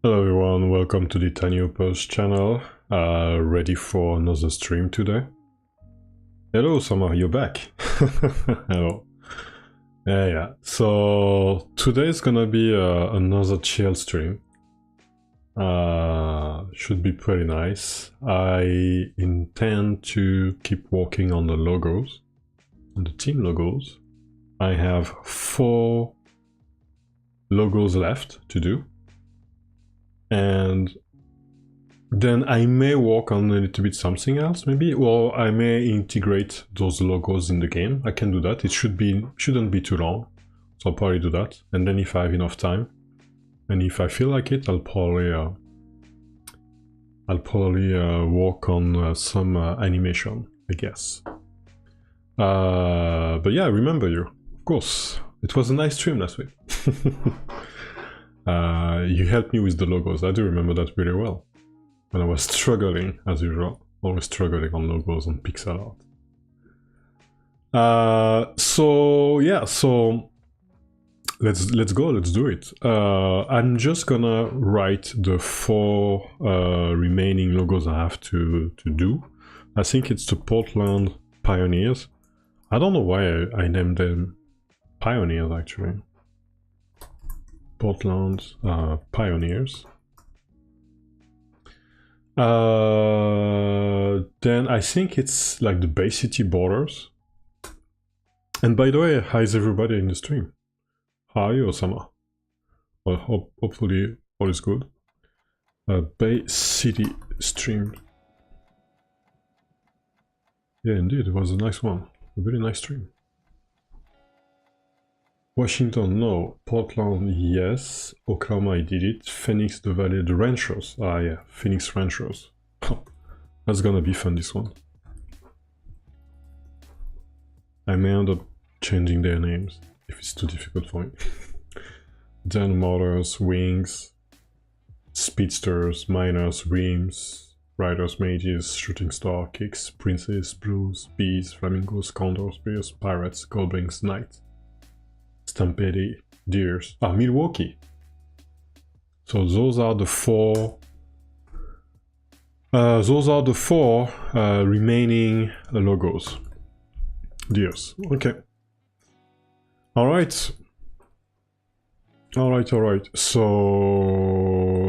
Hello everyone, welcome to the TinyHoopers channel. Ready for another stream today. Hello Summer, you're back. Hello. Yeah. So today is gonna be another chill stream. Should be pretty nice. I intend to keep working on the logos, on the team logos. I have 4 logos left to do. And then I may work on a little bit something else maybe, or I may integrate those logos in the game. I can do that. It shouldn't be too long, so I'll probably do that. And then if I have enough time and if I feel like it, I'll probably work on some animation, I guess. But yeah, I remember you, of course. It was a nice stream last week. You helped me with the logos. I do remember that really well. When I was struggling, as usual, always struggling on logos on pixel art. So yeah, so let's go. Let's do it. I'm just gonna write the 4 remaining logos I have to do. I think it's the Portland Pioneers. I don't know why I named them Pioneers actually. Portland Pioneers. Then I think it's like the Bay City Borders. And by the way, hi is everybody in the stream? How are you, Osama? Well, hopefully all is good. Bay City stream. Yeah, indeed, it was a nice one. A really nice stream. Washington, no. Portland, yes. Oklahoma, I did it. Phoenix, the Valley, the Ranchers. Ah, yeah, Phoenix Ranchers. That's gonna be fun, this one. I may end up changing their names if it's too difficult for me. Then Motors, Wings, Speedsters, Miners, Rims, Riders, Mages, Shooting Star, Kicks, Princes, Blues, Bees, Flamingos, Condors, Bears, Pirates, Goldwings, Knights. Stampede, Deers, Milwaukee. So those are the 4. Remaining logos. Deers. Okay. All right. So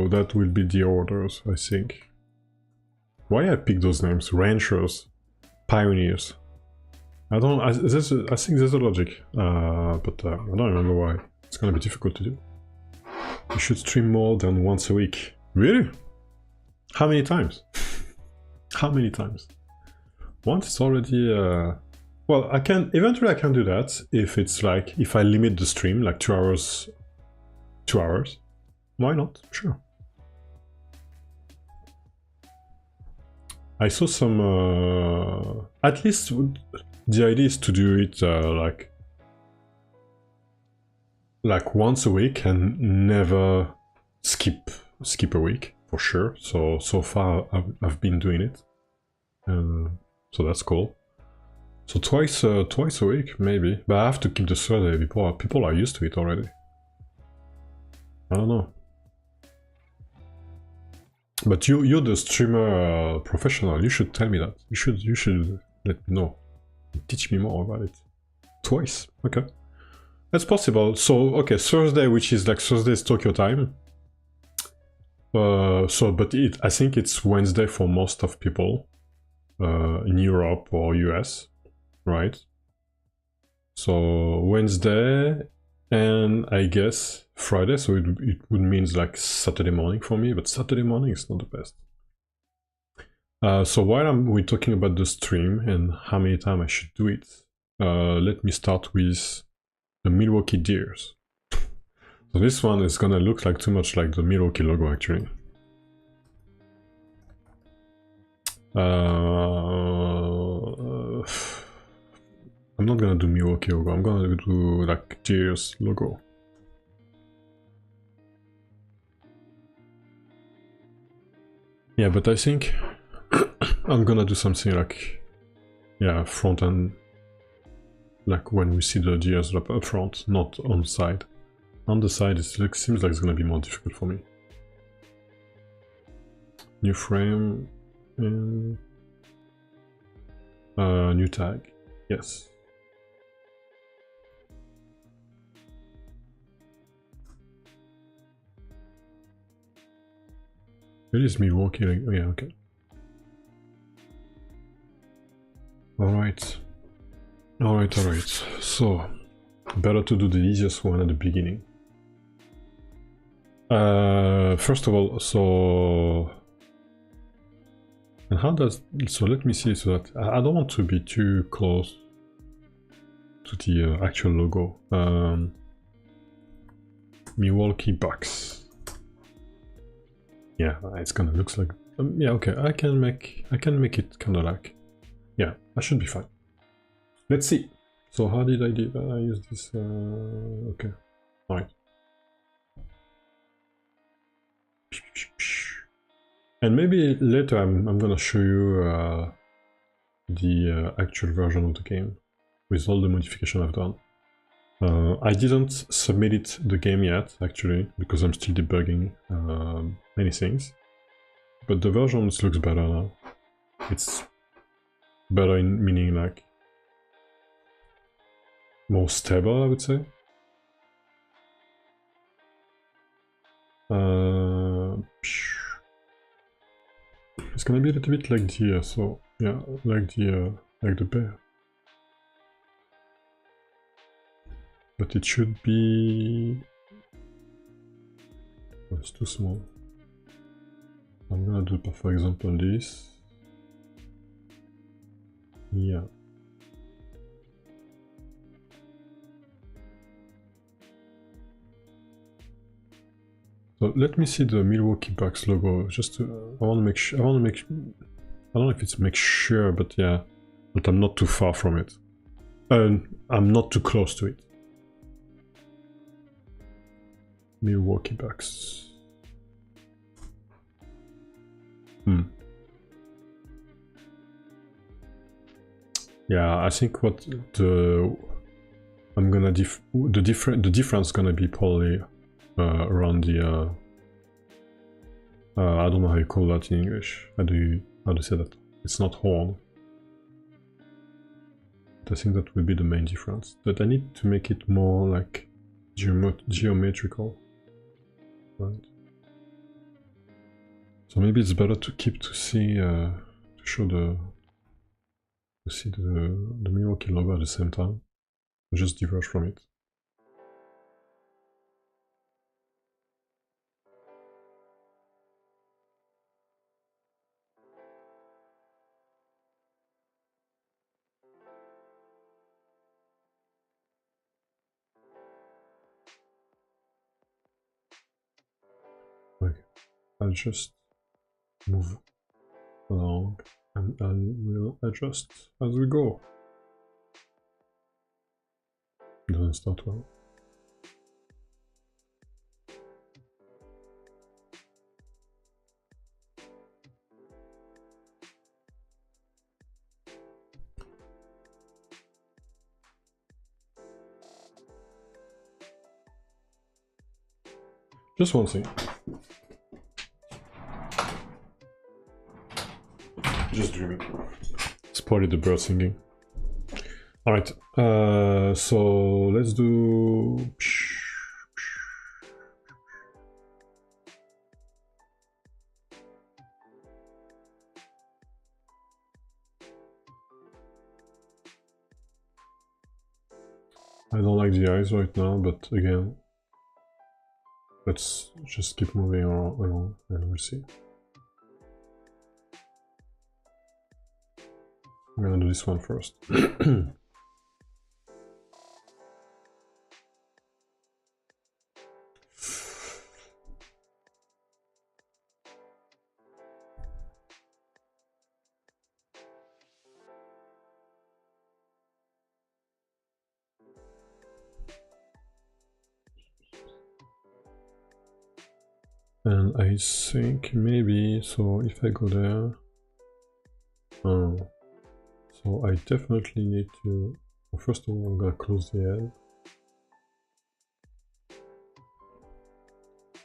that will be the orders, I think. Why I picked those names? Ranchers, Pioneers. I think there's a logic, but I don't remember why. It's gonna be difficult to do. You should stream more than once a week. Really? How many times? How many times? Once is already, well, eventually I can do that if it's like, if I limit the stream, like 2 hours. 2 hours. Why not? Sure. I saw some, at least the idea is to do it like once a week and never skip a week for sure. So far I've been doing it, so that's cool. So twice a week maybe, but I have to keep the Thursday. People are used to it already. I don't know. But you're the streamer professional. You should tell me that. You should let me know. Teach me more about it. Twice. Okay. That's possible. So okay, Thursday, which is like Thursday's Tokyo time. But I think it's Wednesday for most of people in Europe or US, right? So Wednesday and I guess Friday, so it would mean like Saturday morning for me, but Saturday morning is not the best. So while we're talking about the stream and how many times I should do it, let me start with the Milwaukee Deers. So this one is gonna look like too much like the Milwaukee logo actually. I'm not gonna do Milwaukee logo, I'm gonna do like Deers logo. Yeah, but I think I'm gonna do something like, yeah, front and like when we see the Deers up front, not on the side. On the side, it seems like it's gonna be more difficult for me. New frame and new tag. Yes. It is Milwaukee. Oh, yeah, okay. Alright. Alright. So, better to do the easiest one at the beginning. First of all, so... And how does... So let me see, so that... I don't want to be too close to the actual logo. Milwaukee Bucks. Yeah, it's gonna looks like... yeah, okay, I can make it kinda like... Yeah, I should be fine. Let's see. So how did I do? I use this. Okay, all right. And maybe later I'm gonna show you the actual version of the game with all the modification I've done. I didn't submit the game yet, actually, because I'm still debugging many things. But the version looks better now. It's better in meaning like more stable, I would say. It's gonna be a little bit like the so yeah, like the bear. But it should be... oh, it's too small. I'm gonna do, for example, this. Yeah. So let me see the Milwaukee Bucks logo. Just to, I want to make sure. I don't know if it's make sure, but yeah, but I'm not too far from it. I'm not too close to it. Milwaukee Bucks. Yeah, I think what I'm gonna the difference gonna be probably around the I don't know how you call that in English. How do you say that? It's not horn. But I think that will be the main difference. But I need to make it more like geometrical, right? So maybe it's better to keep to see to show the Milwaukee logo at the same time, just diverge from it. Okay, I'll just move along and I will adjust as we go. Doesn't start well. Just one thing. Just dreaming. Spotted the bird singing. Alright, so let's do... I don't like the eyes right now, but again, let's just keep moving along and we'll see. I'm gonna do this one first. And I think maybe, so if I go there, so I definitely need to, well, first of all, I'm gonna close the head.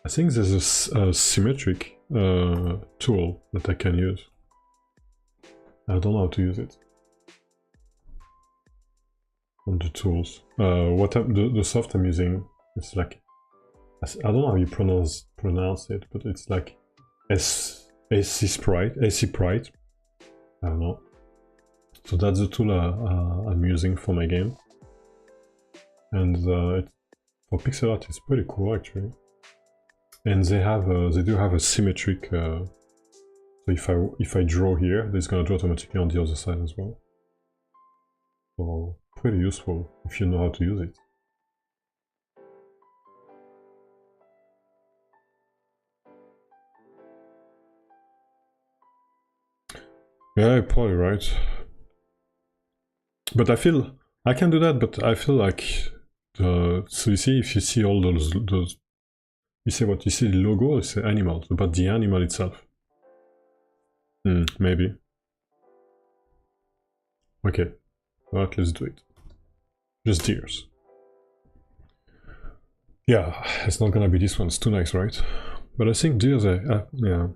I think there's a symmetric tool that I can use. I don't know how to use it. On the tools. The soft I'm using, it's like, I don't know how you pronounce it, but it's like ASEprite. I don't know. So that's the tool I'm using for my game, and for pixel art it's pretty cool actually. And they do have a symmetric. So if I draw here, it's gonna draw automatically on the other side as well. So pretty useful if you know how to use it. Yeah, you're probably right. But I feel I can do that, but I feel like so you see, if you see all those you see what you see, the logo is animals, but the animal itself. Maybe. Okay. Alright, let's do it. Just deers. Yeah, it's not gonna be this one, it's too nice, right? But I think deers are, yeah.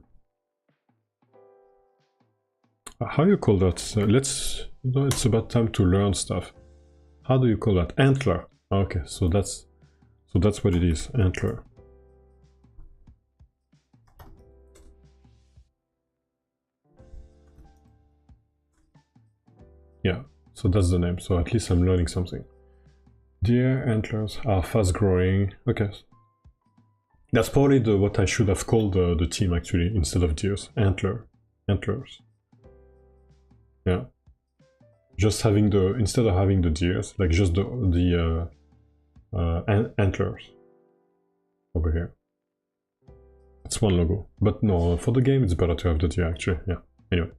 How you call that? It's about time to learn stuff. How do you call that? Antler. Okay, so that's what it is, antler. Yeah, so that's the name, so at least I'm learning something. Deer antlers are fast growing. Okay. That's probably what I should have called the team actually, instead of deers. Antlers. Yeah. Just having instead of having the deers, like just the antlers over here. It's one logo. But no, for the game it's better to have the deer actually. Yeah. Anyway.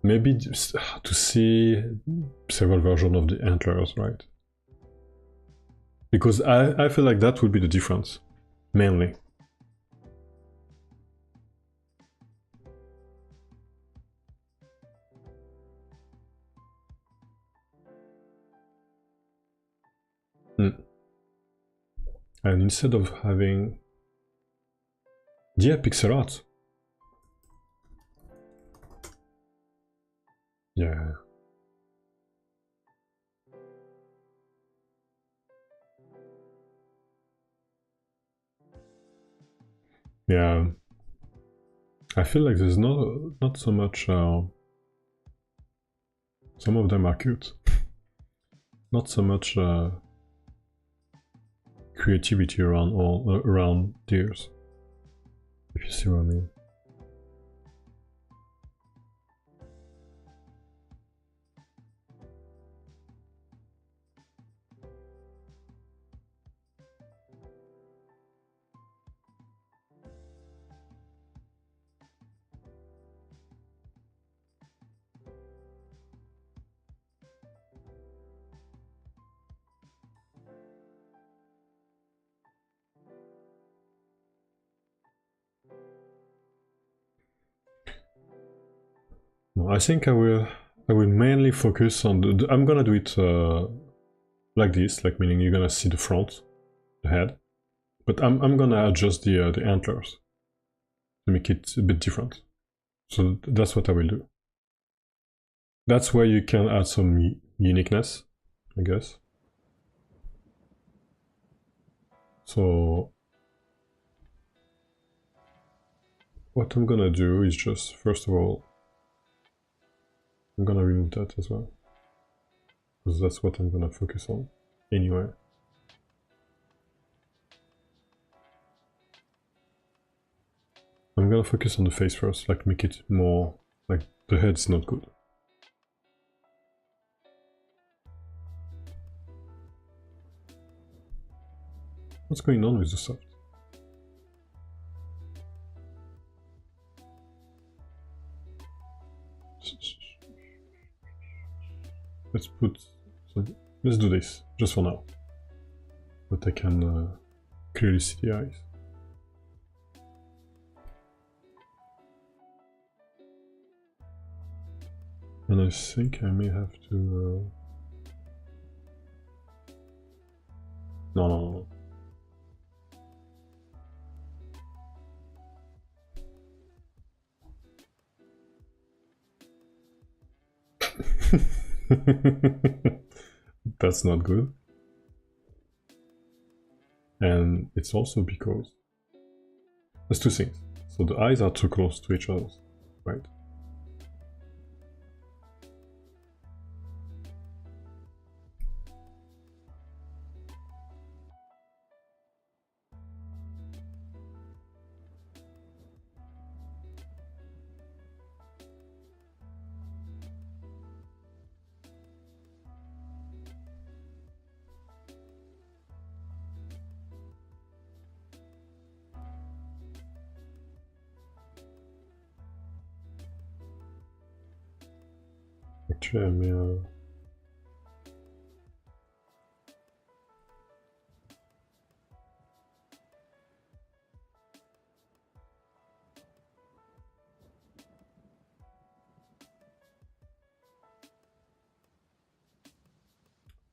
Maybe to see several versions of the antlers, right? Because I feel like that would be the difference, mainly. And instead of having pixel art. Yeah. Yeah. I feel like there's not so much. Some of them are cute. Not so much creativity around deers. If you see what I mean. No, I think I will mainly focus on I'm gonna do it like this, like meaning you're gonna see the front, the head, but I'm gonna adjust the antlers to make it a bit different. So that's what I will do. That's where you can add some uniqueness, I guess. So what I'm gonna do is just, first of all, I'm gonna remove that as well, because that's what I'm gonna focus on anyway. I'm gonna focus on the face first, like make it more, like the head's not good. What's going on with the soft? Let's do this, just for now. But I can clearly see the eyes. And I think I may have to... No. That's not good. And it's also because there's two things. So the eyes are too close to each other, right? Actually, I mean,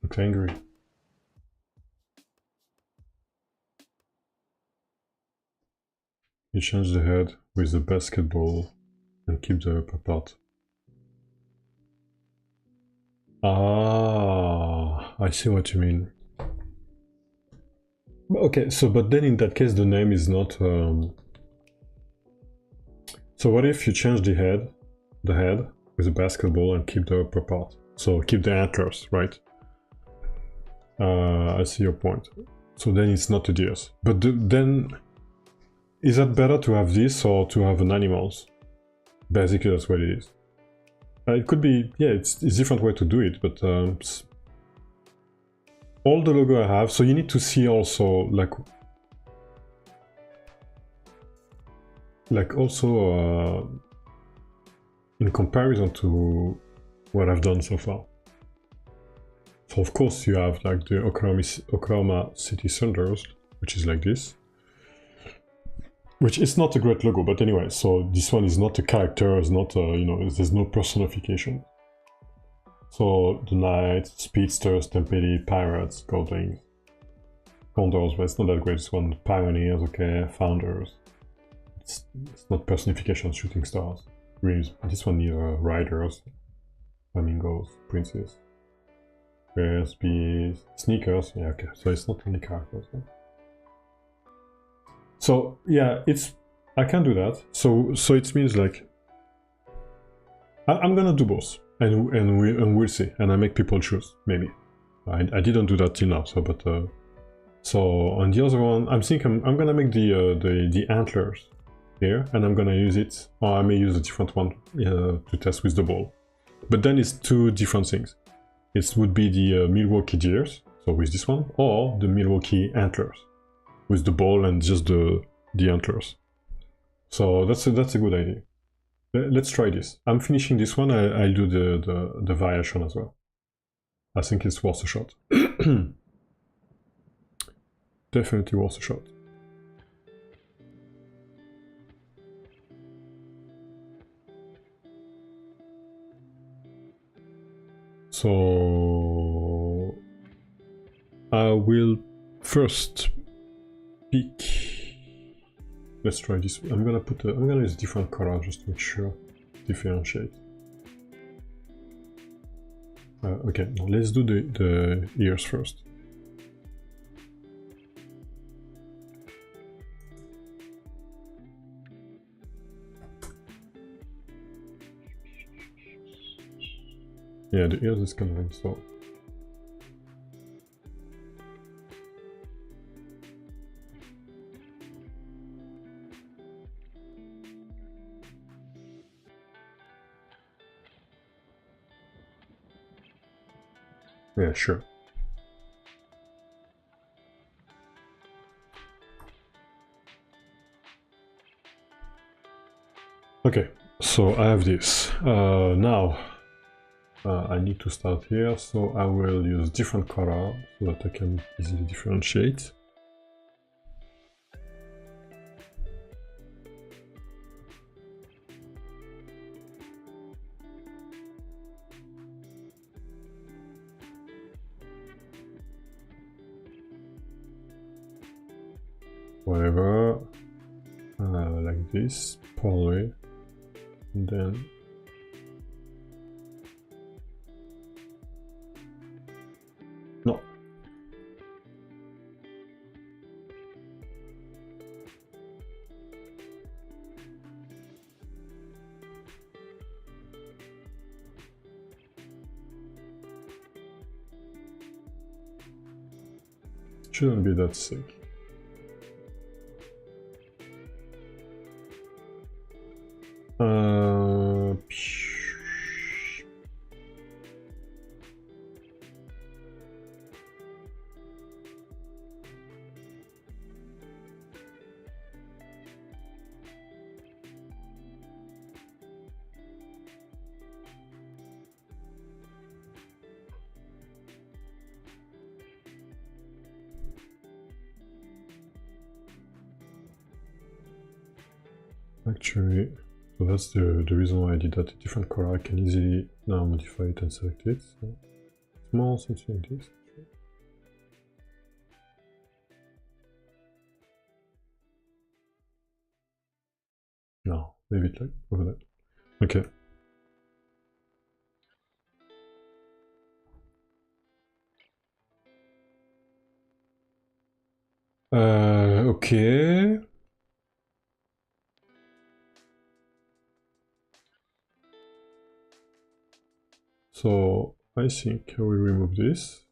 looks angry. You change the head with the basketball and keep the upper part. Ah, I see what you mean. Okay, so but then in that case the name is not... So what if you change the head with the basketball and keep the upper part? So keep the antlers, right? I see your point. So then it's not the deers. But then, is that better to have this or to have an animals? Basically that's what it is. It could be, yeah, it's a different way to do it, but all the logo I have, so you need to see also like also in comparison to what I've done so far. So of course you have like the Oklahoma City Thunders, which is like this, which is not a great logo, but anyway, so this one is not a character, it's not you know, there's no personification. So the Knights, Speedsters, Tempeli, Pirates, Goldwings, Condors, but it's not that great. This one, Pioneers, okay, Founders. It's not personification, Shooting Stars. This one neither, Riders, Flamingos, Princes, Bears, Bees, Sneakers, yeah, okay, so it's not only characters. Right? So yeah, I can do that. So it means like I'm gonna do both, and we'll see, and I make people choose maybe. I didn't do that till now, so but so on the other one, I'm gonna make the antlers here, and I'm gonna use it, or I may use a different one to test with the ball. But then it's two different things. It would be the Milwaukee Deers, so with this one, or the Milwaukee Antlers, with the ball and just the antlers. So that's a good idea. Let's try this. I'm finishing this one. I'll do the variation as well. I think it's worth a shot. Definitely worth a shot. So I will first pick. Let's try this. I'm gonna use a different color just to make sure differentiate. Okay, now let's do the ears first. Yeah, the ears is kind of installed. Yeah, sure. Okay, so I have this. Now I need to start here, so I will use different color so that I can easily differentiate. Whatever, like this, probably, and then Shouldn't be that sick. Actually, so that's the reason why I did that. A different color, I can easily now modify it and select it. So small, something like this. No, leave it like over that. Okay. Okay. So I think I will remove this.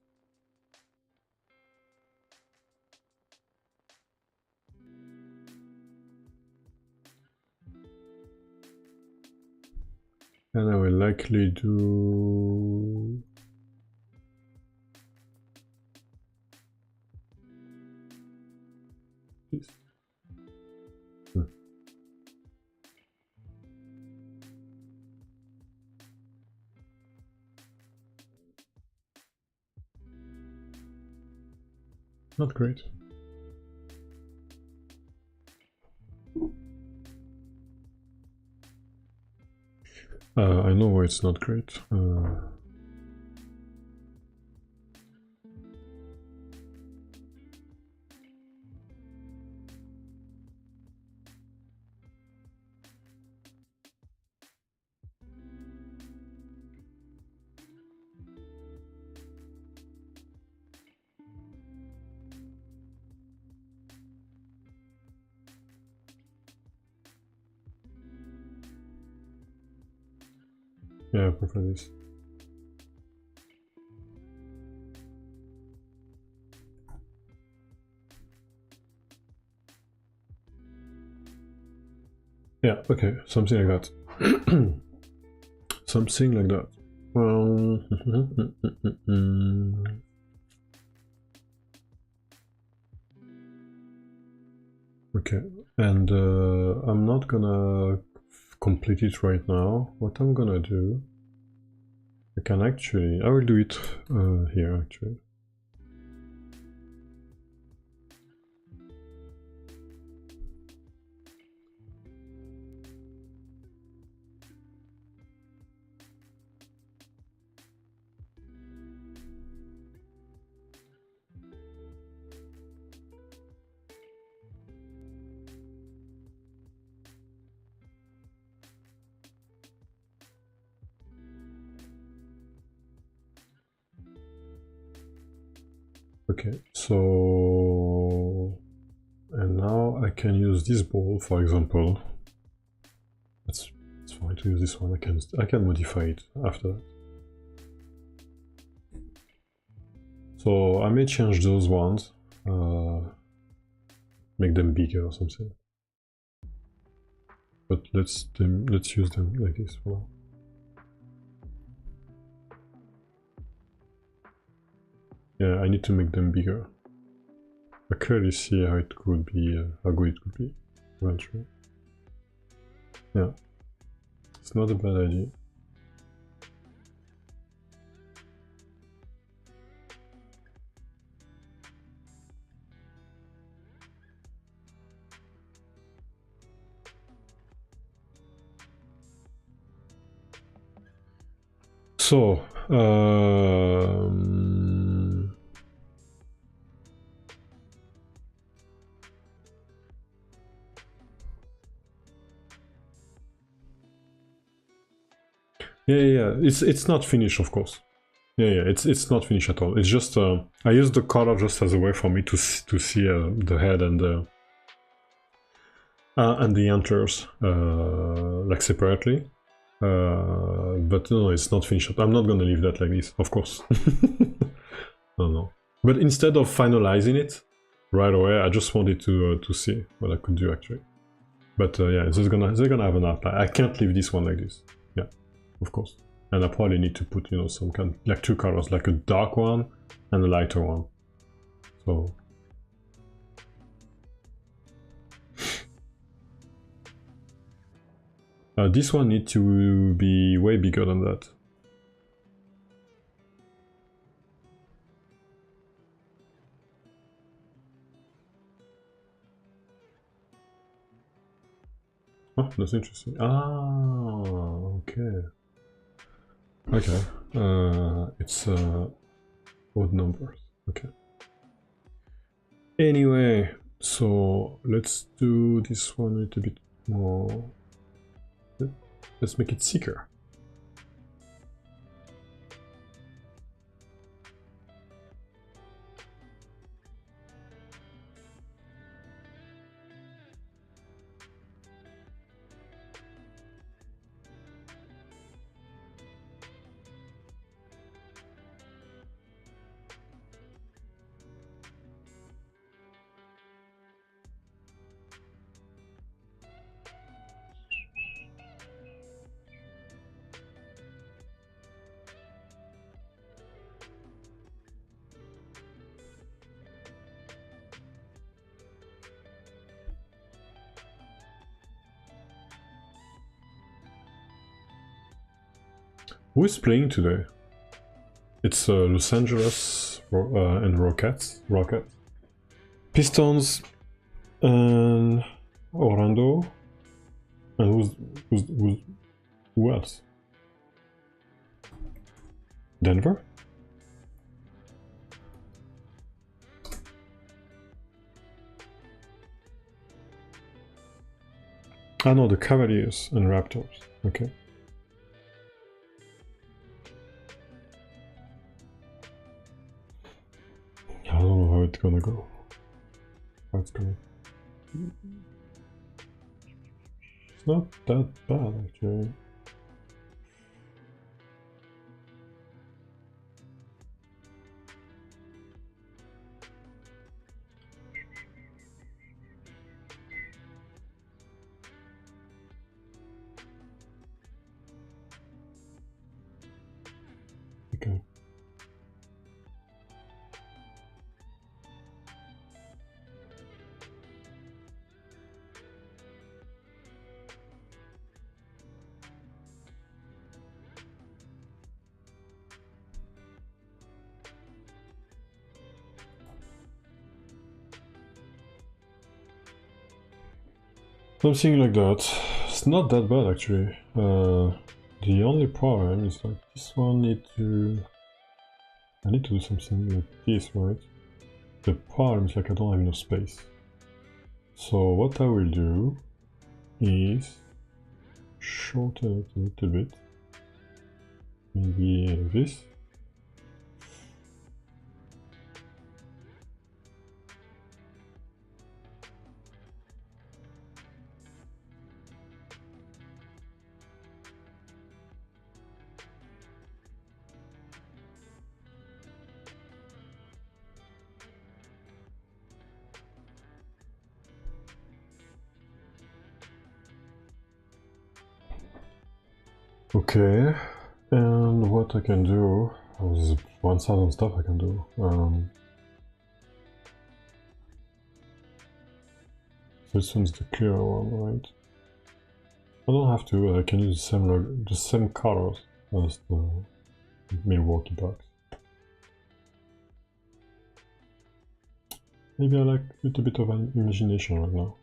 And I will likely do this. Not great. I know why it's not great. Yeah, I prefer this. Yeah, okay, something like that. Something like that. Okay, and I'm not gonna complete it right now. What I'm gonna do, I can actually, I will do it here actually. Okay, so and now I can use this ball, for example. It's fine to use this one. I can modify it after that. So I may change those ones, make them bigger or something. But let's use them like this for now. Yeah, I need to make them bigger. I clearly see how it could be, how good it could be eventually. Yeah, it's not a bad idea. So, yeah, it's not finished, of course. Yeah, it's not finished at all. It's just I use the color just as a way for me to see the head and the antlers like separately. But no, it's not finished. I'm not gonna leave that like this, of course. No. But instead of finalizing it right away, I just wanted to see what I could do actually. But yeah, they're gonna have an outline. I can't leave this one like this. Yeah, of course. And I probably need to put, you know, some kind, like two colors, like a dark one and a lighter one. So this one needs to be way bigger than that. Oh, that's interesting. Ah, okay. Okay. It's odd numbers. Okay. Anyway, so let's do this one a little bit more. Let's make it thicker. Who is playing today? It's Los Angeles and Rockets. Pistons and Orlando. And who else? Denver? Ah no, the Cavaliers and Raptors. Okay. I don't know how it's gonna go. How it's gonna... It's not that bad actually. Okay. Something like that. It's not that bad actually. The only problem is like this one I need to do something like this, right? The problem is like I don't have enough space. So what I will do is shorten it a little bit. Maybe this. Okay, and what I can do, there's 1000 stuff I can do. So this one's the clear one, right? I don't have to, I can use the same colors as the Milwaukee Bucks. Maybe I like a little bit of an imagination right now.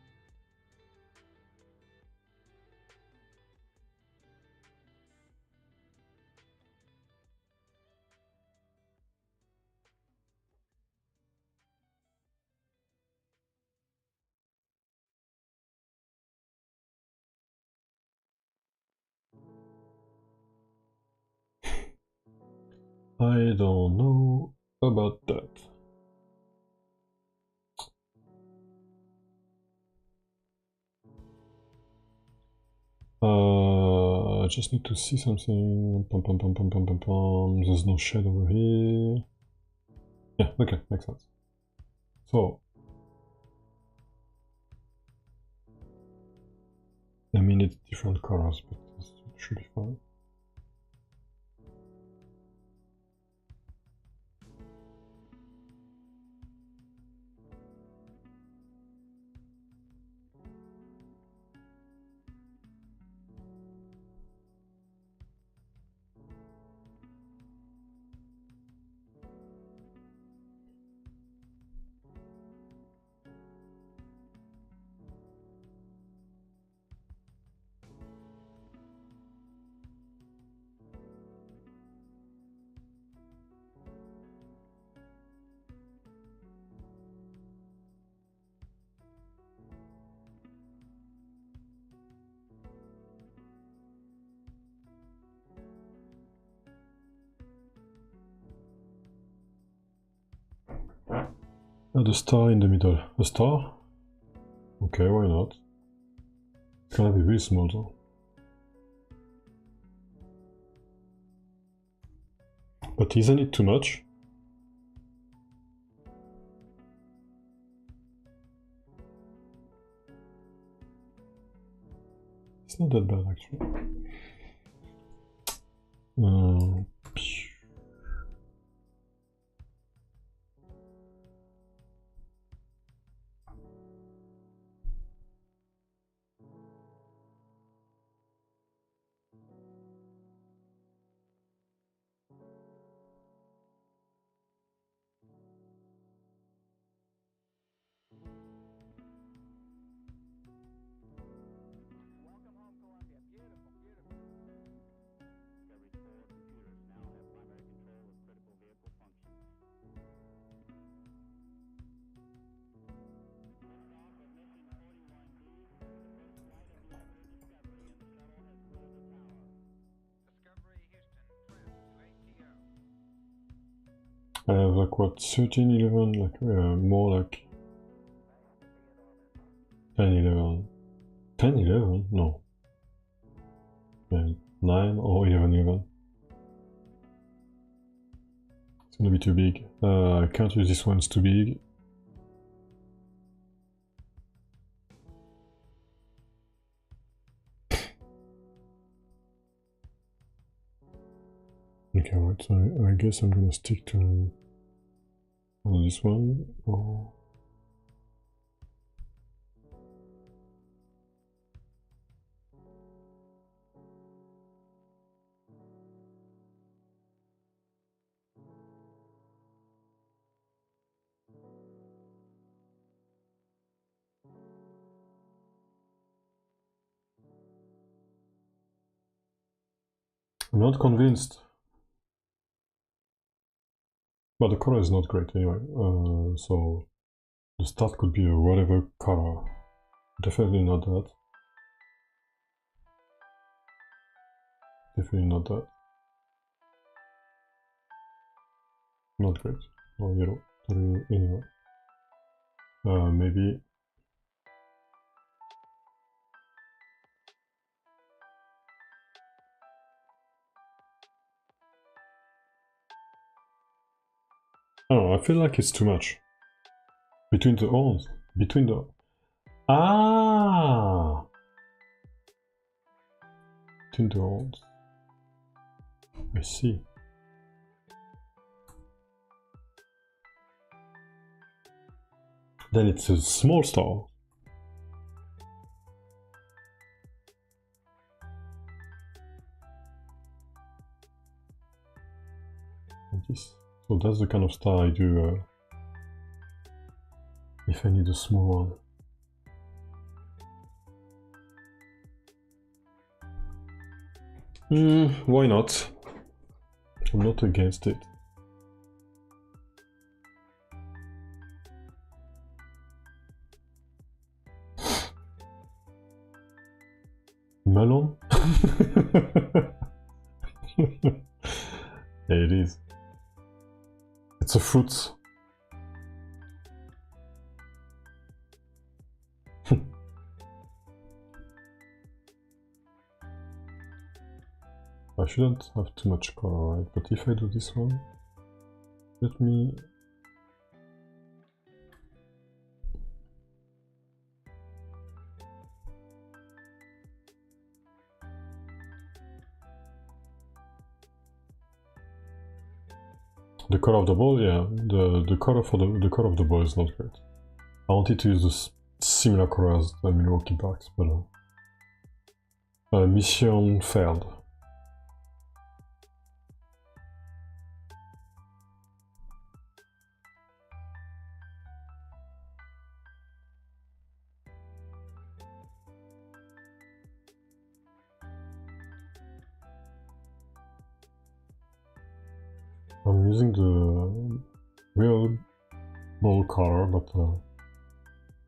I don't know about that. I just need to see something. There's no shade over here. Yeah, okay, makes sense. So, I mean, it's different colors, but this should be fine. The star in the middle. A star? Okay, why not? It's gonna be really small though. But isn't it too much? It's not that bad actually. I have like what, 13, 11, like more like 10, 11. 10, 11? No. Yeah, 9 or 11, 11. It's gonna be too big. I can't use this one, it's too big. Okay, right, so I guess I'm gonna stick to this one, or... I'm not convinced. But the color is not great anyway, so the start could be a whatever color. Definitely not that. Definitely not that. Not great. Or yellow. Anyway. Maybe... I don't know, I feel like it's too much. Between the horns. Between the... Ah! Between the horns. I see. Then it's a small star. Like this. So that's the kind of star I do if I need a small one. Why not? I'm not against it. Melon? Yeah, it is. It's a fruit. I shouldn't have too much color, right? But if I do this one, let me The color of the ball, yeah, the color for the color of the ball is not great. I wanted to use the similar color as the Milwaukee Bucks, but mission failed. I'm using the real ball color, but I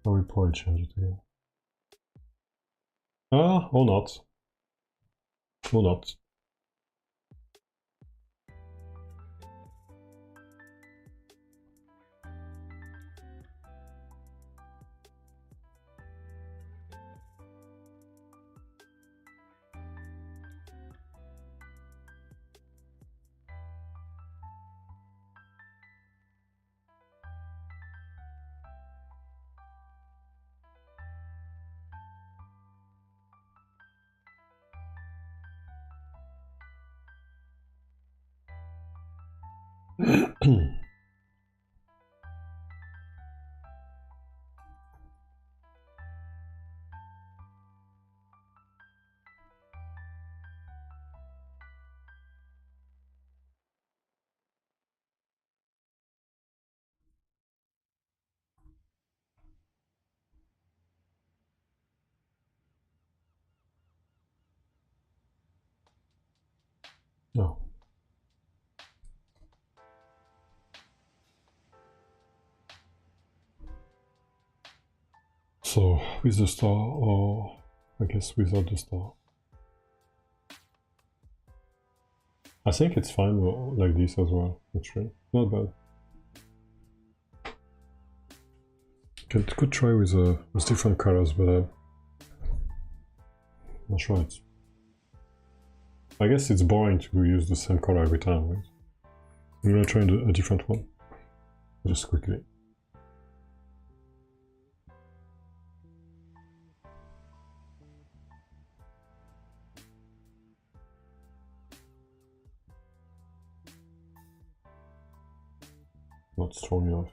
will probably change it again. Ah, or not. Or not. No. So, with the star, or I guess without the star. I think it's fine like this as well, actually. Not bad. Could try with different colors, but not sure it's... I guess it's boring to use the same color every time, right? I'm gonna try a different one. Just quickly. Not strong enough.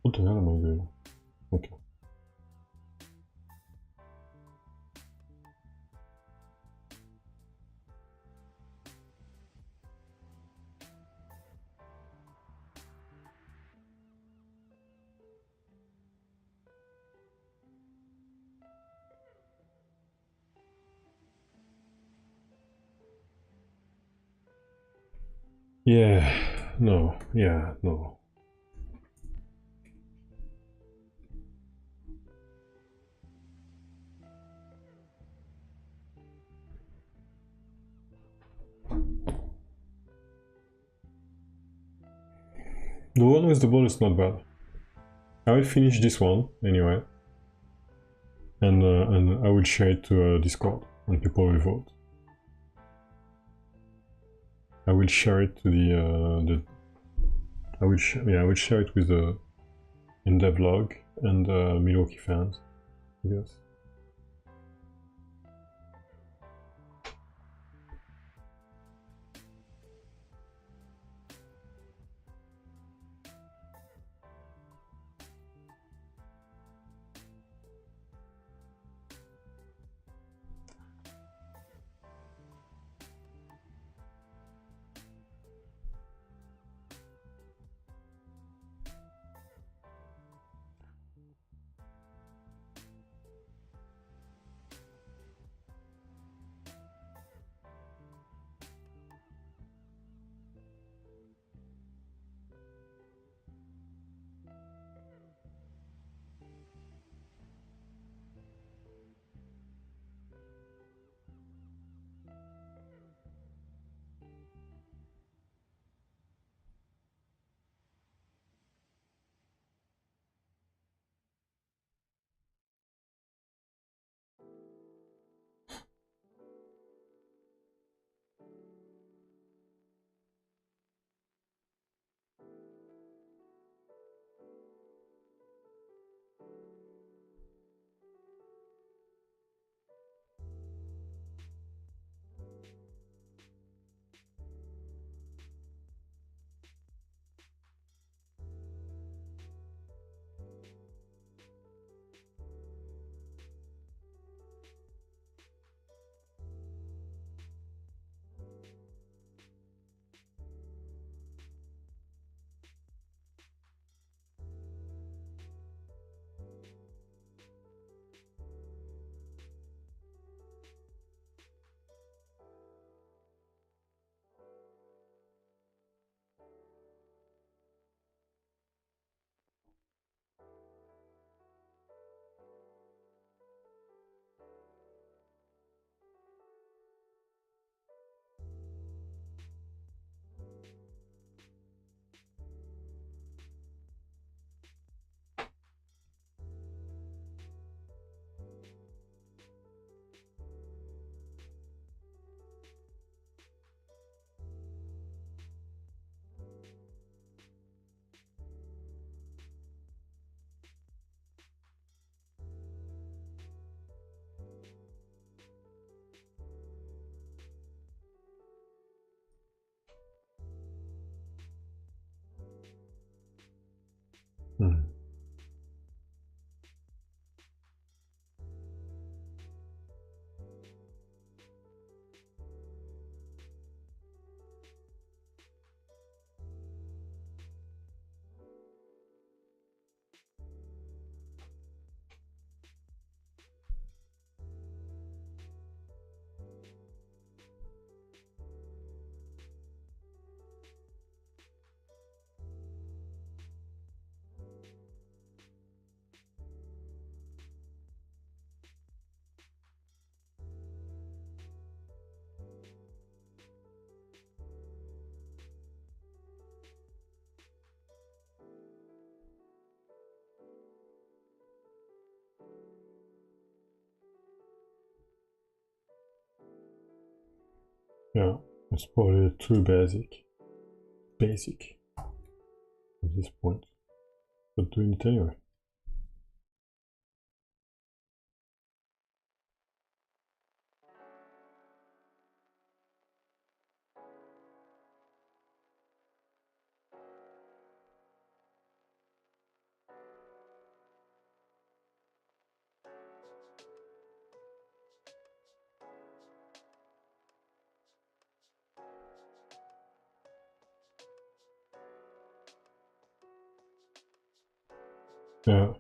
What the hell am I doing? Okay. Yeah, no. The one with the ball is not bad. I will finish this one anyway, and I will share it to Discord, and people will vote. I will share it to I will share it with the in devlog and Milwaukee fans, I guess. Yeah, it's probably too basic. Basic at this point. But doing it anyway. Yeah,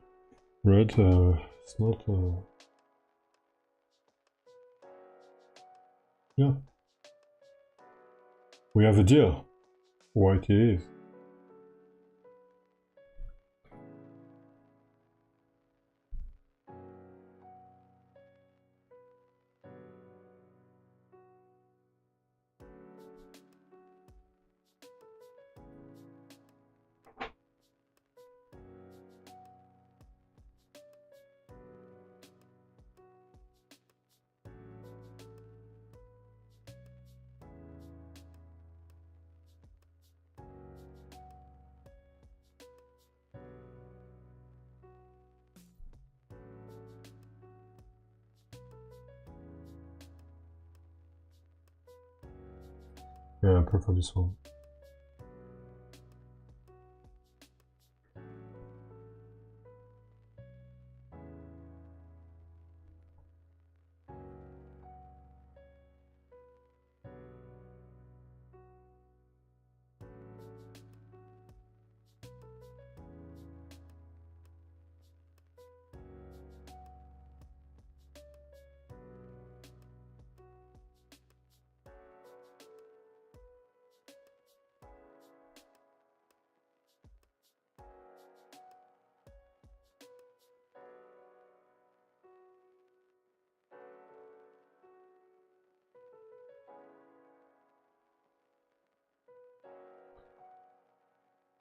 red, it's not, yeah. We have a deal. White it is. Yeah, I prefer this one.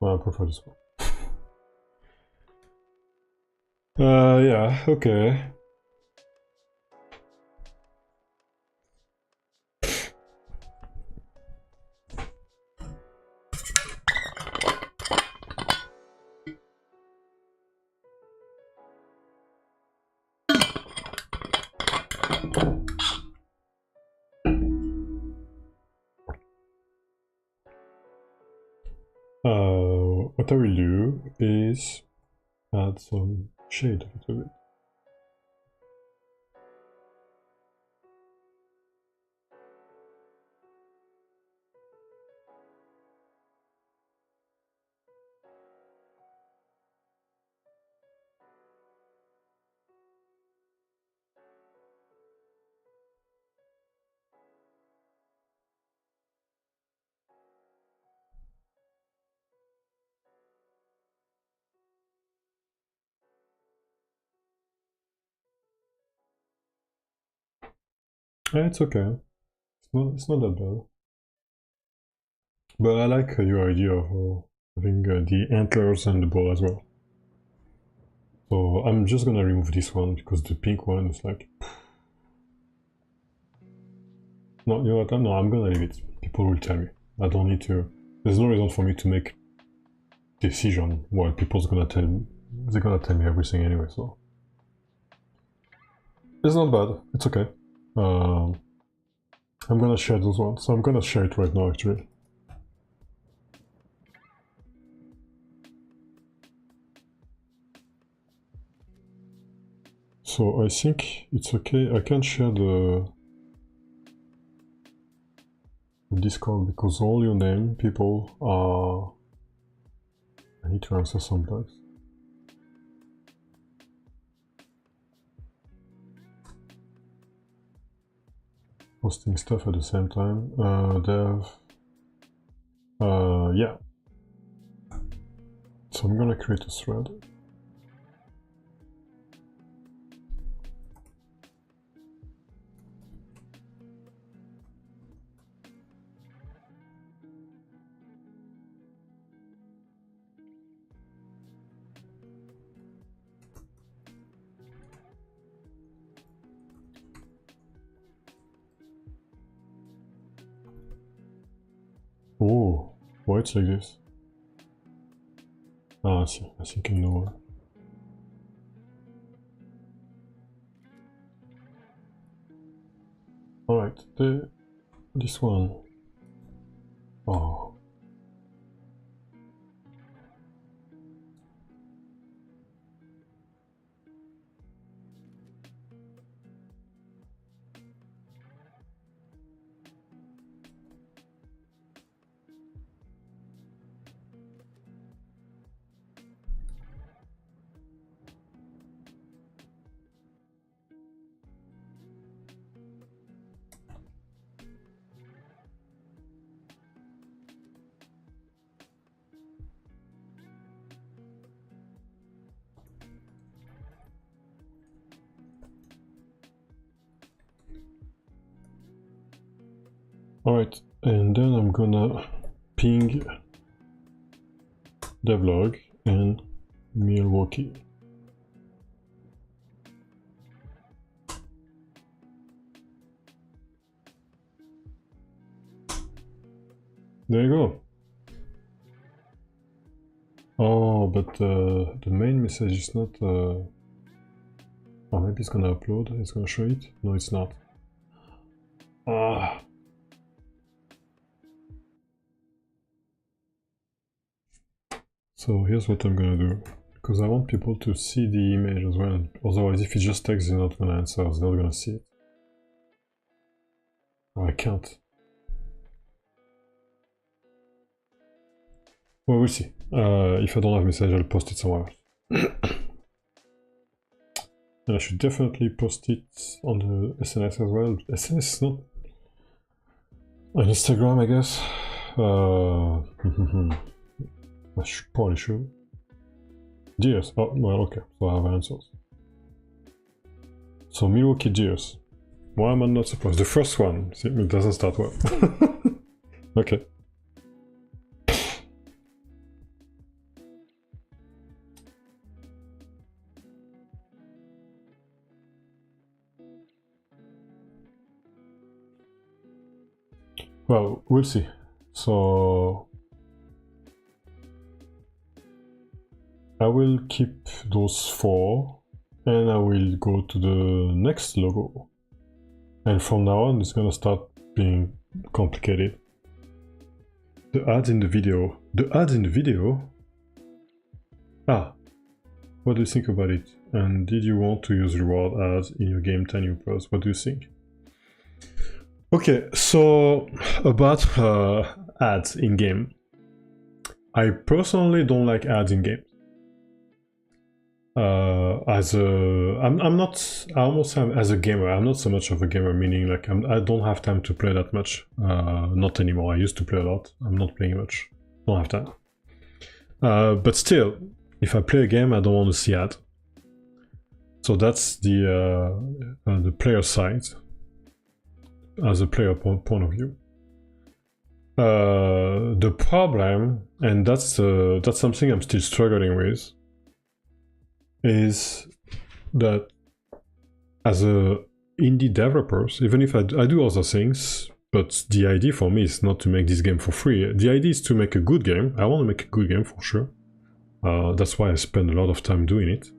I prefer this one. Yeah, okay. What I will do is add some shade to it. It's okay. It's not that bad. But I like your idea of having the antlers and the ball as well. So I'm just gonna remove this one because the pink one is like. No, you know what? No, I'm gonna leave it. People will tell me. I don't need to. There's no reason for me to make decision while people's gonna tell me. They're gonna tell me everything anyway. So it's not bad. It's okay. I'm gonna share those ones. So I'm gonna share it right now, actually. So I think it's okay. I can share the Discord because all your name people are. I need to answer sometimes. Posting stuff at the same time. Dev. Yeah. So I'm gonna create a thread. why it's like this. Ah, I see. I think I know. Alright, this one. Oh. Alright, and then I'm gonna ping devlog and Milwaukee. There you go. Oh, but the main message is not... Oh, maybe it's gonna upload, it's gonna show it? No, it's not. Ah. So here's what I'm gonna do, because I want people to see the image as well. Otherwise, if it's just text, they're not gonna answer, they're not gonna see it. Oh, I can't. Well, we'll see. If I don't have message, I'll post it somewhere else. And I should definitely post it on the SNS as well. SNS is not on Instagram, I guess. I probably should. Gears. Oh, well, okay. So I have answers. So Milwaukee Gears. Why am I not surprised? The first one. See, it doesn't start well. Okay. Well, we'll see. So I will keep those 4 and I will go to the next logo. And from now on, it's gonna start being complicated. The ads in the video. The ads in the video? Ah, what do you think about it? And did you want to use reward ads in your game TinyHoopers? What do you think? Okay, so about ads in game. I personally don't like ads in game. I'm not, I almost am as a gamer, I'm not so much of a gamer, meaning like I don't have time to play that much. Not anymore. I used to play a lot. I'm not playing much. Don't have time. But still, if I play a game, I don't want to see ad. So that's the player side, as a player point of view. The problem, and that's something I'm still struggling with, is that as a indie developers, even if I do other things, but the idea for me is not to make this game for free. The idea is to make a good game. I want to make a good game for sure. That's why I spend a lot of time doing it.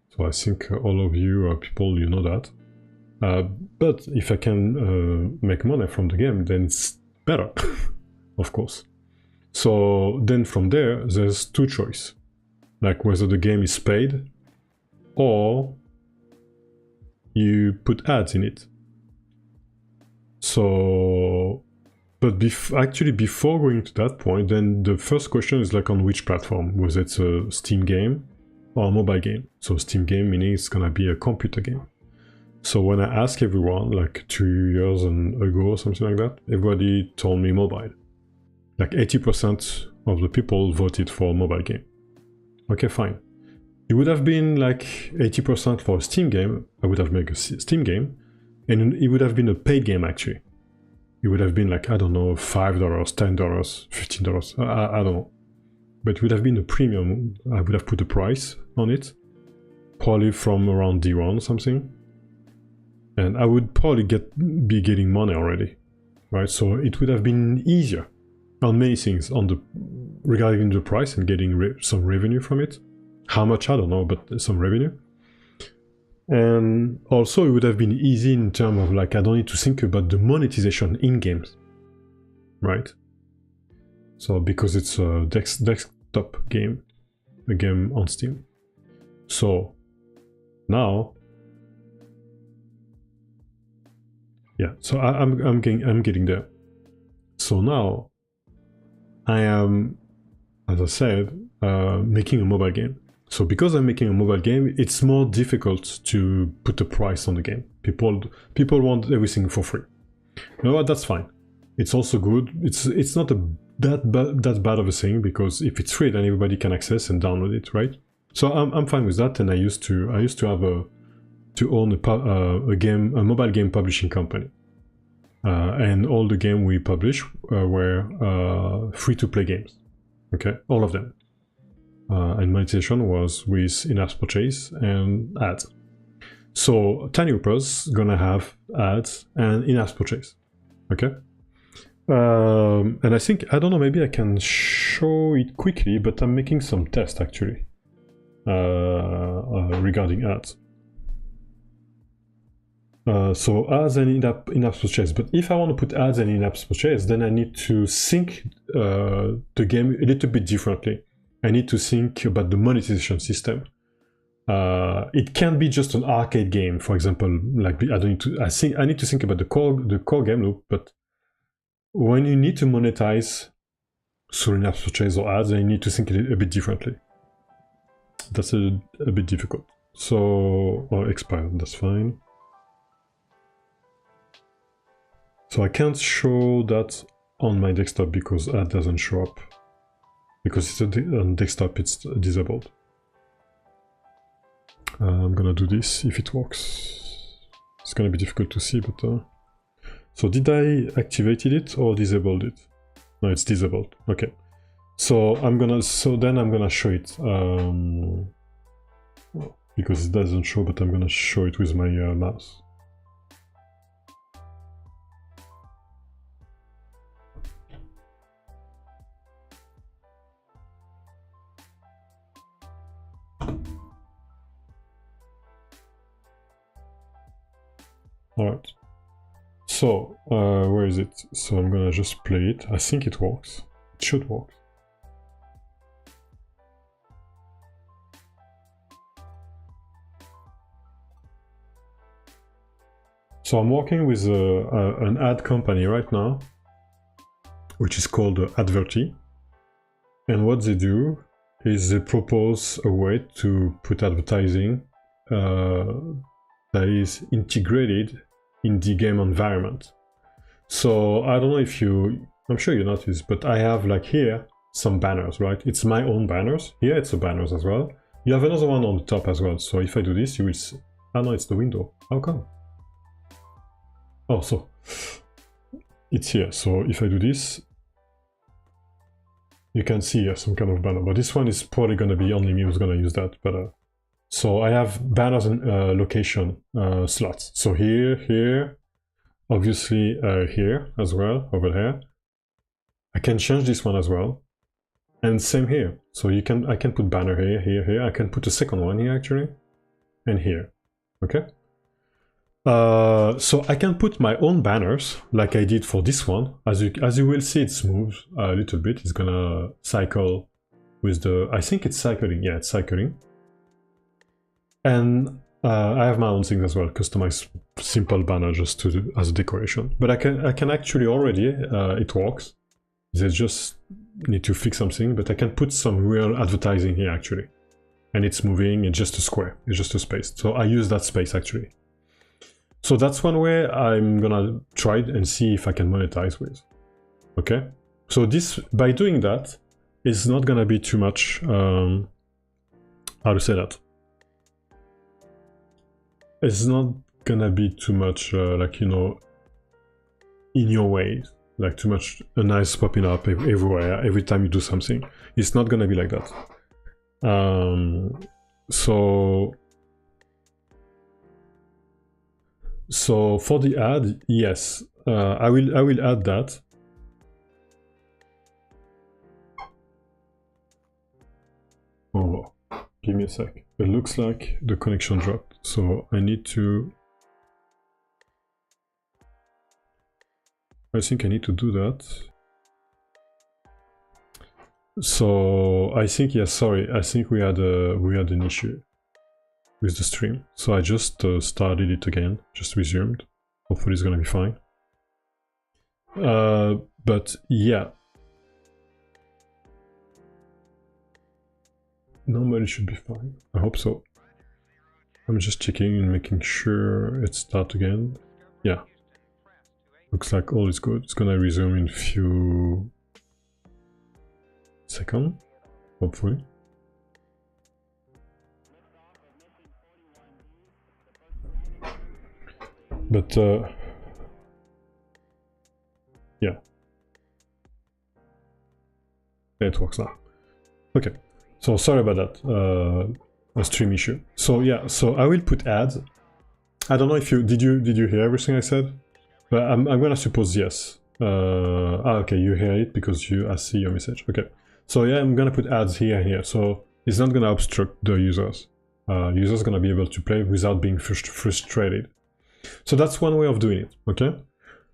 So I think all of you are people, you know that. But if I can make money from the game, then it's better, of course. So then from there, there's two choices. Like whether the game is paid or you put ads in it. So, but actually before going to that point, then the first question is like on which platform, whether it's a Steam game or a mobile game. So Steam game meaning it's gonna be a computer game. So when I asked everyone, like 2 years ago or something like that, everybody told me mobile. Like 80% of the people voted for a mobile game. Okay, fine. It would have been like 80% for a Steam game. I would have made a Steam game, and it would have been a paid game actually. It would have been like, I don't know, $5, $10, $15, I don't know. But it would have been a premium. I would have put a price on it, probably from around D1 or something. And I would probably be getting money already, right? So it would have been easier. on many things, on the regarding the price and getting some revenue from it. How much, I don't know, but some revenue. And also it would have been easy in terms of like, I don't need to think about the monetization in games, right? So because it's a desktop game, a game on Steam. So now, yeah, so I'm getting there. So now I am, as I said, making a mobile game. So because I'm making a mobile game, it's more difficult to put a price on the game. People want everything for free. You know what? That's fine. It's also good. It's not that bad of a thing, because if it's free, then everybody can access and download it, right? So I'm fine with that. And I used to have to own a mobile game publishing company, and all the game we publish were free-to-play games. Okay, all of them. And monetization was with in-app purchase and ads. So TinyHoopers gonna have ads and in-app purchase. Okay. And I think, I don't know, maybe I can show it quickly, but I'm making some tests actually regarding ads. So ads and in-app purchase. But if I want to put ads and in-app purchase, then I need to sync the game a little bit differently. I need to think about the monetization system. It can't be just an arcade game, for example. Like I need to think about the core game loop. But when you need to monetize through in-app purchase or ads, then you need to think a bit differently. That's a bit difficult. So, or expired, that's fine. So I can't show that on my desktop because ad doesn't show up. Because it's on desktop, it's disabled. I'm gonna do this if it works. It's gonna be difficult to see, but so did I activated it or disabled it? No, it's disabled. Okay. So then I'm gonna show it because it doesn't show, but I'm gonna show it with my mouse. Alright, so where is it? So I'm gonna just play it. I think it works. It should work. So I'm working with an ad company right now, which is called Adverty. And what they do is they propose a way to put advertising that is integrated in the game environment. So I don't know if I'm sure you noticed, but I have like here some banners, right? It's my own banners. Here it's the banners as well. You have another one on the top as well. So if I do this, you will see. Oh no, it's the window. How come? Oh, so it's here. So if I do this, you can see here some kind of banner. But this one is probably going to be only me who's going to use that. But so I have banners and location slots. So here, obviously here as well, over here. I can change this one as well. And same here. So I can put banner here. I can put a second one here actually, and here. Okay. So I can put my own banners like I did for this one. As you will see, it's moved a little bit. It's gonna cycle with the. I think it's cycling. Yeah, it's cycling. And I have my own things as well, customize simple banner just as a decoration. But I can actually already, it works. They just need to fix something, but I can put some real advertising here actually. And it's moving, it's just a square, it's just a space. So I use that space actually. So that's one way I'm gonna try and see if I can monetize with. Okay? So this, by doing that, it's not gonna be too much, how to say that? It's not gonna be too much like, you know, in your way, like too much nice popping up everywhere every time you do something. It's not gonna be like that. So for the ad, yes, I will add that. Give me a sec. It looks like the connection dropped, so I need to... I think I need to do that. So I think, yeah, sorry, I think we had an issue with the stream. So I just started it again, just resumed. Hopefully it's gonna be fine. But yeah. Normally it should be fine. I hope so. I'm just checking and making sure it starts again. Yeah. Looks like all is good. It's gonna resume in a few seconds, hopefully. But yeah. It works now. Okay. So sorry about that, a stream issue. So yeah, so I will put ads. I don't know if you did you hear everything I said? But I'm gonna suppose yes. Okay, you hear it because I see your message. Okay, so yeah, I'm gonna put ads here and here. So it's not gonna obstruct the users. Users gonna be able to play without being frustrated. So that's one way of doing it. Okay,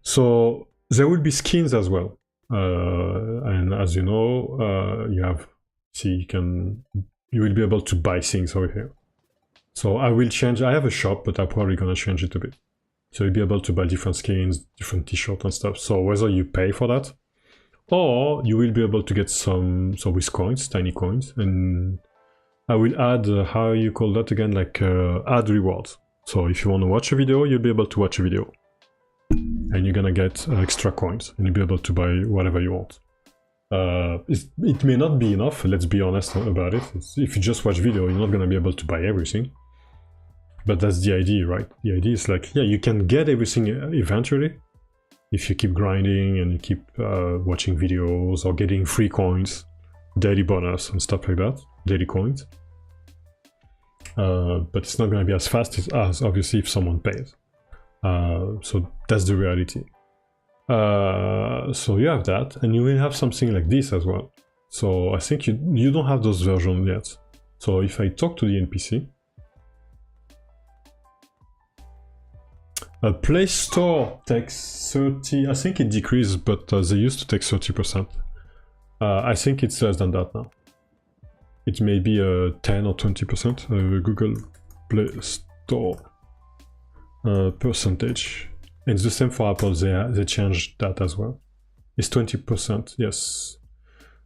so there will be skins as well, and as you know, you have. See, you will be able to buy things over here. So I will change, I have a shop, but I'm probably gonna change it a bit. So you'll be able to buy different skins, different t-shirts and stuff. So whether you pay for that, or you will be able to get some, so with coins, tiny coins, and I will add, how you call that again, like add rewards. So if you want to watch a video, you'll be able to watch a video. And you're gonna get extra coins, and you'll be able to buy whatever you want. It may not be enough, let's be honest about it. If you just watch video, you're not going to be able to buy everything. But that's the idea, right? The idea is like, yeah, you can get everything eventually if you keep grinding and you keep watching videos or getting free coins, daily bonus and stuff like that, daily coins. But it's not going to be as fast as obviously if someone pays. So that's the reality. So you have that, and you will have something like this as well. So I think you don't have those versions yet. So if I talk to the NPC, Play Store takes 30, I think it decreased, but they used to take 30%. I think it's less than that now. It may be 10 or 20%, Google Play Store percentage. And it's the same for Apple, they changed that as well. It's 20%, yes.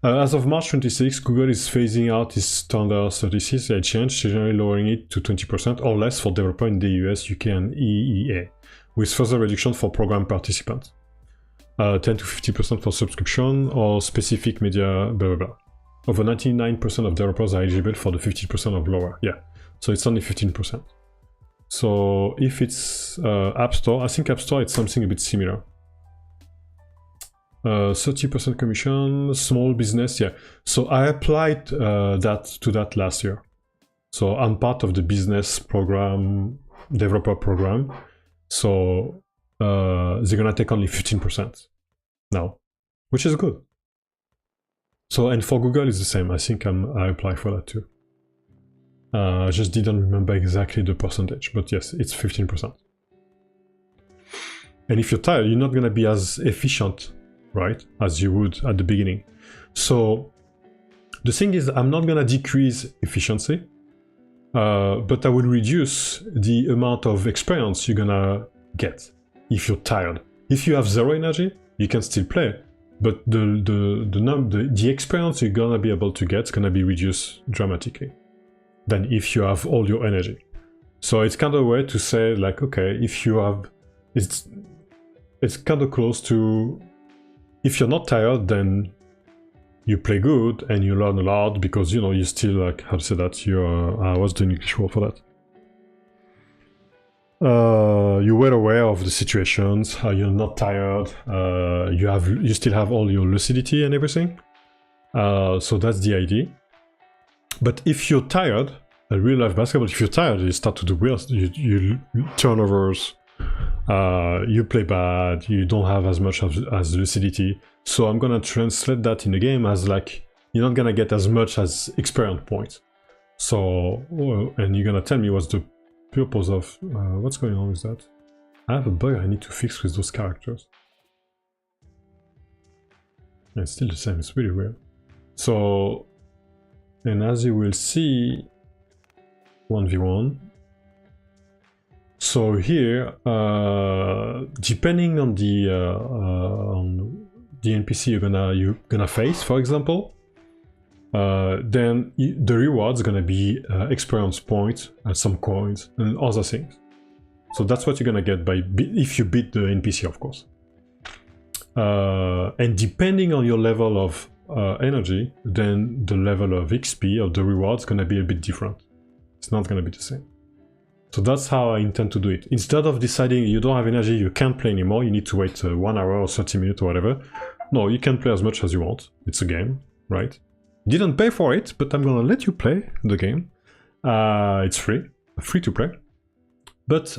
As of March 26, Google is phasing out its standard 36. They changed, generally lowering it to 20% or less for developers in the US, UK, and EEA, with further reduction for program participants. 10 to 50% for subscription or specific media, blah, blah, blah. Over 99% of developers are eligible for the 50% of lower. Yeah, so it's only 15%. So if it's App Store, I think App Store it's something a bit similar. 30% commission, small business, yeah. So I applied that last year. So I'm part of the business program, developer program. So they're gonna take only 15% now, which is good. So, and for Google it's the same. I think I apply for that too. I just didn't remember exactly the percentage, but yes, it's 15%. And if you're tired, you're not gonna be as efficient, right, as you would at the beginning. So the thing is, I'm not gonna decrease efficiency, but I will reduce the amount of experience you're gonna get if you're tired. If you have zero energy, you can still play, but the experience you're gonna be able to get is gonna be reduced dramatically than if you have all your energy. So it's kind of a way to say, like, okay, if you have, it's kind of close to, if you're not tired, then you play good and you learn a lot because, you know, you still, like, how to say that, you're, what's the English word for that? You're well aware of the situations, you're not tired, you still have all your lucidity and everything. So that's the idea. But if you're tired, real life basketball, if you're tired, you start to do weird, you turnovers, you play bad, you don't have as much as lucidity. So I'm gonna translate that in the game as, like, you're not gonna get as much as experience points. So, and you're gonna tell me what's the purpose of what's going on with that? I have a bug I need to fix with those characters. And it's still the same, it's really weird. So, and as you will see, 1v1. So here, depending on the NPC you're gonna face, for example, then the reward's gonna be experience points, some coins, and other things. So that's what you're gonna get if you beat the NPC, of course. And depending on your level of energy, then the level of XP of the reward is gonna be a bit different. It's not gonna be the same. So that's how I intend to do it. Instead of deciding you don't have energy, you can't play anymore, you need to wait 1 hour or 30 minutes or whatever. No, you can play as much as you want. It's a game, right? You didn't pay for it, but I'm gonna let you play the game. It's free to play. But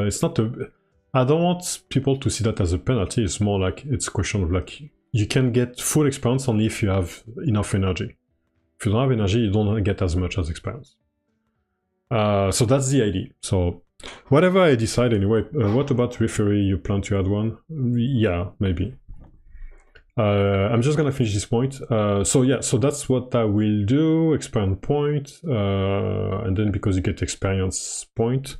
it's not a... I don't want people to see that as a penalty. It's more like it's a question of like you can get full experience only if you have enough energy. If you don't have energy, you don't get as much as experience. So that's the idea. So whatever I decide anyway. What about referee? You plan to add one? Yeah, maybe. I'm just gonna finish this point. So yeah, so that's what I will do. Experience point, and then because you get experience point,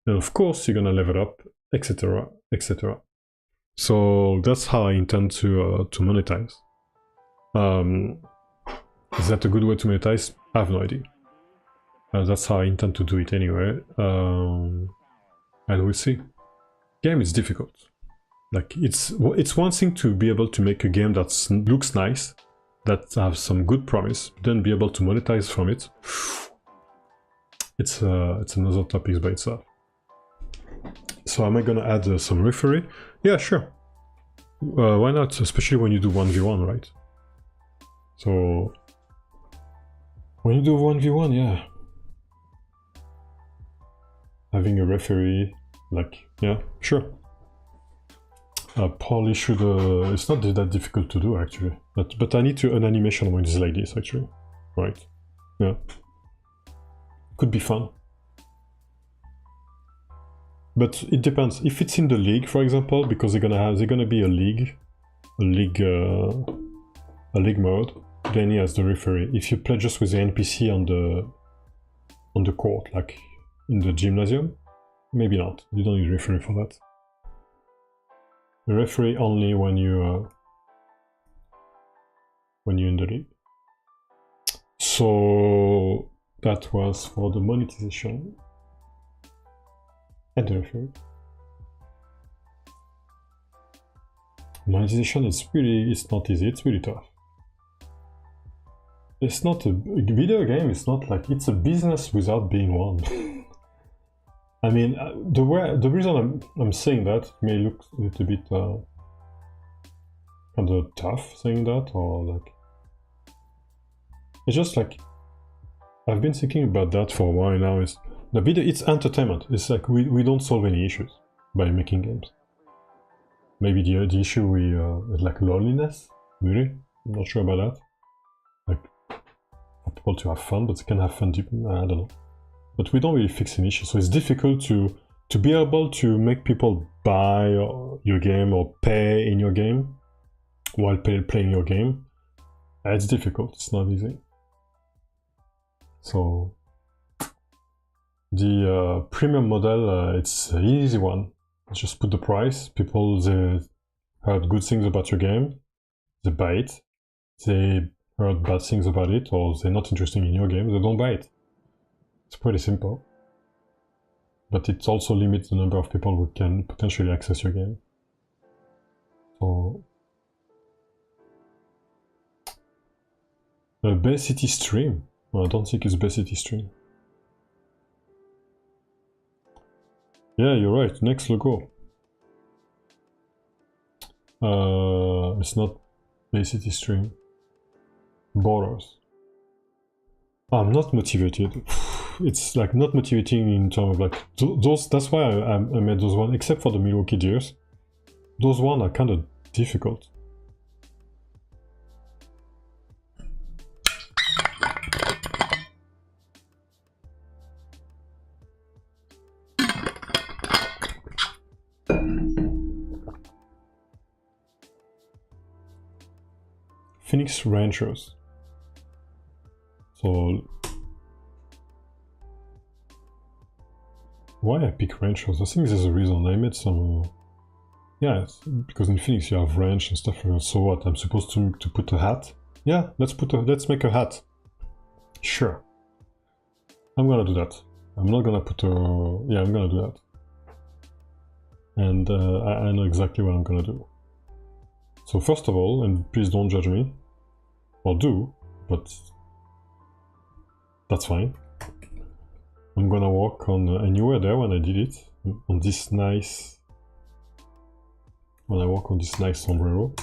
and of course you're gonna level up, etc., etc. So that's how I intend to monetize. Is that a good way to monetize? I have no idea. That's how I intend to do it anyway. And we'll see. Game is difficult. Like it's one thing to be able to make a game that looks nice, that has some good promise, then be able to monetize from it. It's another topic by itself. So am I gonna add some referee? Yeah, sure. Why not? Especially when you do 1v1, right? So when you do 1v1, yeah. Having a referee, like, yeah, sure. I probably should, it's not that difficult to do actually. But I need an animation when it's like this actually. Right, yeah. Could be fun. But it depends. If it's in the league, for example, because they're gonna be a league mode, then he has the referee. If you play just with the NPC on the court, like in the gymnasium, maybe not. You don't need referee for that. The referee only when you're in the league. So that was for the monetization and the referee. Monetization is it's not easy. It's really tough. It's not a video game. It's not like it's a business without being one. I mean, the reason I'm saying that may look a little bit kind of tough saying that, or like it's just like I've been thinking about that for a while now. Is the video? It's entertainment. It's like we don't solve any issues by making games. Maybe the issue is like loneliness. Really, I'm not sure about that. Like for people to have fun, but they can have fun deep. I don't know. But we don't really fix an issue, so it's difficult to be able to make people buy your game or pay in your game while playing your game. It's difficult, it's not easy. So the premium model, it's an easy one. Just put the price. People, they heard good things about your game, they buy it. They heard bad things about it, or they're not interested in your game, they don't buy it. It's pretty simple, but it also limits the number of people who can potentially access your game. So, Bay City stream? Well, I don't think it's Bay City stream. Yeah, you're right. Next logo. It's not Bay City stream. Borders. I'm not motivated. It's like not motivating in terms of like those. That's why I made those ones, except for the Milwaukee Deers. Those ones are kind of difficult. Phoenix Ranchers. So why I pick Ranchers? I think there's a reason. I made some. Yeah, because in Phoenix you have ranch and stuff like that. So what? I'm supposed to put a hat? Yeah, let's make a hat. Sure. I'm gonna do that. I'm not gonna put a. Yeah, I'm gonna do that. And I know exactly what I'm gonna do. So first of all, and please don't judge me, or do, but that's fine. I'm gonna walk on, and you were there when I did it, on this nice, when I walk on this nice sombrero.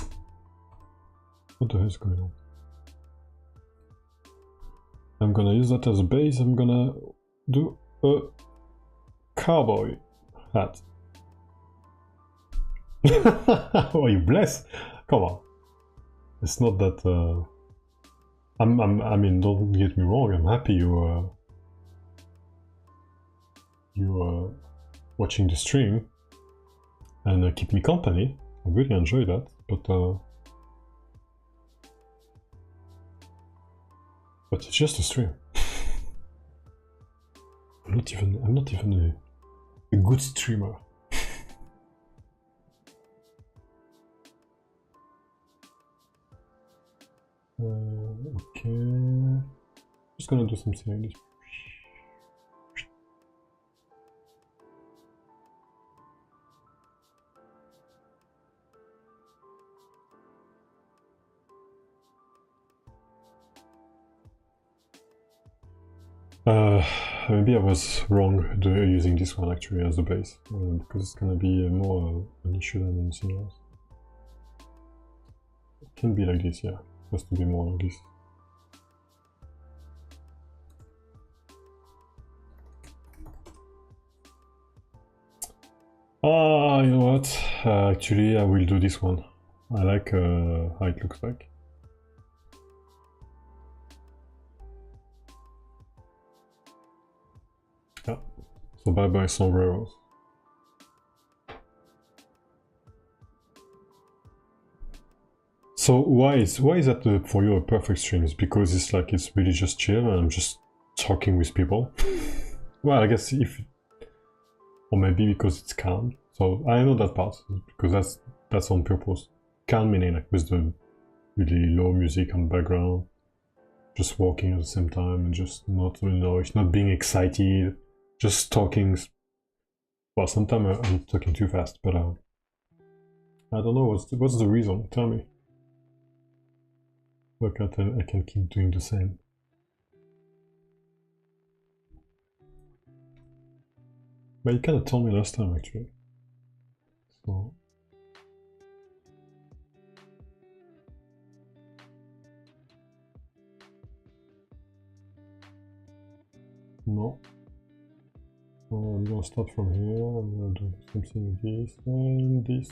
What the hell is going on? I'm gonna use that as a base. I'm gonna do a cowboy hat. Oh, you bless! Come on. It's not that. I mean, don't get me wrong. I'm happy you watching the stream and keep me company. I really enjoy that. But it's just a stream. I'm not even a good streamer. Okay, just gonna do something like this. Maybe I was wrong using this one actually as the base, because it's gonna be more an issue than anything else. It can be like this, yeah. It has to be more like this. Ah, you know what? Actually, I will do this one. I like how it looks like. Yeah. So bye bye sombreros. So why is that for you a perfect stream? Is because it's like it's really just chill and I'm just talking with people. Well, I guess if, or maybe because it's calm. So I know that part because that's on purpose. Calm meaning like with the really low music on the background, just walking at the same time and just not not being excited, just talking. Well, sometimes I'm talking too fast, but I don't know what's the reason. Tell me. Look, I can keep doing the same. But you kind of told me last time, actually. So. No. I'm gonna start from here. I'm gonna do something like this and this.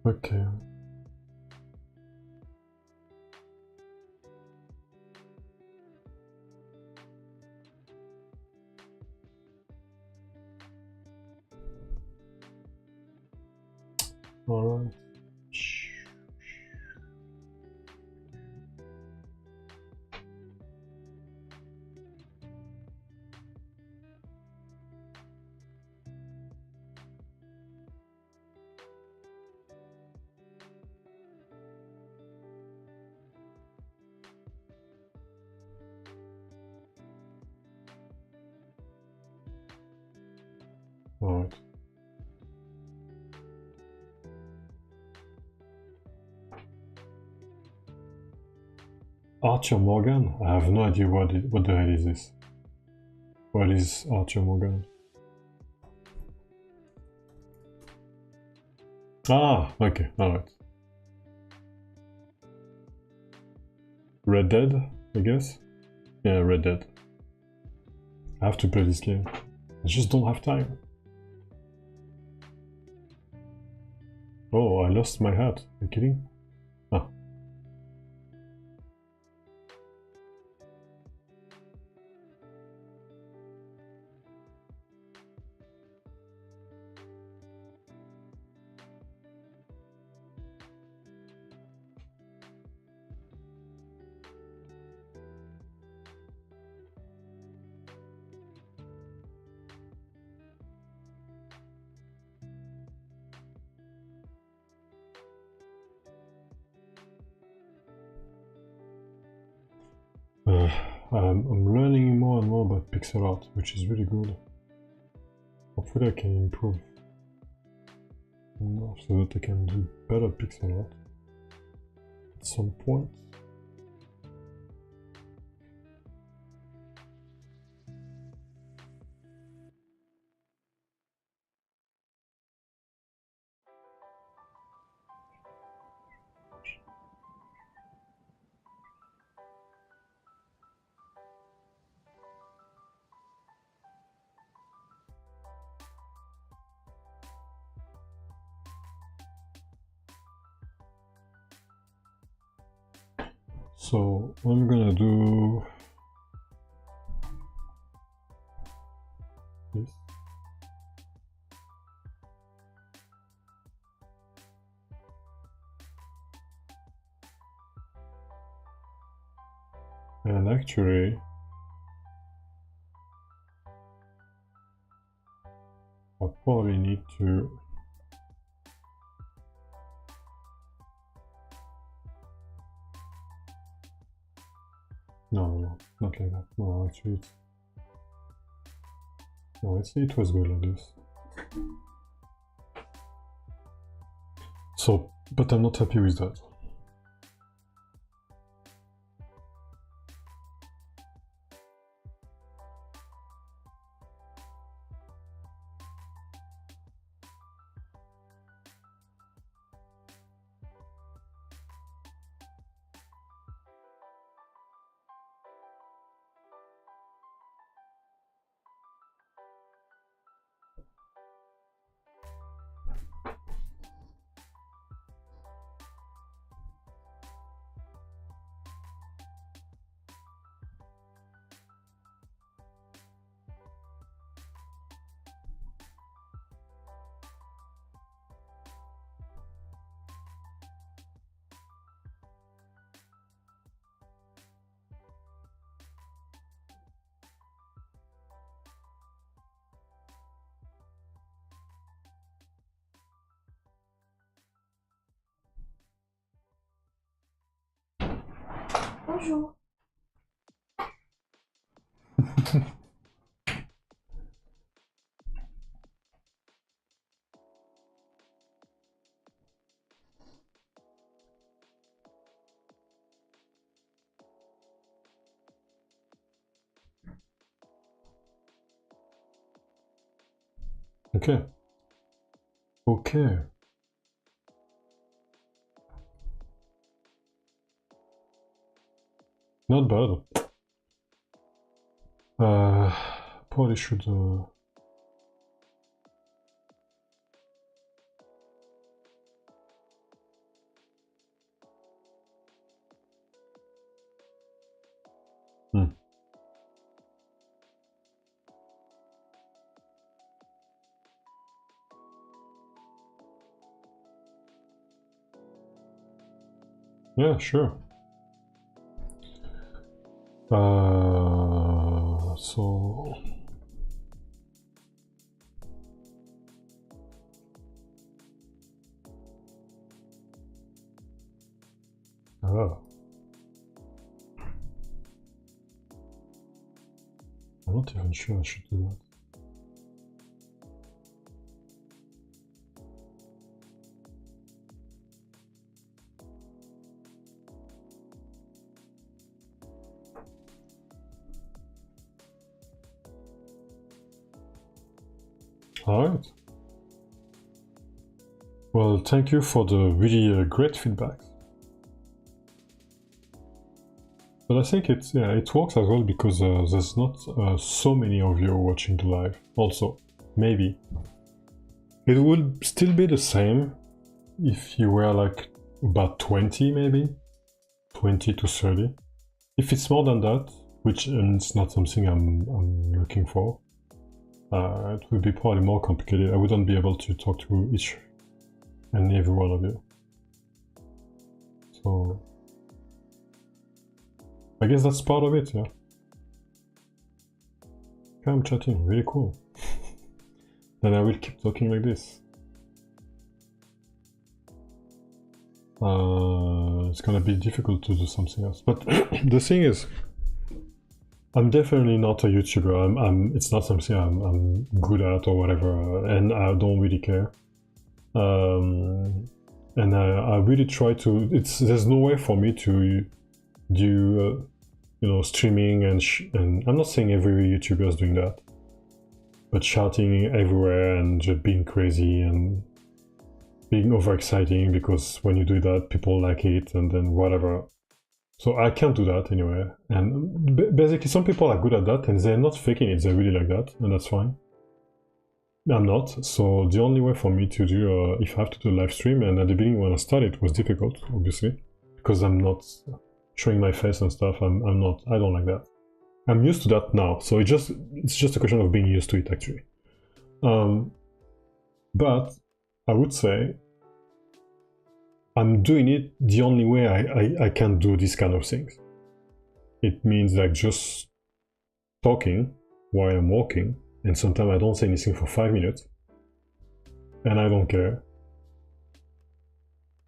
Okay. All right. All right. Archer Morgan? I have no idea what the hell is this. What is Archer Morgan? Ah, okay, alright. Red Dead, I guess? Yeah, Red Dead. I have to play this game. I just don't have time. Oh, I lost my hat. Are you kidding? Ah. I'm learning more and more about pixel art, which is really good. Hopefully I can improve more so that I can do better pixel art at some point. So what I'm gonna do this. And actually I probably need to no, not like that. No, actually it's no, let's say it was good like this. So, but I'm not happy with that. Bonjour. Okay. Okay. Not bad. Probably should yeah, sure. So I'm not even sure I should do that. Alright. Well, thank you for the really great feedback. But I think it works as well because there's not so many of you watching the live. Also, maybe it would still be the same if you were like about 20, maybe 20 to 30. If it's more than that, which it's not something I'm looking for, it would be probably more complicated. I wouldn't be able to talk to each and every one of you. So I guess that's part of it, yeah. Okay, I'm chatting, really cool. Then I will keep talking like this. It's gonna be difficult to do something else. But the thing is, I'm definitely not a YouTuber. It's not something I'm good at or whatever, and I don't really care. And I really try to. There's no way for me to do, streaming and I'm not saying every YouTuber is doing that, but shouting everywhere and just being crazy and being overexciting, because when you do that, people like it, and then whatever. So I can't do that anyway. And basically, some people are good at that, and they're not faking it. They really like that, and that's fine. I'm not. So the only way for me to do, if I have to do a live stream, and at the beginning when I started, it was difficult, obviously, because I'm not showing my face and stuff. I don't like that. I'm used to that now. So it's just a question of being used to it, actually. But I would say I'm doing it the only way I can do these kind of things. It means like just talking while I'm walking, and sometimes I don't say anything for 5 minutes, and I don't care.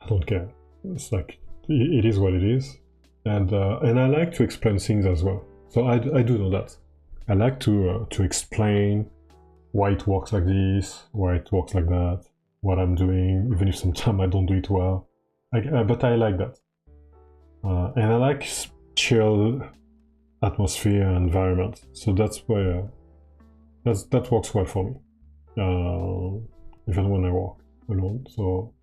I don't care. It's like, it is what it is. And I like to explain things as well. So I do know that. I like to explain why it works like this, why it works like that, what I'm doing, even if sometimes I don't do it well. But I like that. And I like chill atmosphere and environment. So that's where that works well for me. Even when I walk alone. So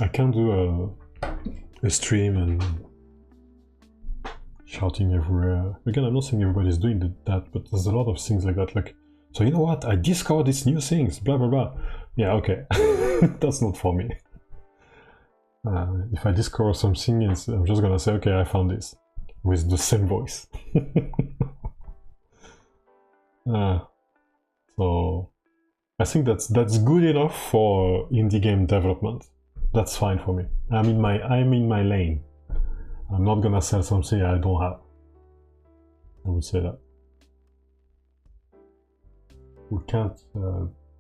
I can do a stream and shouting everywhere. Again, I'm not saying everybody's doing that, but there's a lot of things like that. Like, so you know what? I discovered these new things, blah, blah, blah. Yeah, okay. That's not for me. If I discover something, I'm just gonna say, okay, I found this. With the same voice. So I think that's good enough for indie game development. That's fine for me. I'm in my lane. I'm not gonna sell something I don't have. I would say that. We can't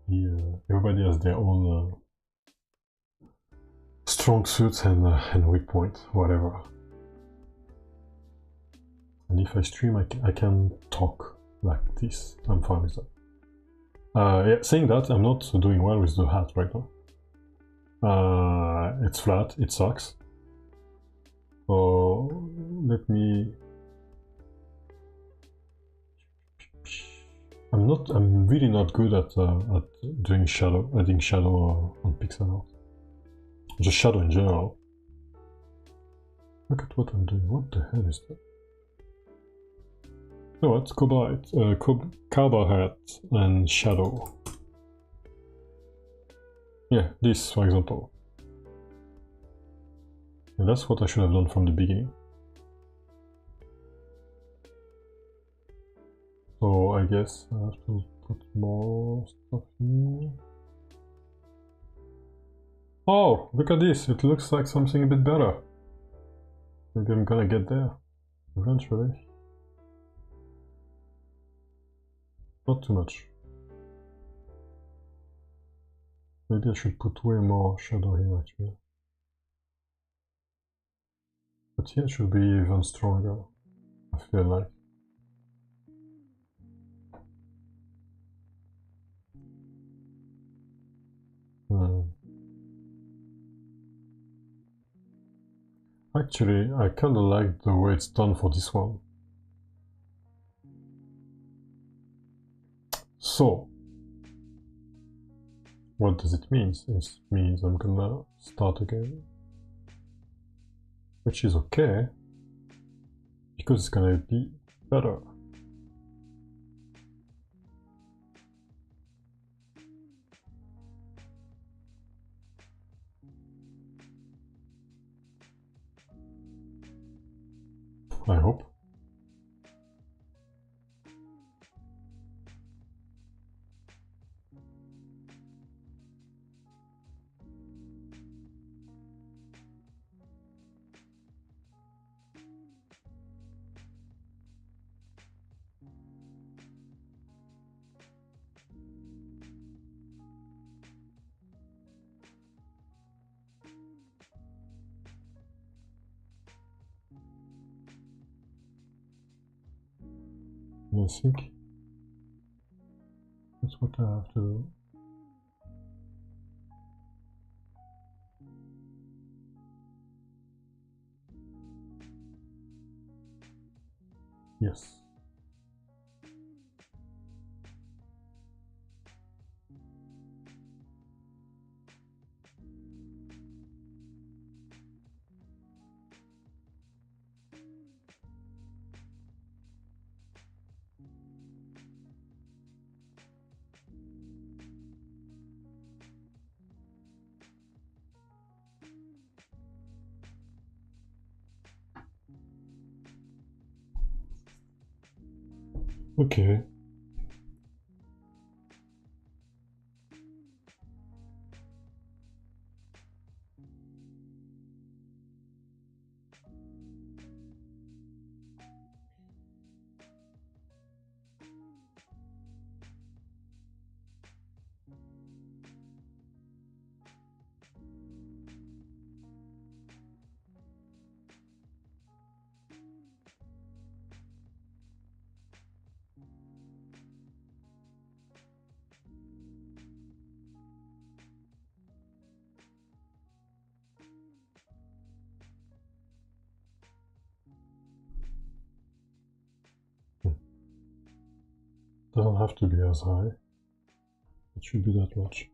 be. Everybody has their own strong suits and weak point, whatever. And if I stream, I can talk like this. I'm fine with that. Yeah, saying that, I'm not doing well with the hat right now. It's flat, it sucks. So let me. I'm really not good at doing shadow, adding shadow on pixel art. Just shadow in general. Look at what I'm doing. What the hell is that? You know what? Cowboy hat and shadow. Yeah, this for example. And that's what I should have done from the beginning. So I guess I have to put more stuff here. Oh, look at this! It looks like something a bit better. Maybe I'm gonna get there eventually. Not too much. Maybe I should put way more shadow here actually. But here it should be even stronger, I feel like. Actually, I kinda like the way it's done for this one. So, what does it mean? It means I'm gonna start again. which is okay, because it's gonna be better. I hope. I think that's what I have to do. Yes. Okay. Doesn't have to be as high. It should be that much.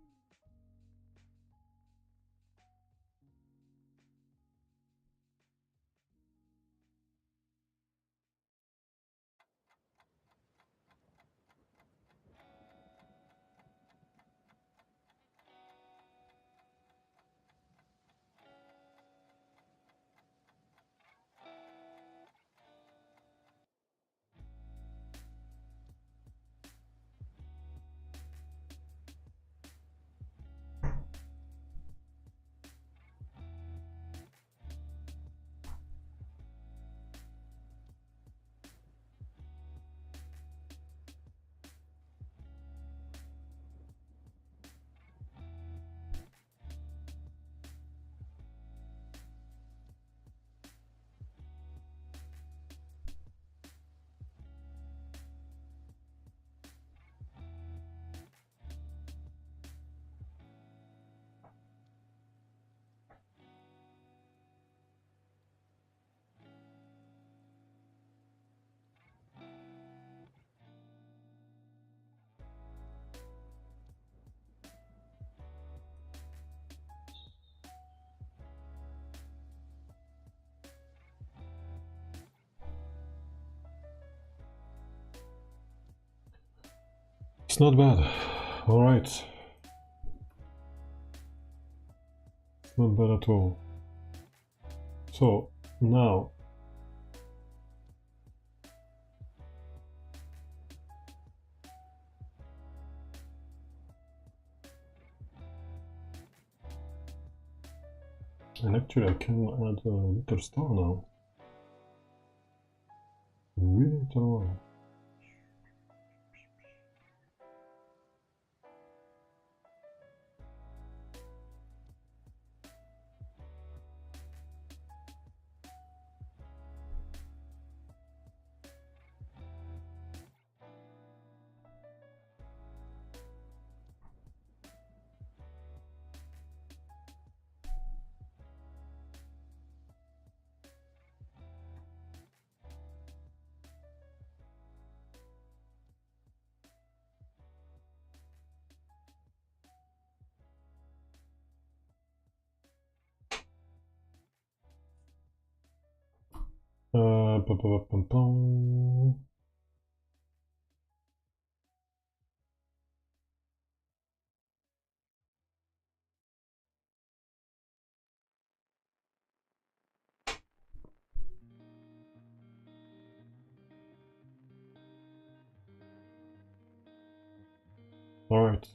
It's not bad. All right. It's not bad at all. So now and actually I can add a little star now. Really little one. Pum. All right.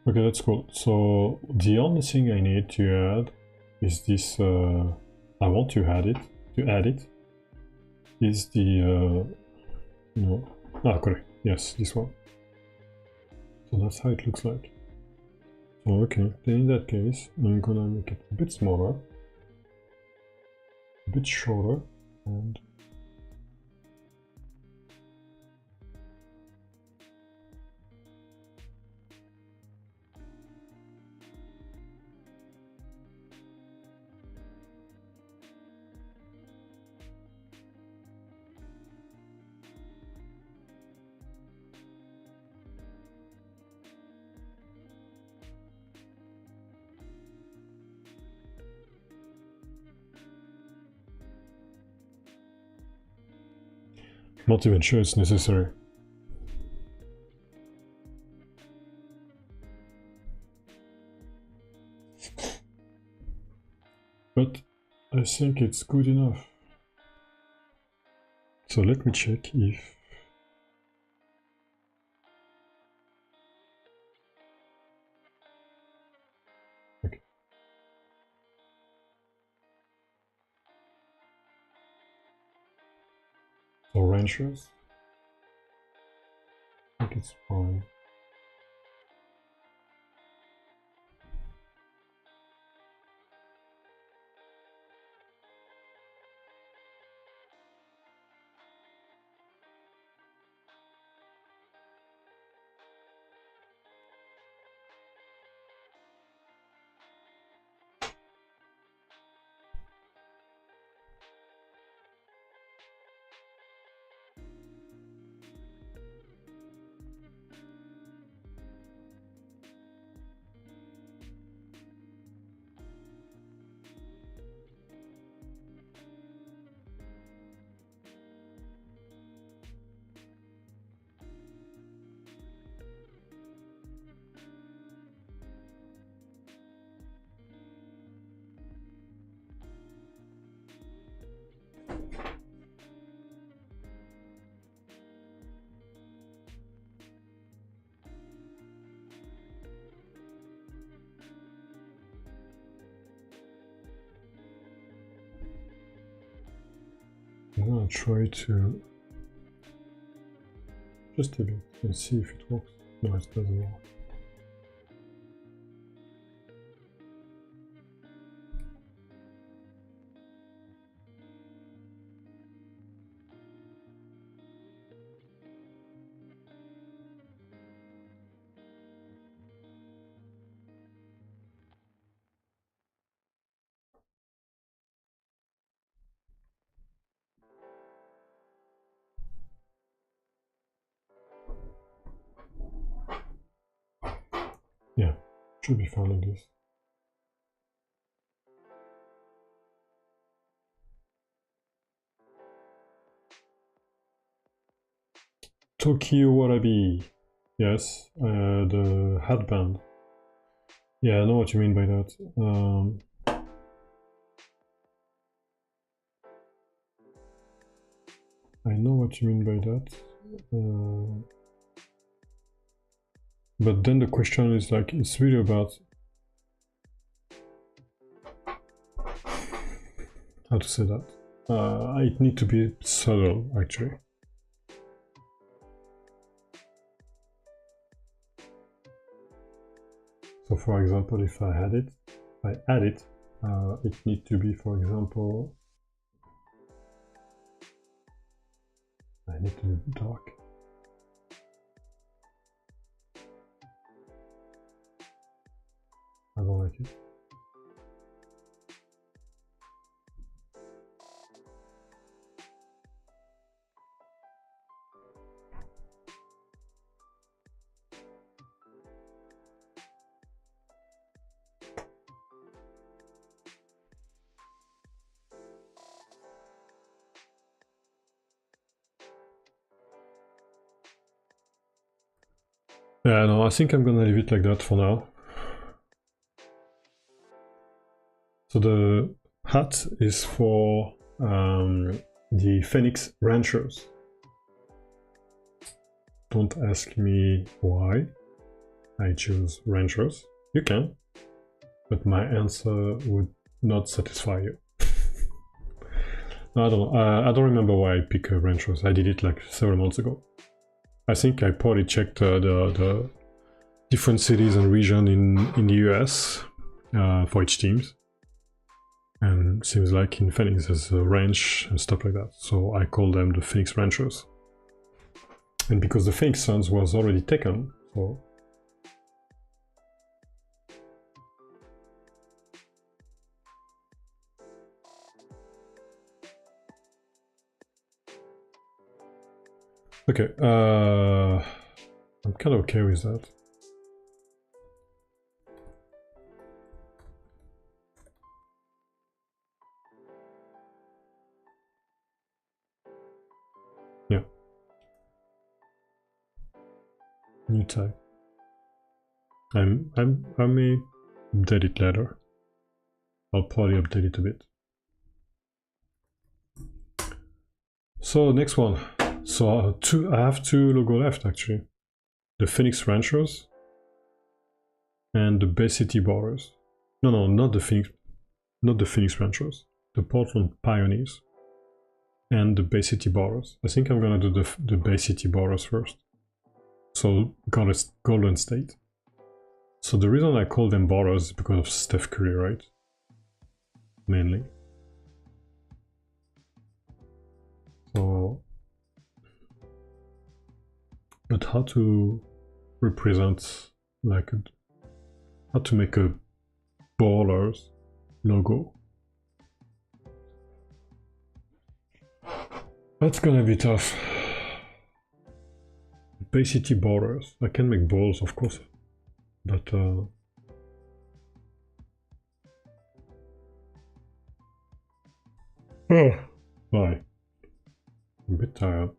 Okay, that's cool. So the only thing I need to add is this. I want to add it. Is the no. Ah, correct. Yes, this one. So that's how it looks like. So okay, then in that case, I'm gonna make it a bit smaller, a bit shorter, and not even sure it's necessary. But I think it's good enough. So let me check if... Okay. So ranchers. I think it's fine. I'm gonna try to just a bit and see if it works. No, it doesn't work. Yeah, should be fine like this. Tokyo Warabi. Yes, the headband. Yeah, I know what you mean by that. I know what you mean by that. But then the question is like, it's really about how to say that. It needs to be subtle, actually. So for example, if I add it, it needs to be, for example, I need to be dark. I don't like it. Yeah, no, I think I'm gonna leave it like that for now. So the hat is for the Phoenix Ranchers. Don't ask me why I choose Ranchers. You can, but my answer would not satisfy you. I don't know. I don't remember why I picked Ranchers. I did it like several months ago. I think I probably checked the different cities and region in the US for each teams. And seems like in Phoenix there's a ranch and stuff like that. So I call them the Phoenix Ranchers. And because the Phoenix Suns was already taken, so... Okay, I'm kind of okay with that. Yeah. New type. I may update it later. I'll probably update it a bit. So next one. So I have two logo left actually. The Phoenix Ranchers and the Bay City Ballers. No, not the Phoenix Ranchers. The Portland Pioneers and the Bay City Ballers. I think I'm gonna do the Bay City Ballers first. So Golden State. So the reason I call them ballers is because of Steph Curry, right? Mainly. So, but how to represent like how to make a ballers logo? That's gonna be tough. Bay City Ballers. I can make balls, of course, but why? I'm a bit tired.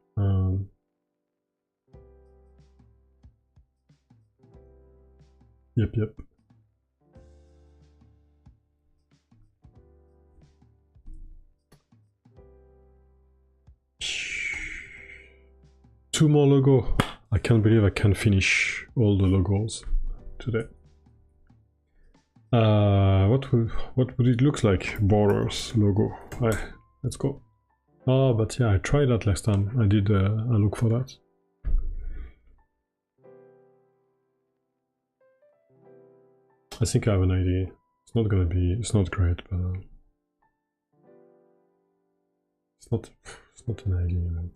Yep. Two more logo. I can't believe I can finish all the logos today. What would it look like? Borders logo. Let's go. Oh, but yeah, I tried that last time. I did a look for that. I think I have an idea. It's not gonna be. It's not great, but it's not an idea. Man.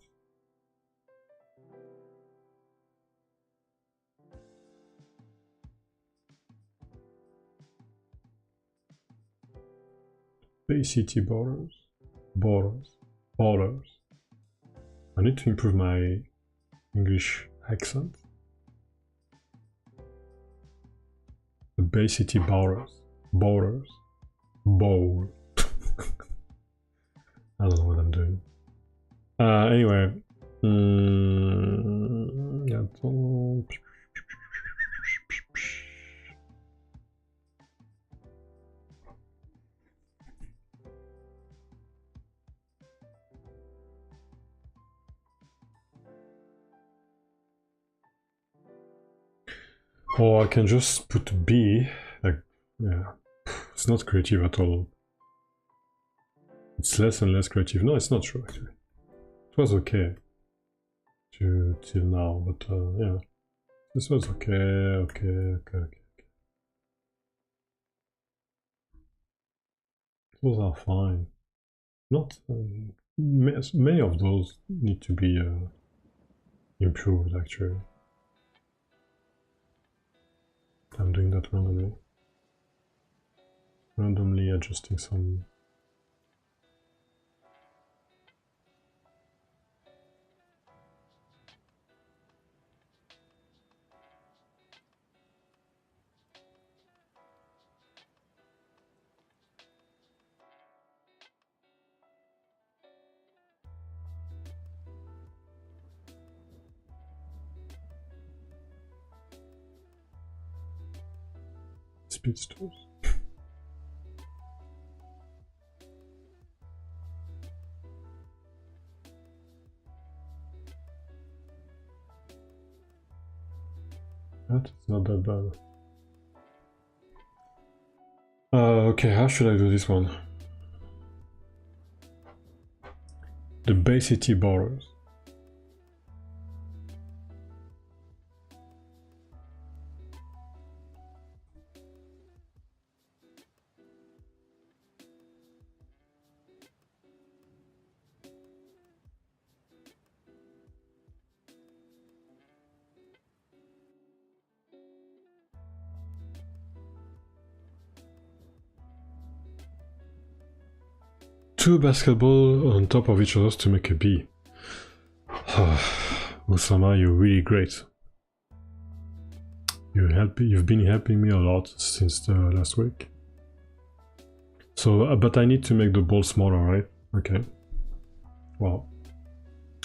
Bay City Borders. I need to improve my English accent. The Bay City Borders. Bowl. I don't know what I'm doing. Anyway. Yeah, or I can just put B, like, yeah, it's not creative at all. It's less and less creative. No, it's not true, actually. It was okay till now, but yeah, this was okay. Those are fine. Not many of those need to be improved, actually. I'm doing that randomly adjusting some. speedsters. That's not that bad. Okay, how should I do this one? The Bay City borders. Two basketball on top of each other to make a B. Osama, you're really great. You've been helping me a lot since the last week. So, but I need to make the ball smaller, right? Okay. Well,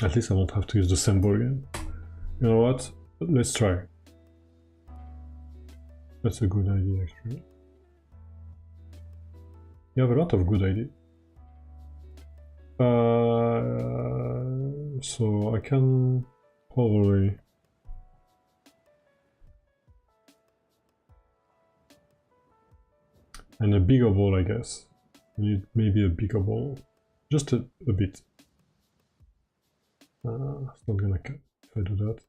at least I won't have to use the same ball again. You know what? Let's try. That's a good idea, actually. You have a lot of good ideas. So I can probably and a bigger ball, I guess. I need maybe a bigger ball, just a bit. It's not gonna cut if I do that.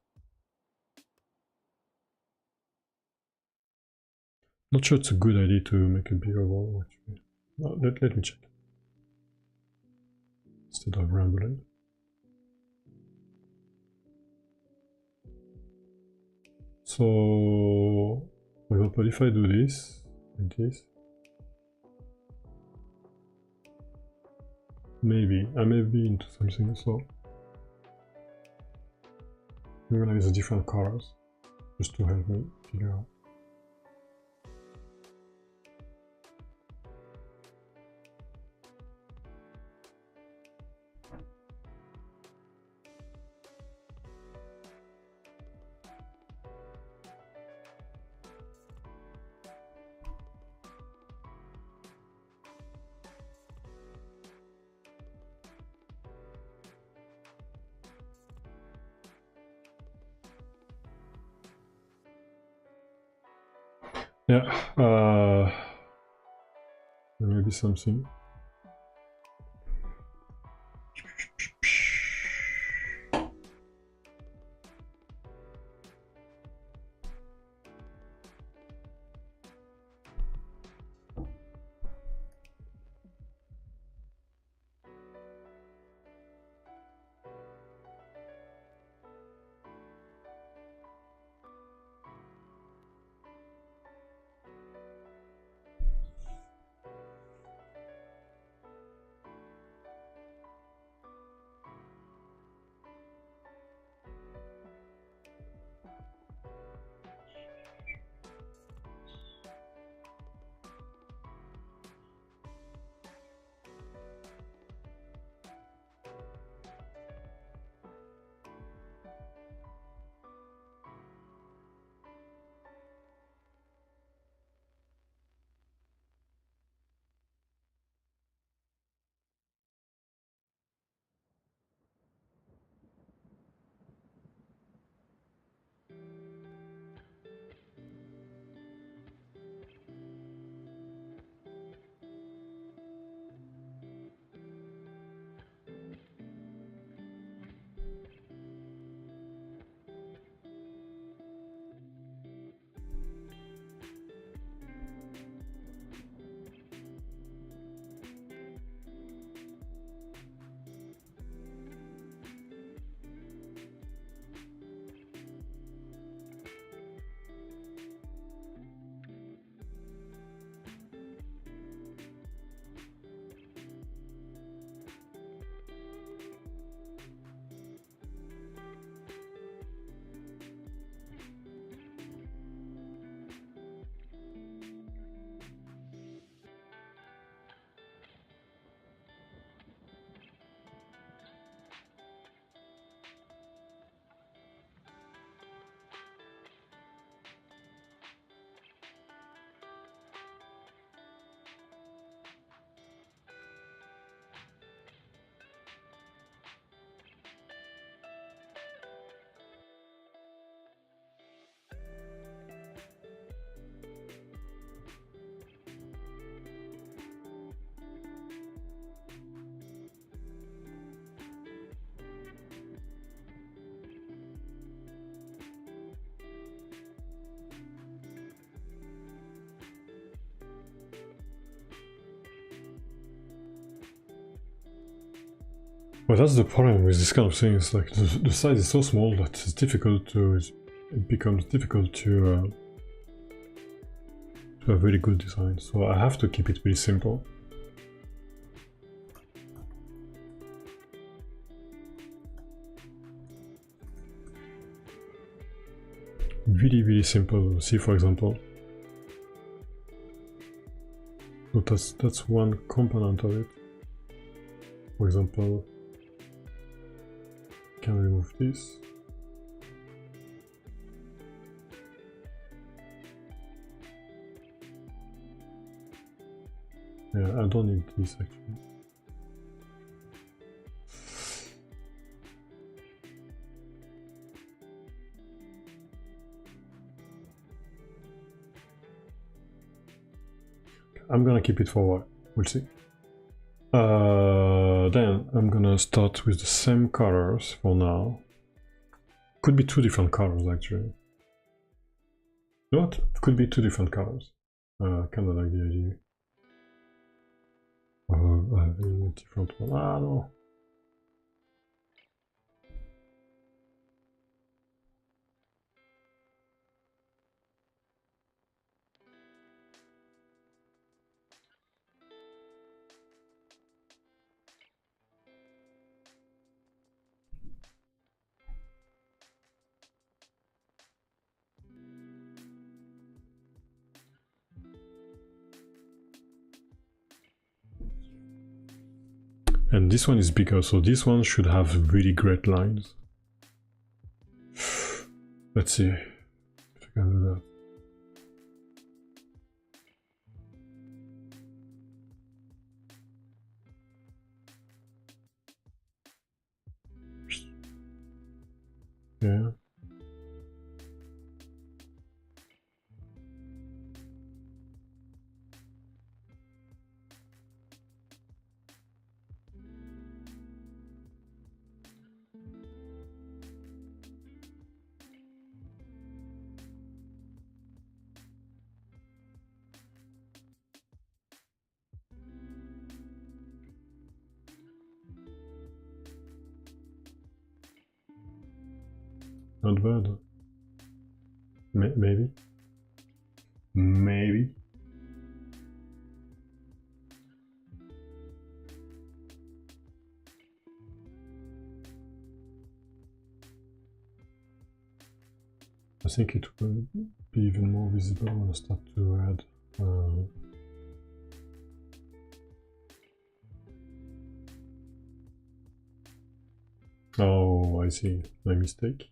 Not sure it's a good idea to make a bigger ball actually. No, let me check instead of rambling. So, for example, if I do this and this, maybe I may be into something. So I'm gonna use different colors just to help me figure out. Yeah, maybe something. Well, that's the problem with this kind of thing. It's like the size is so small that it's difficult to. It becomes difficult to have really good design. So I have to keep it really simple. Really simple. See, for example. So that's one component of it. For example, can I remove this? Yeah, I don't need this actually. I'm gonna keep it for a while. We'll see. Then I'm gonna start with the same colors for now. Could be two different colors actually. You know what? It could be two different colors. Kinda like the idea. A different one. Ah no. And this one is bigger, so this one should have really great lines. Let's see if I can do that. Yeah. Not bad. Maybe. Maybe. I think it will be even more visible when I start to add oh, I see. My mistake.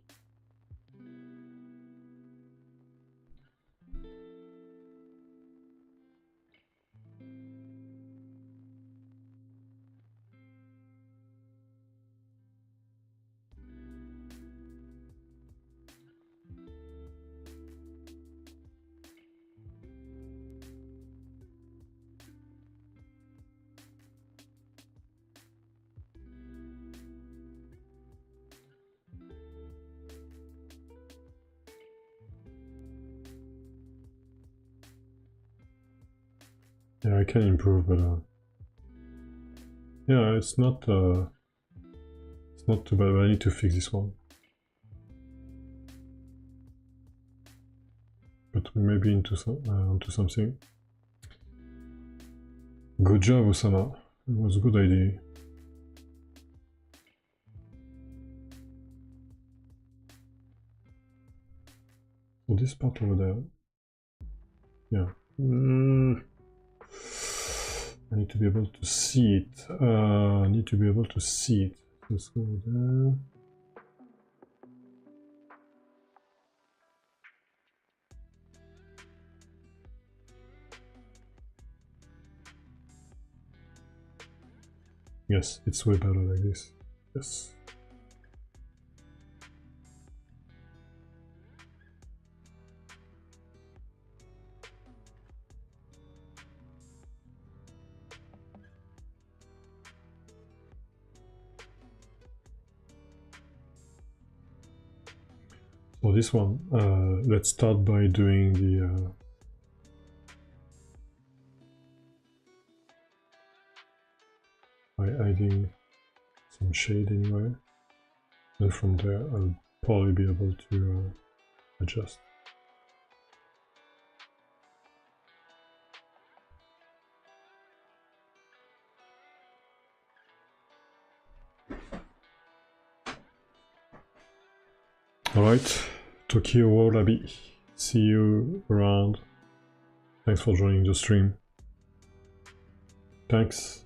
Yeah, I can improve, but yeah, it's not too bad. But I need to fix this one. But we may be onto something. Good job, Osama. It was a good idea. So this part over there. Yeah. I need to be able to see it. I need to be able to see it. Let's go there. Yes, it's way better like this. Yes. So this one, let's start by doing the by adding some shade anyway. And from there I'll probably be able to adjust. Alright, Tokyo Wallaby. See you around. Thanks for joining the stream. Thanks.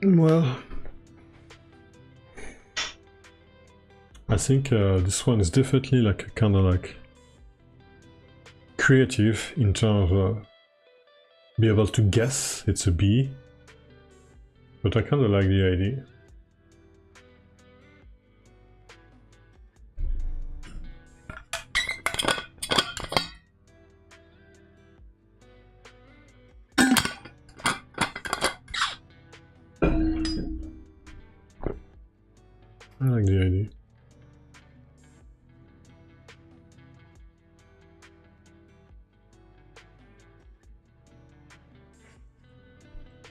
Well, I think this one is definitely like kind of like creative in terms of be able to guess it's a bee, but I kind of like the idea. I like the idea.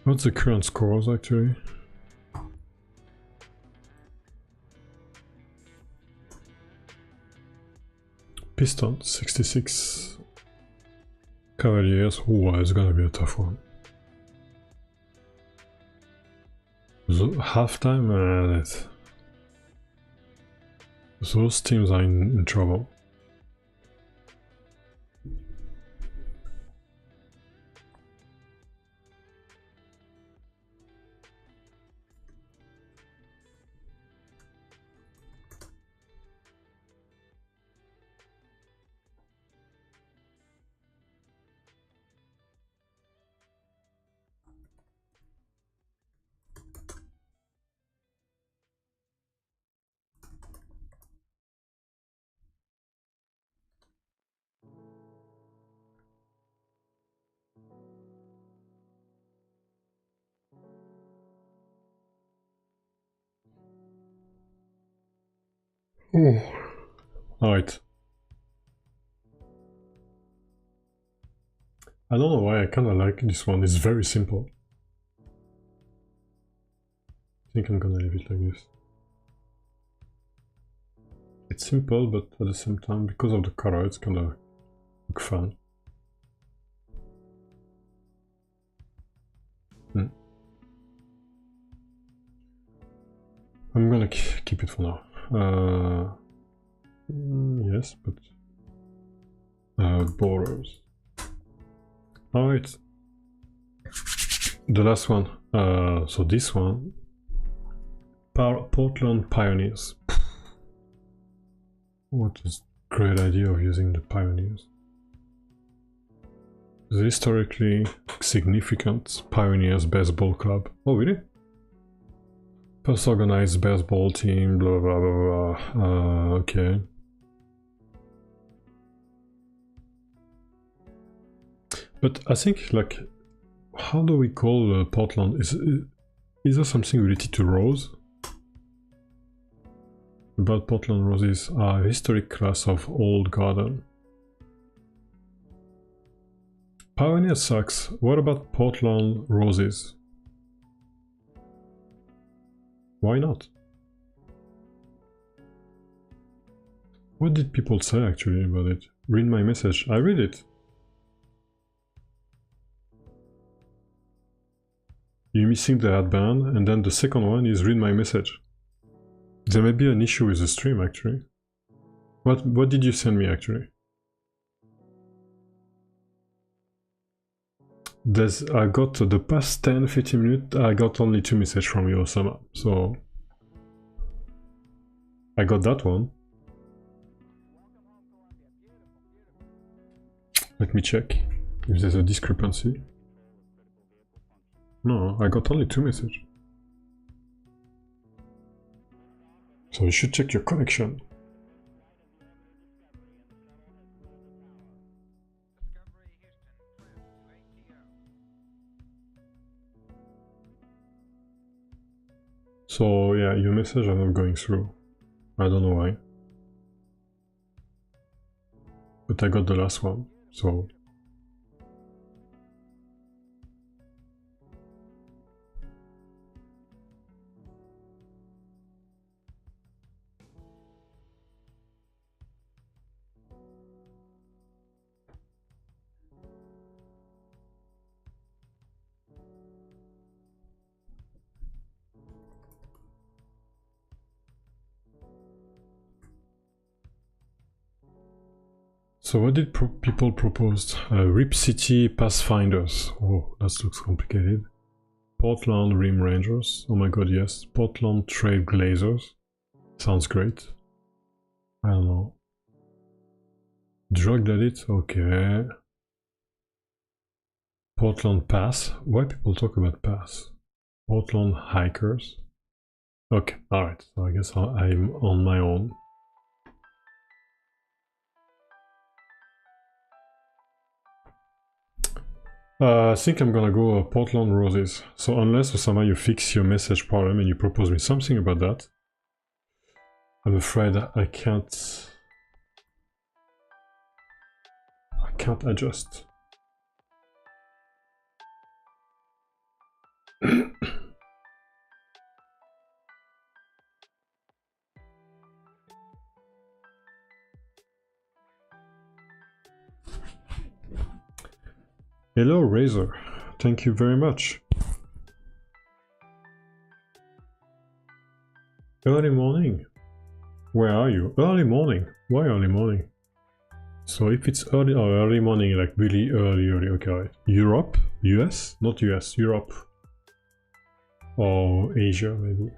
What's the current scores actually? Piston 66. Cavaliers. Oh, it's gonna be a tough one. Halftime, those teams are in trouble. Oh. Alright. I don't know why I kinda like this one, it's very simple. I think I'm gonna leave it like this. It's simple, but at the same time, because of the color, it's kinda look fun. I'm gonna keep it for now. Yes, but borders. Alright. The last one. So this one. Portland Pioneers. What a great idea of using the Pioneers. The historically significant Pioneers baseball club. Oh, really? First organized baseball team, blah blah blah blah. Okay. But I think, like, how do we call Portland? Is there something related to Rose? About Portland Roses are a historic class of old garden. Pioneer sucks. What about Portland Roses? Why not? What did people say actually about it? Read my message. I read it. You're missing the headband, and then the second one is read my message. There may be an issue with the stream actually. What did you send me actually? I got the past 10-15 minutes, I got only 2 messages from you, Osama. So I got that one. Let me check if there's a discrepancy. No, I got only 2 messages. So you should check your connection. So yeah, your messages are not going through. I don't know why. But I got the last one, so... So what did people propose? Rip City Pathfinders. Oh, that looks complicated. Portland Rim Rangers. Oh my god, yes. Portland Trailblazers. Sounds great. I don't know. Drug Addict. Okay. Portland Pass. Why people talk about Pass? Portland Hikers. Okay, alright. So I guess I'm on my own. I think I'm gonna go Portland Roses. So unless, Osama, you fix your message problem and you propose me something about that, I'm afraid I can't adjust. Hello, Razor. Thank you very much. Early morning? Where are you? Early morning? Why early morning? So if it's early morning, like really early, okay, right. Europe? US? Not US, Europe. Or Asia, maybe.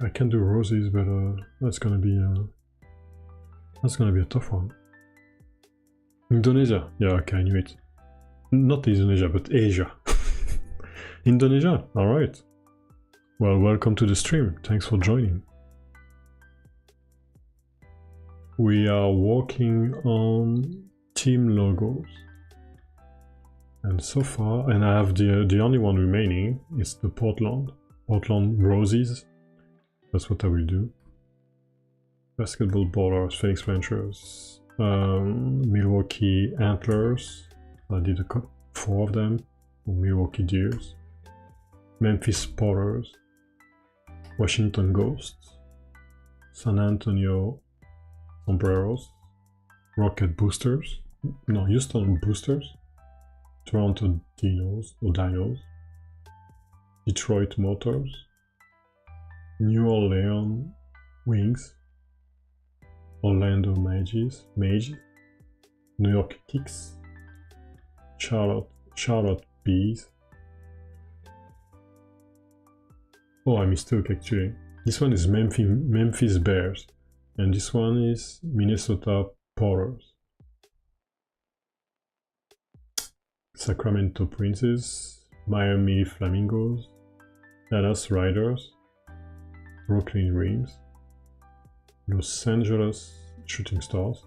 I can do roses, but that's gonna be a tough one. Indonesia, yeah, okay, I knew it. Not Indonesia, but Asia. Indonesia, all right. Well, welcome to the stream. Thanks for joining. we are working on team logos. And so far, and I have the only one remaining is the Portland Roses. That's what I will do. Basketball Ballers, Phoenix Ranchers, Milwaukee Antlers. I did 4 of them. Milwaukee Deers, Memphis Porters, Washington Ghosts, San Antonio Sombreros, Rocket Boosters, no, Houston Boosters, Toronto Dinos, Detroit Motors, New Orleans Wings, Orlando Mages, New York Kicks, Charlotte Bees. Oh, I mistook actually. This one is Memphis Bears, and this one is Minnesota Porters. Sacramento Princes, Miami Flamingos, Dallas Riders, Brooklyn Rims, Los Angeles Shooting Stars,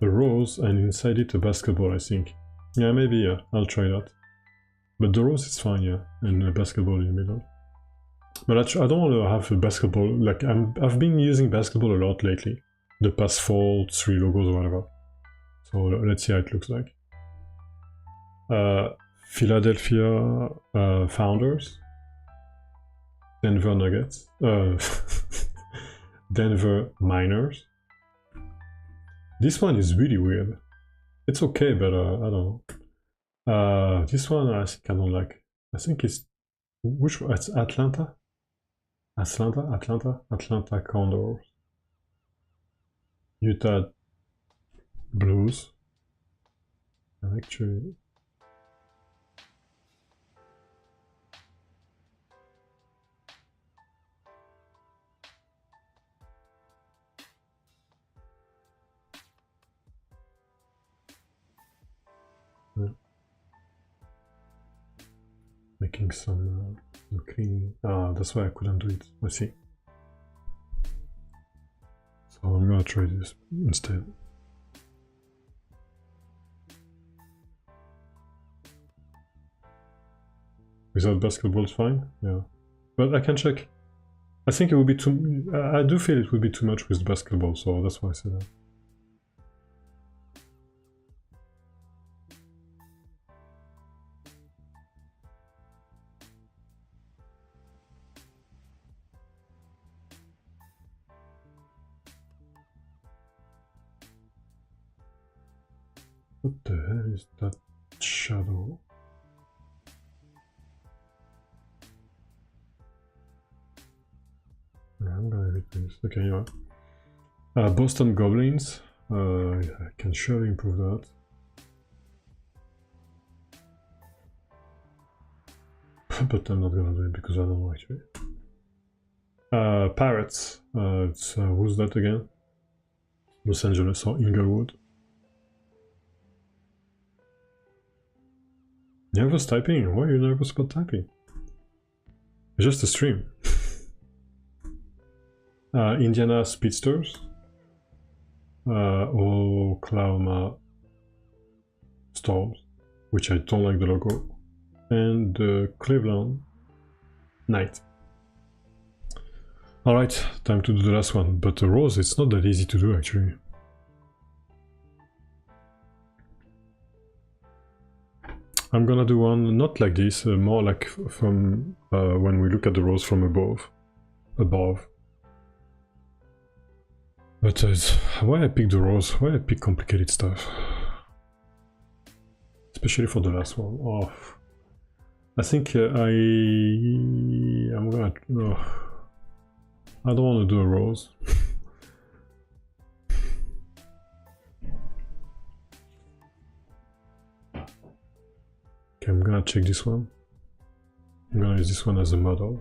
the Rose, and inside it a basketball, I think. Yeah, maybe, yeah, I'll try that. But the Rose is fine, yeah, and a basketball in the middle. But I don't want to have a basketball, like, I've been using basketball a lot lately. The past 3 logos or whatever. So let's see how it looks like. Philadelphia Founders, Denver Nuggets, Denver Miners. This one is really weird. It's okay, but I don't know. This one I think I don't like. I think it's which one? It's Atlanta Condors, Utah Blues. Actually, yeah. Making some cleaning. That's why I couldn't do it. Let's see. So I'm gonna try this instead. Without basketball, it's fine. Yeah, but I can check. I think it would be too. I do feel it would be too much with basketball, so that's why I said that. What the hell is that shadow? I'm gonna read this. Okay, yeah. Boston Goblins. I can surely improve that. But I'm not gonna do it because I don't know actually. Pirates. It's who's that again? Los Angeles or Inglewood. Nervous typing? Why are you nervous about typing? It's just a stream. Indiana Speedsters, Oklahoma Storms, which I don't like the logo, and Cleveland Knight. Alright, time to do the last one, but the Rose, it's not that easy to do actually. I'm gonna do one not like this, more like from when we look at the Rose from above. But why I pick the Rose? Why I pick complicated stuff? Especially for the last one. Oh, I think I'm gonna. I don't want to do a Rose. Okay, I'm gonna check this one. I'm gonna use this one as a model.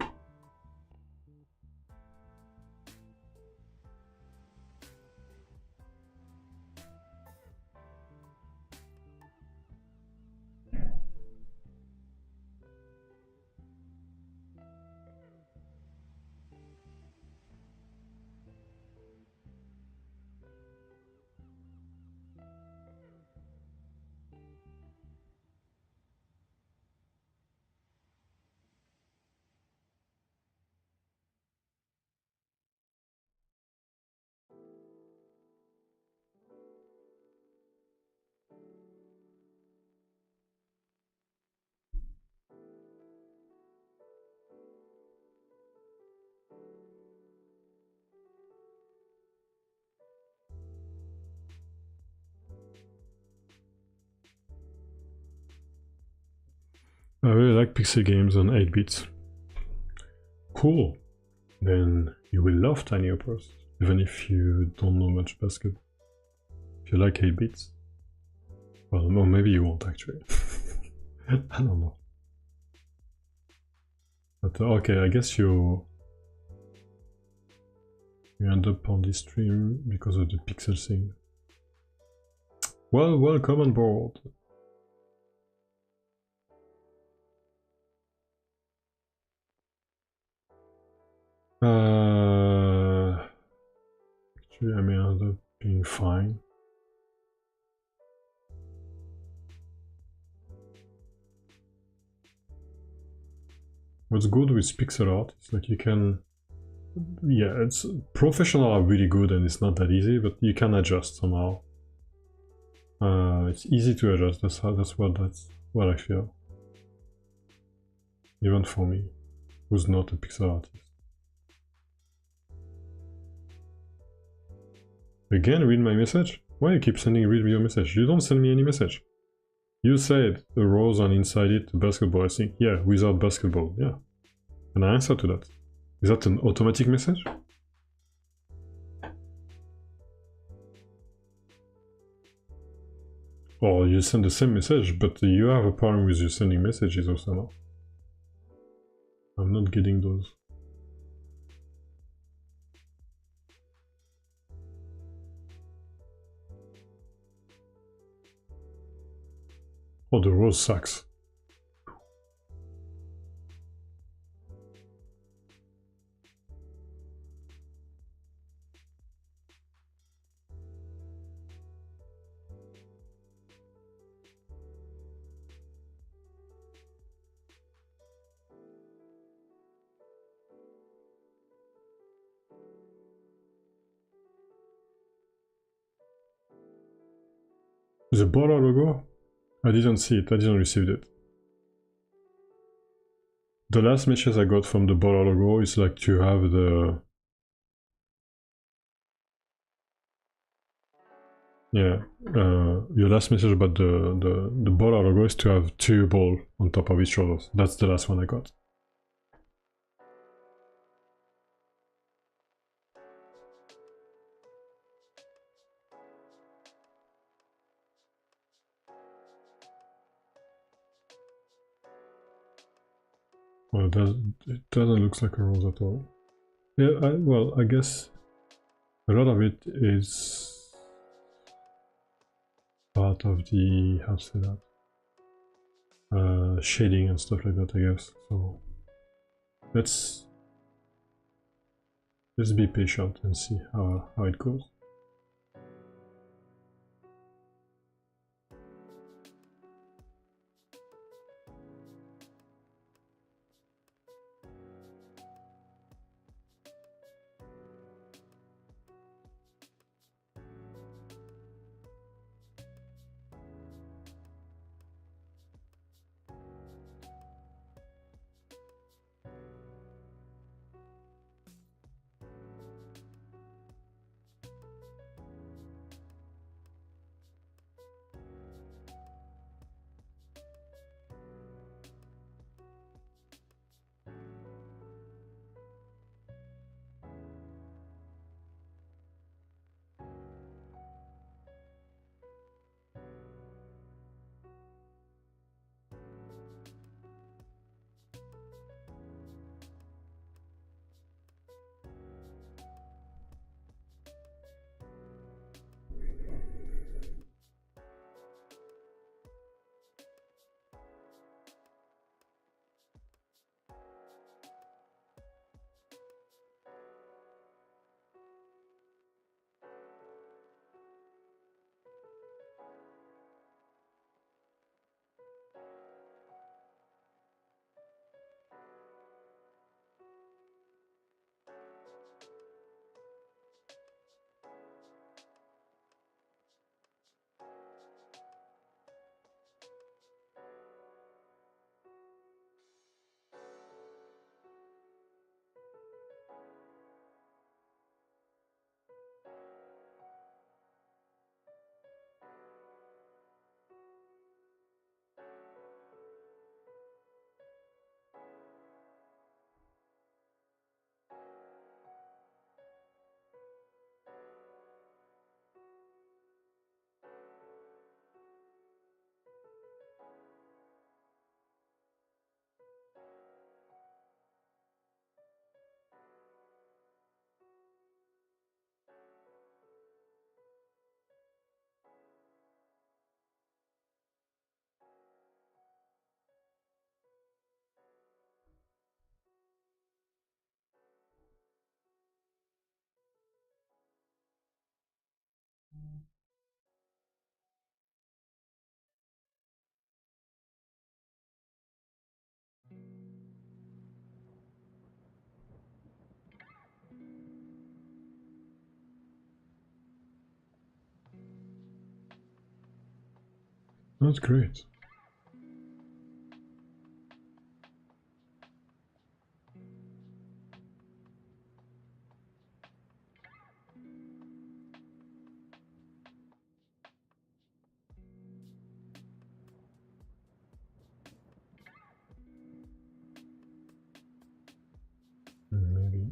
I really like pixel games on 8 bits. Cool. Then you will love TinyHoopers, even if you don't know much basketball. If you like 8 bits. Well, no, maybe you won't actually. I don't know. But okay, I guess you end up on this stream because of the pixel thing. Well, welcome on board. Actually, I may end up being fine. What's good with pixel art is like you can, yeah, it's professional are really good and it's not that easy, but you can adjust somehow. It's easy to adjust. That's what I feel. Even for me, who's not a pixel artist. Again, read my message? Why you keep sending read me your message? You don't send me any message. You said the rose and inside it basketball. I think, yeah, without basketball, yeah. And I answer to that. Is that an automatic message? Or you send the same message, but you have a problem with you sending messages or somehow. I'm not getting those. Oh, the rose sucks. The border logo? I didn't see it, I didn't receive it. The last message I got from the border logo is like to have the... Yeah, your last message about the border logo is to have 2 balls on top of each other. That's the last one I got. Well, it doesn't look like a rose at all. Yeah, well, I guess a lot of it is part of the, how to say that, shading and stuff like that, I guess. So let's be patient and see how it goes. That's great. Maybe.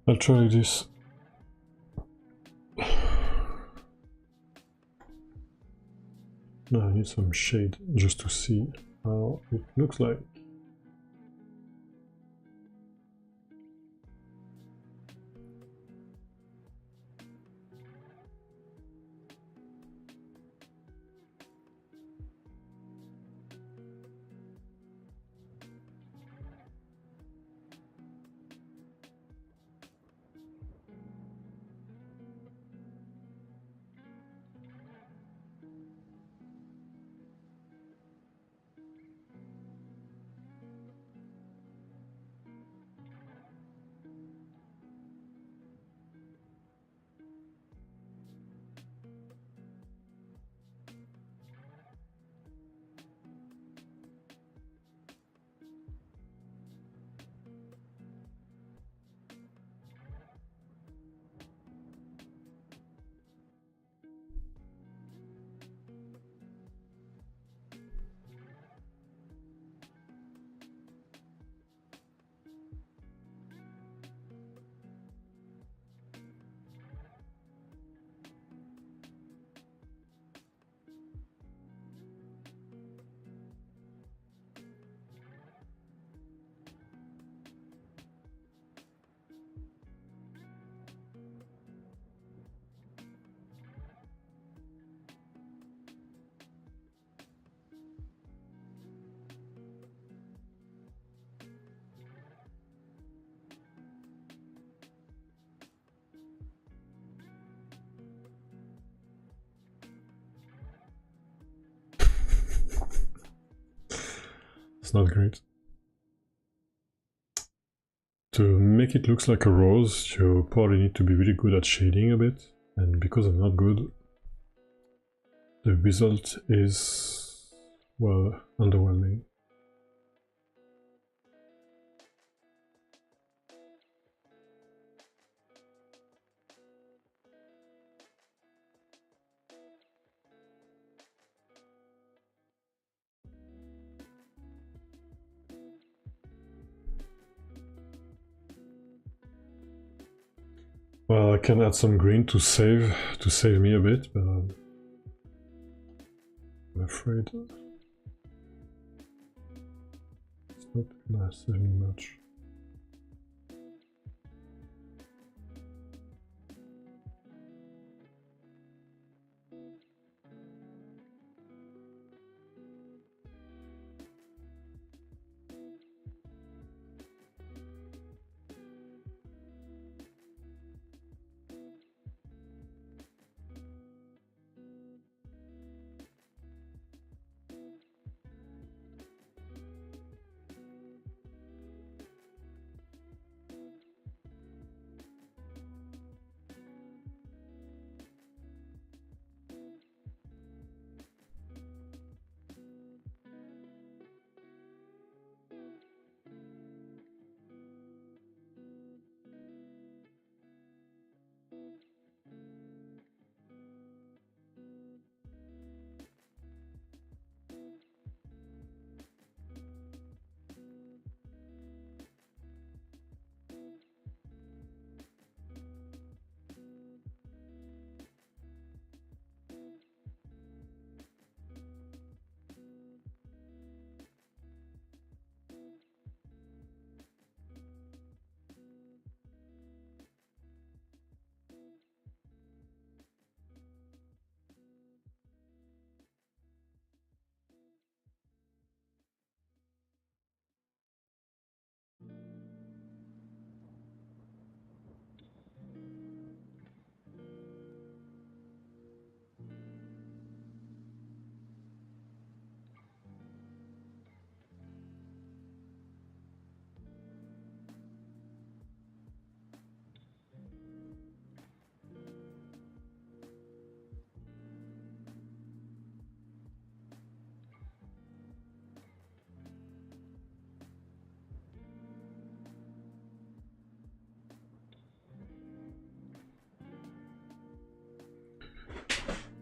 I'll try this. Now I need some shade just to see how it looks like. It's not great. To make it look like a rose, you probably need to be really good at shading a bit, and because I'm not good, the result is, well, underwhelming. Well, I can add some green to save me a bit, but I'm afraid it's not gonna save me much.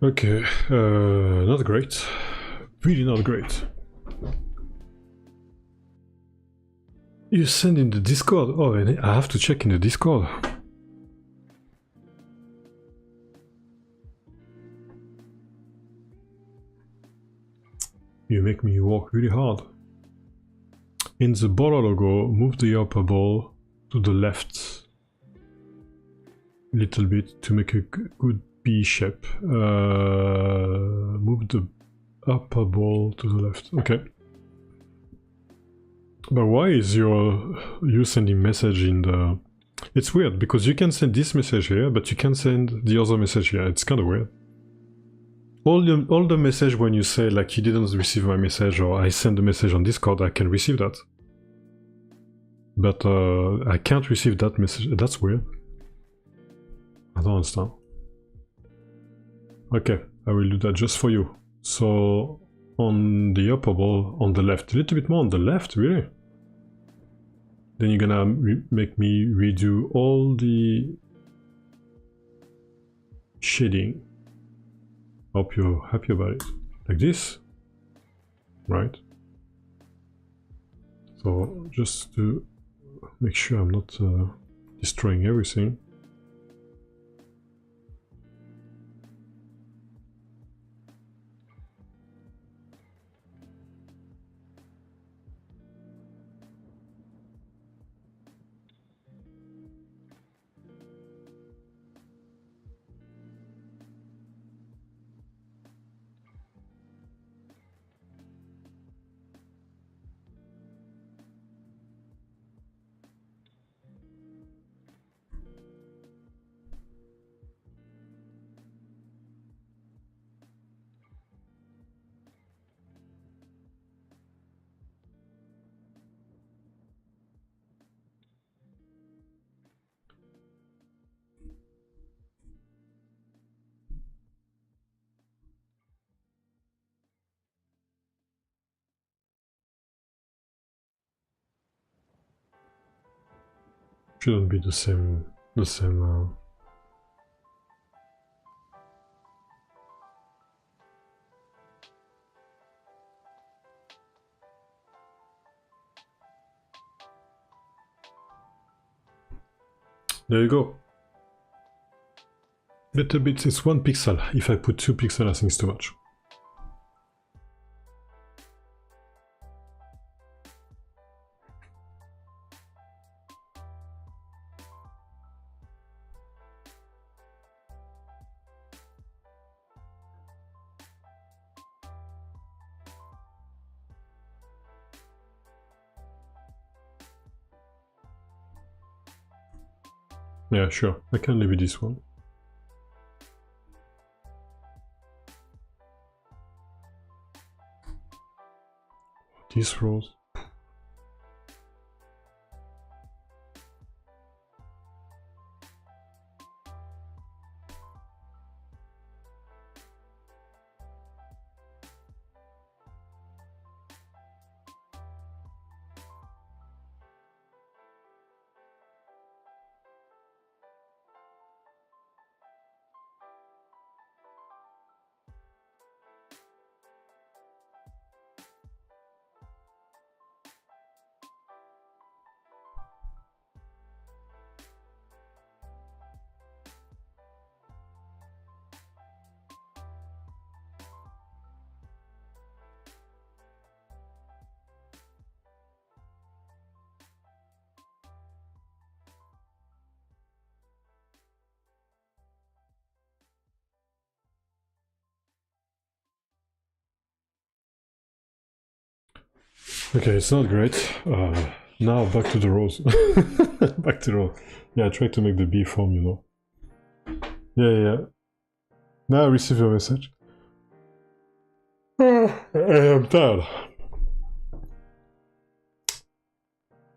Okay, not great. Really not great. You send in the Discord? Oh, and I have to check in the Discord. You make me work really hard. In the border logo, move the upper ball to the left a little bit to make a good B shape. Move the upper ball to the left. Okay. But why is you sending message in the... It's weird, because you can send this message here, but you can send the other message here. It's kind of weird. All the message when you say, like, you didn't receive my message, or I send a message on Discord, I can receive that. But I can't receive that message. That's weird. I don't understand. Okay, I will do that just for you. So, on the upper ball, on the left. A little bit more on the left, really? Then you're gonna make me redo all the shading. Hope you're happy about it. Like this. Right. So just to make sure I'm not destroying everything. Shouldn't be the same. There you go. Little bit, it's 1 pixel. If I put 2 pixels, I think it's too much. Yeah, sure. I can leave it this one. These rows. Okay, it's not great. Now back to the rows. Back to the rows. Yeah, I tried to make the B form, you know. Yeah. Now I receive your message. I'm tired.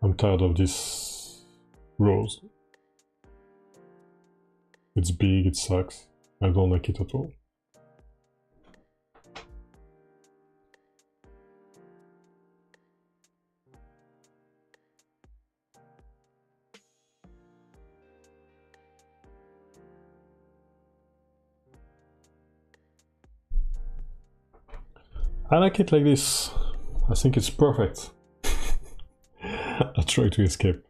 I'm tired of this rows. It's big, it sucks. I don't like it at all. I like it like this. I think it's perfect. I try to escape.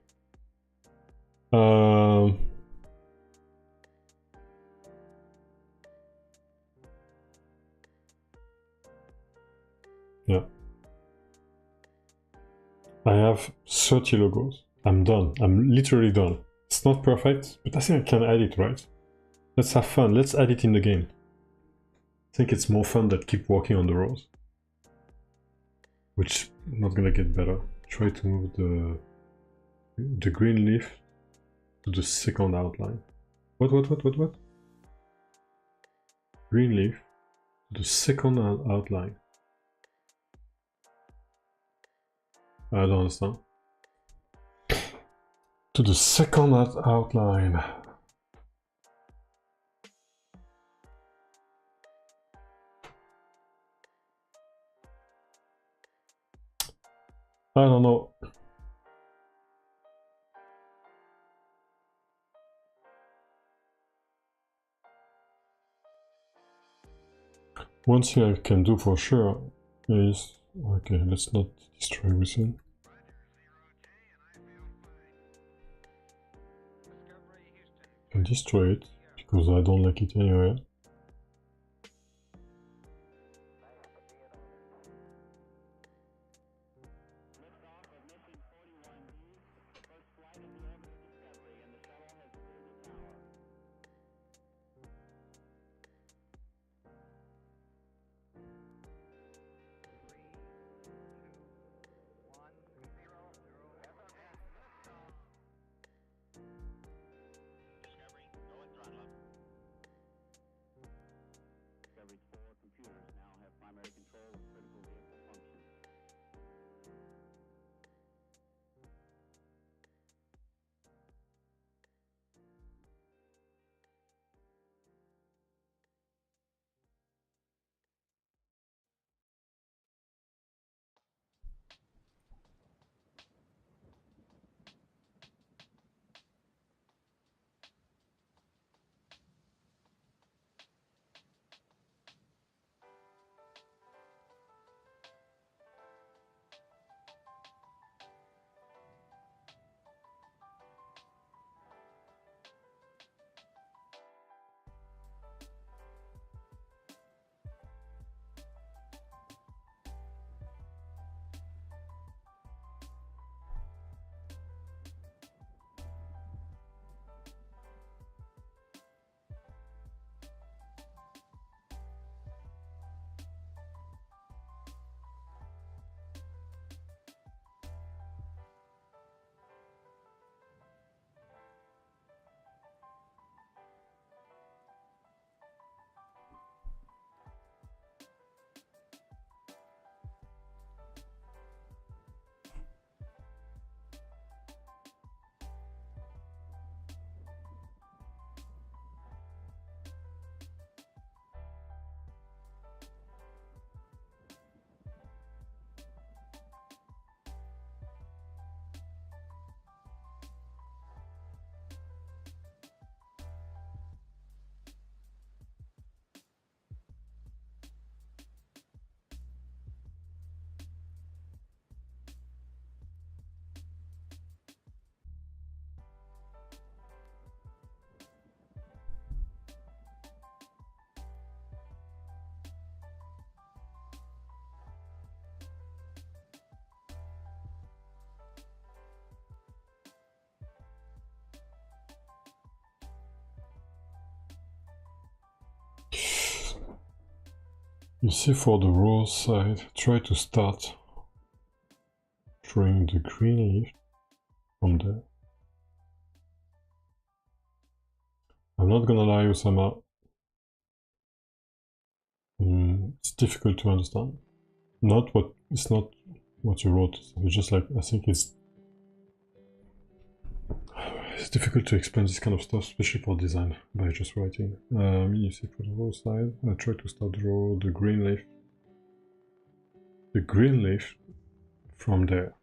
Yeah. I have 30 logos. I'm done. I'm literally done. It's not perfect, but I think I can add it, right? Let's have fun. Let's add it in the game. I think it's more fun than keep working on the rows. Which not gonna get better. Try to move the green leaf to the second outline. What? Green leaf to the second outline. I don't understand. To the second outline. I don't know. One thing I can do for sure is... Okay, let's not destroy everything. I can destroy it, because I don't like it anyway. You see, for the row side, try to start drawing the green leaf from there. I'm not gonna lie, Osama. It's difficult to understand. It's not what you wrote. It's just like, I think it's difficult to explain this kind of stuff, especially for design, by just writing. You see, for the row side, I try to start draw the green leaf. The green leaf from there.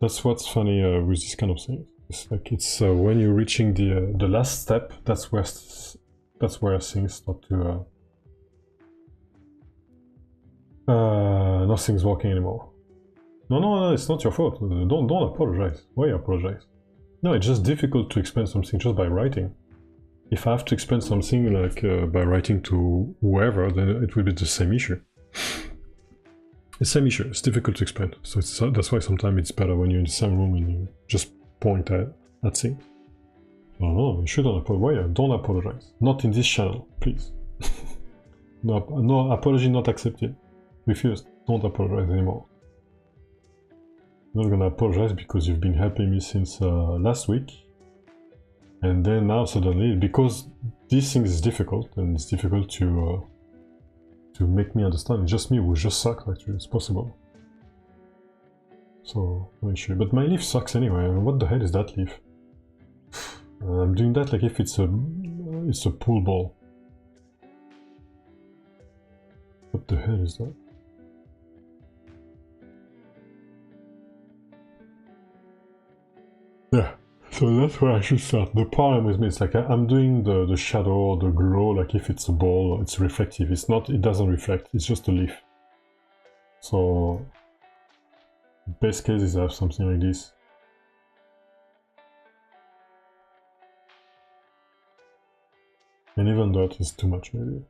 That's what's funny with this kind of thing. It's like it's when you're reaching the last step, that's where things start to nothing's working anymore. No, it's not your fault. Don't apologize. Why apologize? No, it's just difficult to explain something just by writing. If I have to explain something like by writing to whoever, then it will be the same issue. The same issue. It's difficult to explain. So that's why sometimes it's better when you're in the same room and you just point at things. No, you shouldn't apologize. Don't apologize. Not in this channel, please. No apology not accepted. Refused. Don't apologize anymore. I'm not gonna apologize because you've been helping me since last week. And then now suddenly, because this thing is difficult, and it's difficult to make me understand, it's just me who just sucks actually, it's possible. So, no issue. But my leaf sucks anyway, what the hell is that leaf? I'm doing that like if it's a pool ball. What the hell is that? Yeah, so that's where I should start. The problem with me is like I'm doing the shadow or the glow like if it's a ball, it's reflective. It's not, it doesn't reflect, it's just a leaf. So, best case is I have something like this. And even that is too much maybe.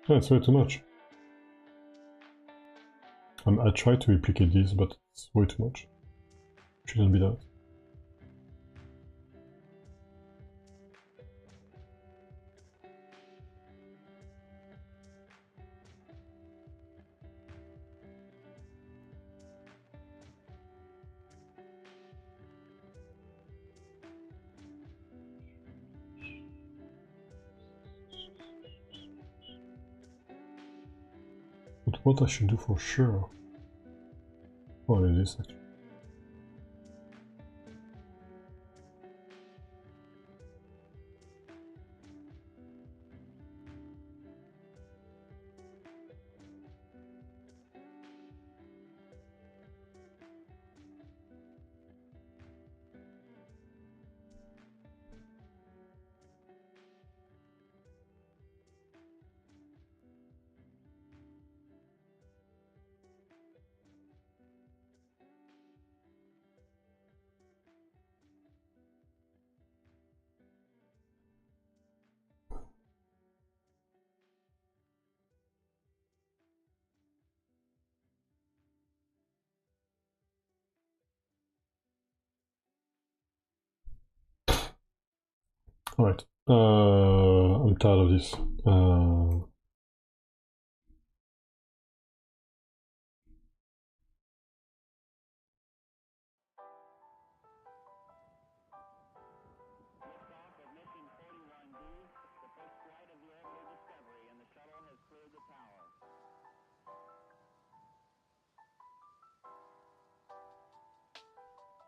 Yeah, it's way too much. I try to replicate this, but it's way too much. Shouldn't be that. But what I should do for sure... What is this actually? Alright, I'm tired of this.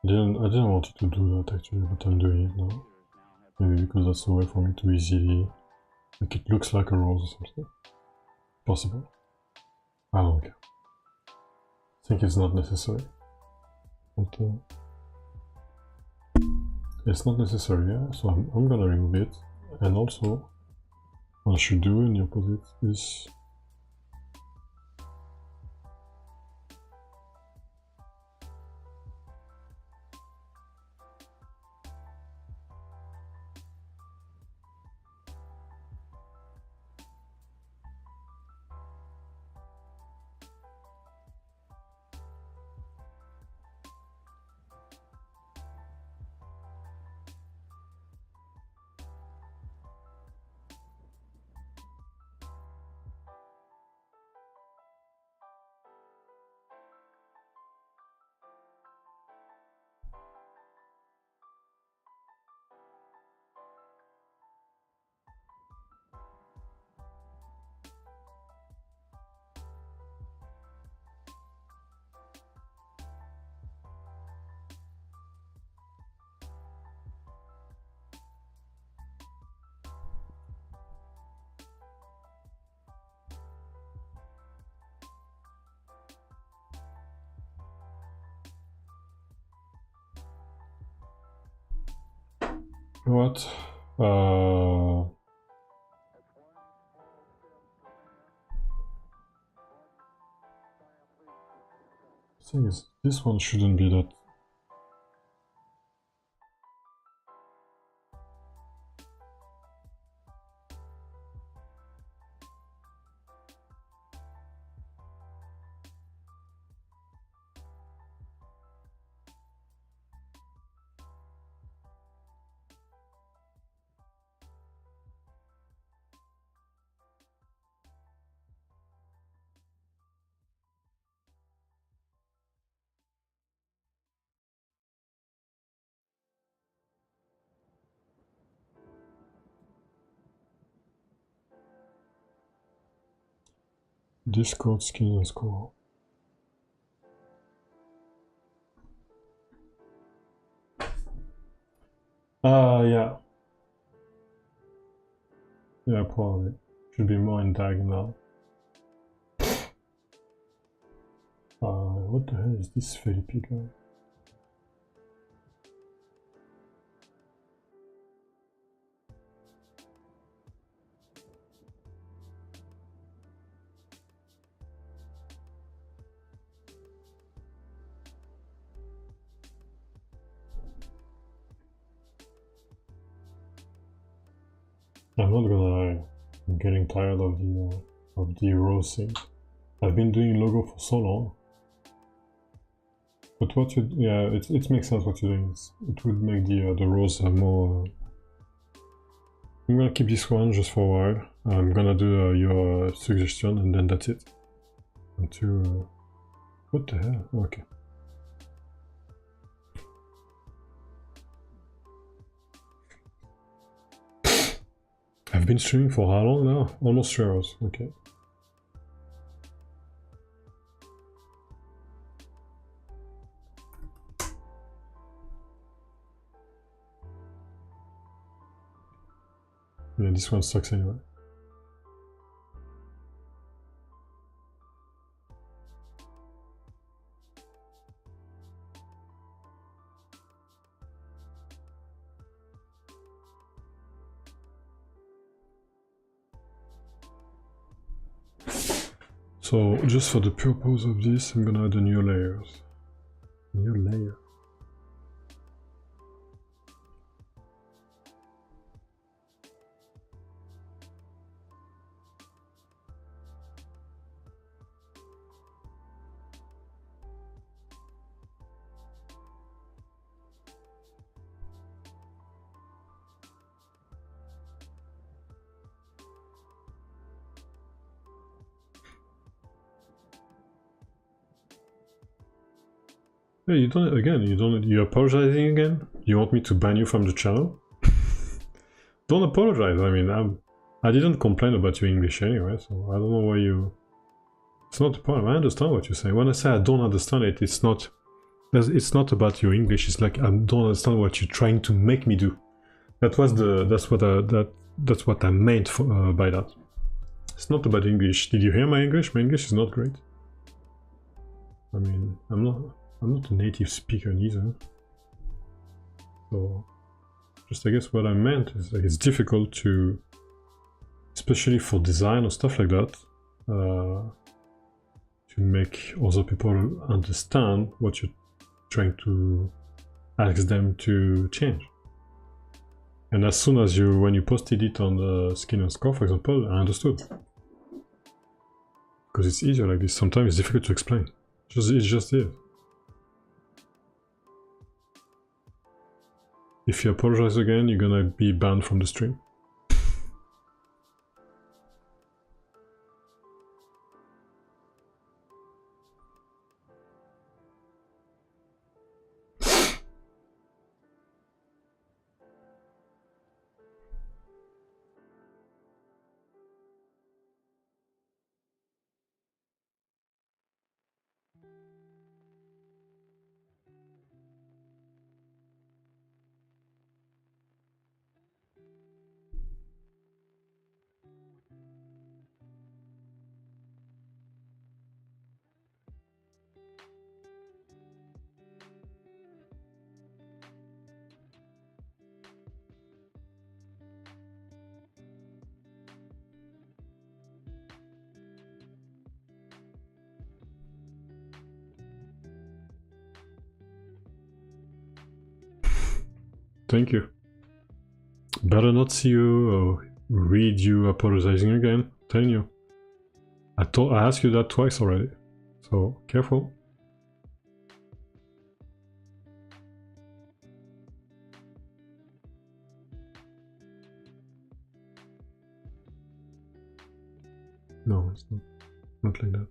I didn't want to do that actually, but I'm doing it now. Maybe because that's a way for me to easily make it looks like a rose or something. Possible. I don't care. I think it's not necessary. But, it's not necessary, yeah? So I'm gonna remove it. And also, what I should do in the opposite is... What? Thing is, this one shouldn't be that. Discord skin and score. Yeah. Yeah, probably. Should be more in diagonal. What the hell is this Felipe guy? I'm not gonna lie, I'm getting tired of the rose thing. I've been doing logo for so long. But what you, yeah, it makes sense what you're doing. It would make the rose have more. I'm gonna keep this one just for a while. I'm gonna do your suggestion and then that's it. Until what the hell? Okay. I've been streaming for how long now? Almost 3 hours. Okay. Yeah, this one sucks anyway. So just for the purpose of this, I'm gonna add a new layers. New layer. Hey, you don't, again, you're apologizing again? You want me to ban you from the channel? Don't apologize, I mean, I didn't complain about your English anyway, so I don't know why you... It's not a problem, I understand what you're saying. When I say I don't understand it, it's not about your English, it's like I don't understand what you're trying to make me do. That's what I meant by that. It's not about English. Did you hear my English? My English is not great. I mean, I'm not a native speaker either. So, just I guess what I meant is like it's difficult to, especially for design or stuff like that, to make other people understand what you're trying to ask them to change. And as soon as when you posted it on the Skin and Score, for example, I understood. Because it's easier like this. Sometimes it's difficult to explain. It's just it. If you apologize again, you're gonna be banned from the stream. Thank you. Better not see you or read you apologizing again. I'm telling you. I asked you that twice already. So careful. No, it's not like that.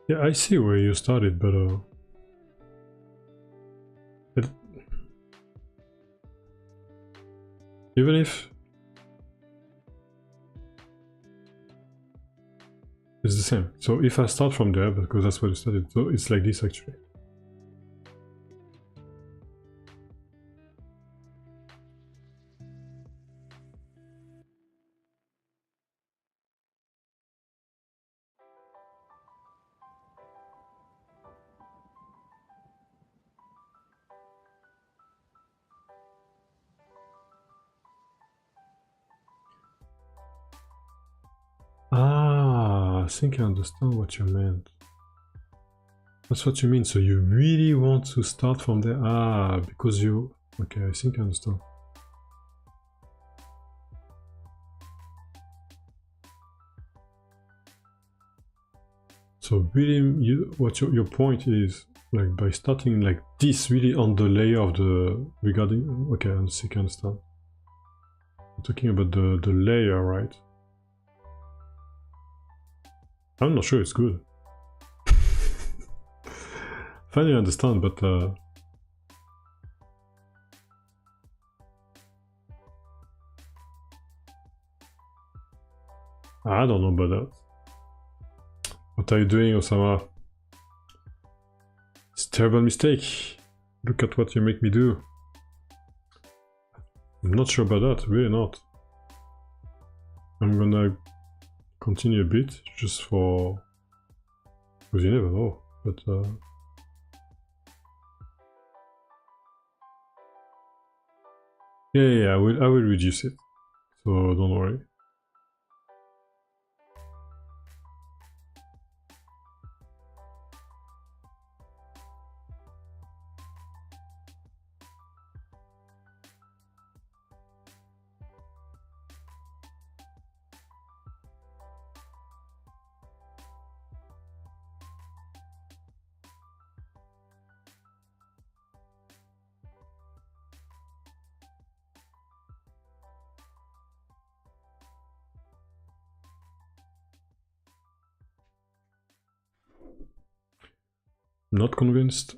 Yeah, I see where you started, but even if it's the same. So if I start from there, because that's where you started, so it's like this actually. Ah, I think I understand what you meant. That's what you mean. So you really want to start from there? Ah, because you... Okay, I think I understand. So really, what your point is, like by starting like this, really on the layer of the regarding. Okay, I think I understand. You're talking about the layer, right? I'm not sure it's good. Finally understand, but I don't know about that. What are you doing, Osama? It's a terrible mistake. Look at what you make me do. I'm not sure about that, really not. I'm gonna continue a bit, just for... because you never know, but... Yeah, I will reduce it, so don't worry. Not convinced.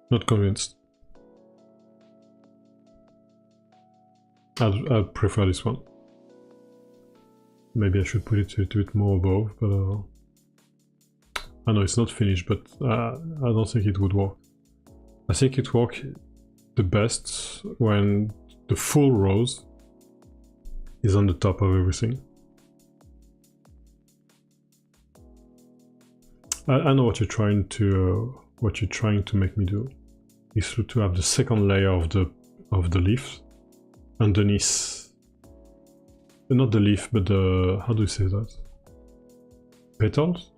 Not convinced. I'd prefer this one. Maybe I should put it a little bit more above, but I know it's not finished, but I don't think it would work. I think it works the best when the full rose is on the top of everything. I know what you're trying to make me do is to have the second layer of the leaf underneath, not the leaf, but the, how do you say that? Petals?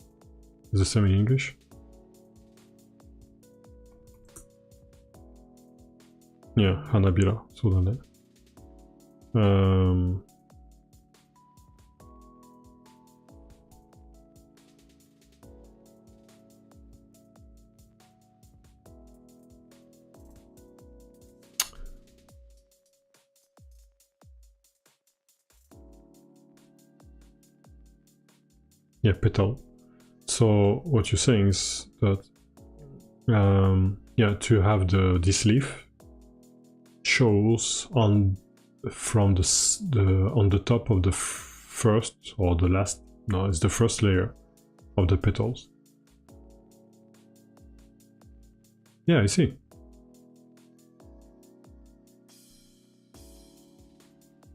Is the same in English? Yeah, Hanabira, sådär det. Yeah, petal. So what you're saying is that yeah, to have this leaf shows on the top of the first or the last, no, it's the first layer of the petals. Yeah, I see.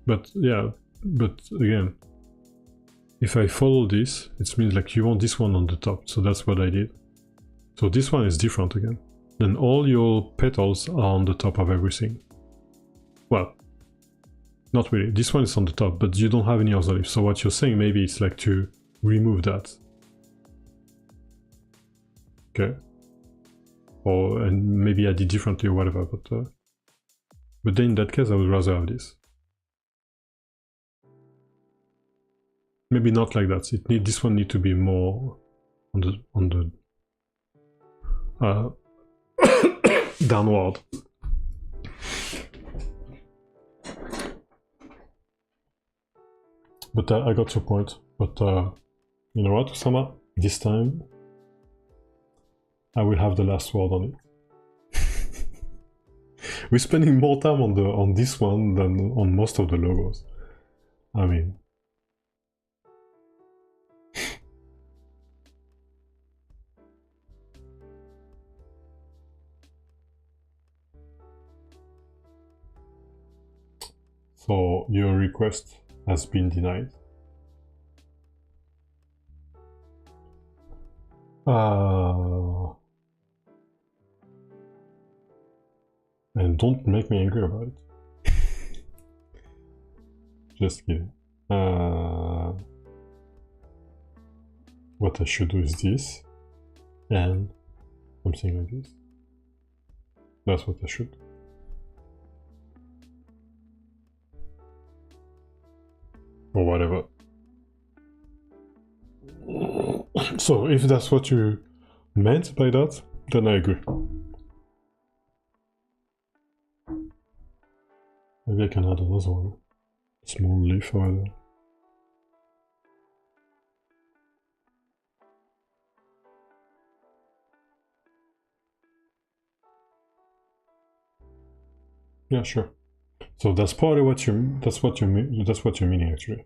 But yeah, but again, if I follow this, it means like you want this one on the top, so that's what I did. So this one is different again. Then all your petals are on the top of everything. Well, not really. This one is on the top, but you don't have any other leaves. So what you're saying, maybe it's like to remove that. Okay. Or and maybe add it differently or whatever, but then in that case I would rather have this. Maybe not like that. This one need to be more on the downward. But I got your point. But you know what, Usama? This time I will have the last word on it. We're spending more time on this one than on most of the logos. I mean. So your request has been denied. And don't make me angry about it. Just kidding. What I should do is this, and something like this. That's what I should do. Or whatever. So if that's what you meant by that, then I agree. Maybe I can add another one. Small leaf or whatever. Yeah, sure. So that's probably what you're meaning actually.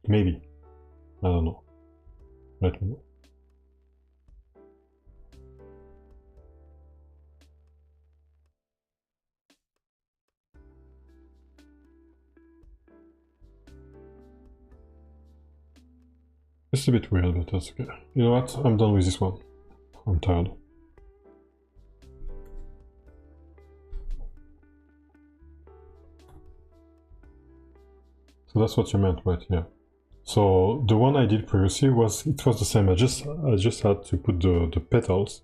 Maybe. I don't know. Let me know. It's a bit weird, but that's okay. You know what? I'm done with this one. I'm tired. So that's what you meant, right? Yeah. So the one I did previously was the same. I just had to put the petals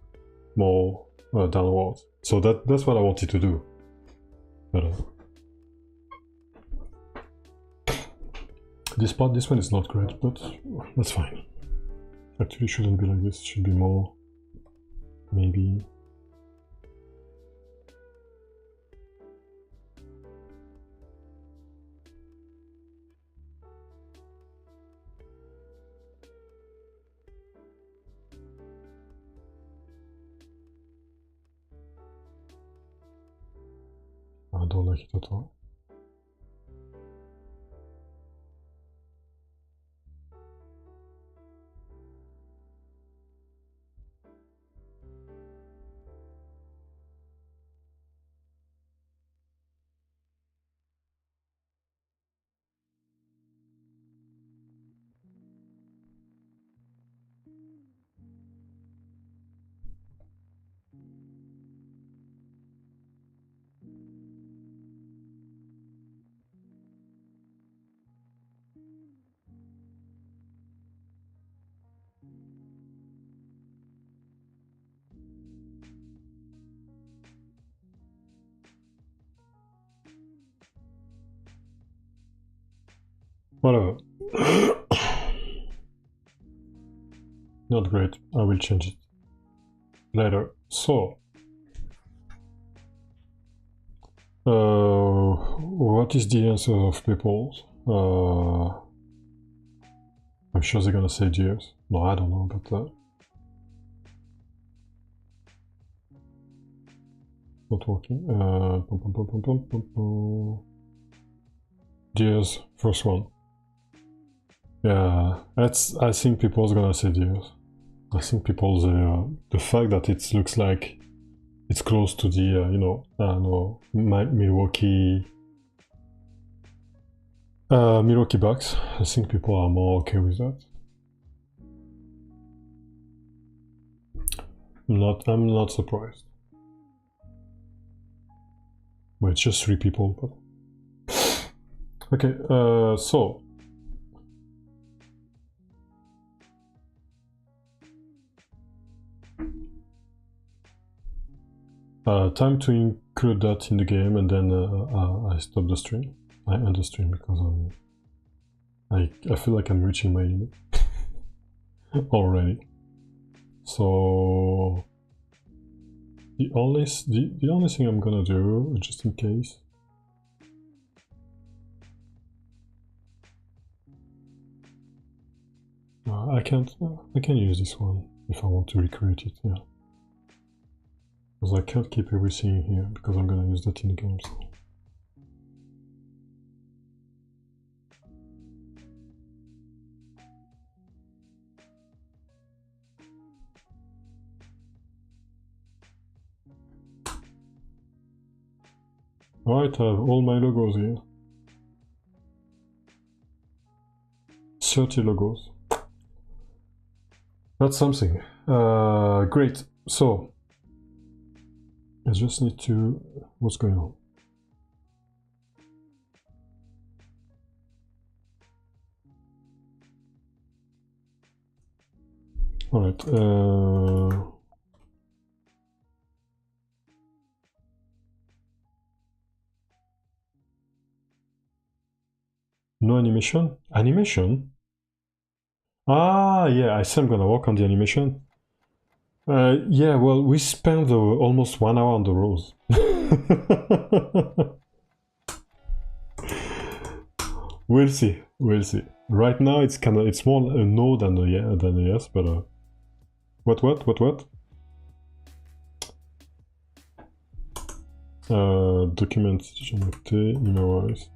more downwards. So that's what I wanted to do. But this one is not great, but that's fine. Actually, it shouldn't be like this. It should be more, maybe. don't like it at all. Whatever. Not great. I will change it later. So, what is the answer of people? I'm sure they're gonna say Gears. No, I don't know, but not working. Gears, first one. Yeah, I think people's gonna say Gears. I think people, the fact that it looks like it's close to the, you know, I don't know, Milwaukee Bucks, I think people are more okay with that. I'm not surprised. Well, it's just 3 people, but... Okay, so... time to include that in the game, and then I stop the stream. I end the stream because I feel like I'm reaching my limit already. So the only thing I'm gonna do, just in case, I can use this one if I want to recreate it. Yeah. Because I can't keep everything here, because I'm gonna use that in the game. So. Alright, I have all my logos here. 30 logos. That's something. Great. So, I just need to... What's going on? Alright. No animation? Animation? Ah, yeah, I say I'm gonna work on the animation. Yeah, well, we spent almost 1 hour on the rows. We'll see, we'll see. Right now, it's more a no than a yes, but what? Document noté, memorize.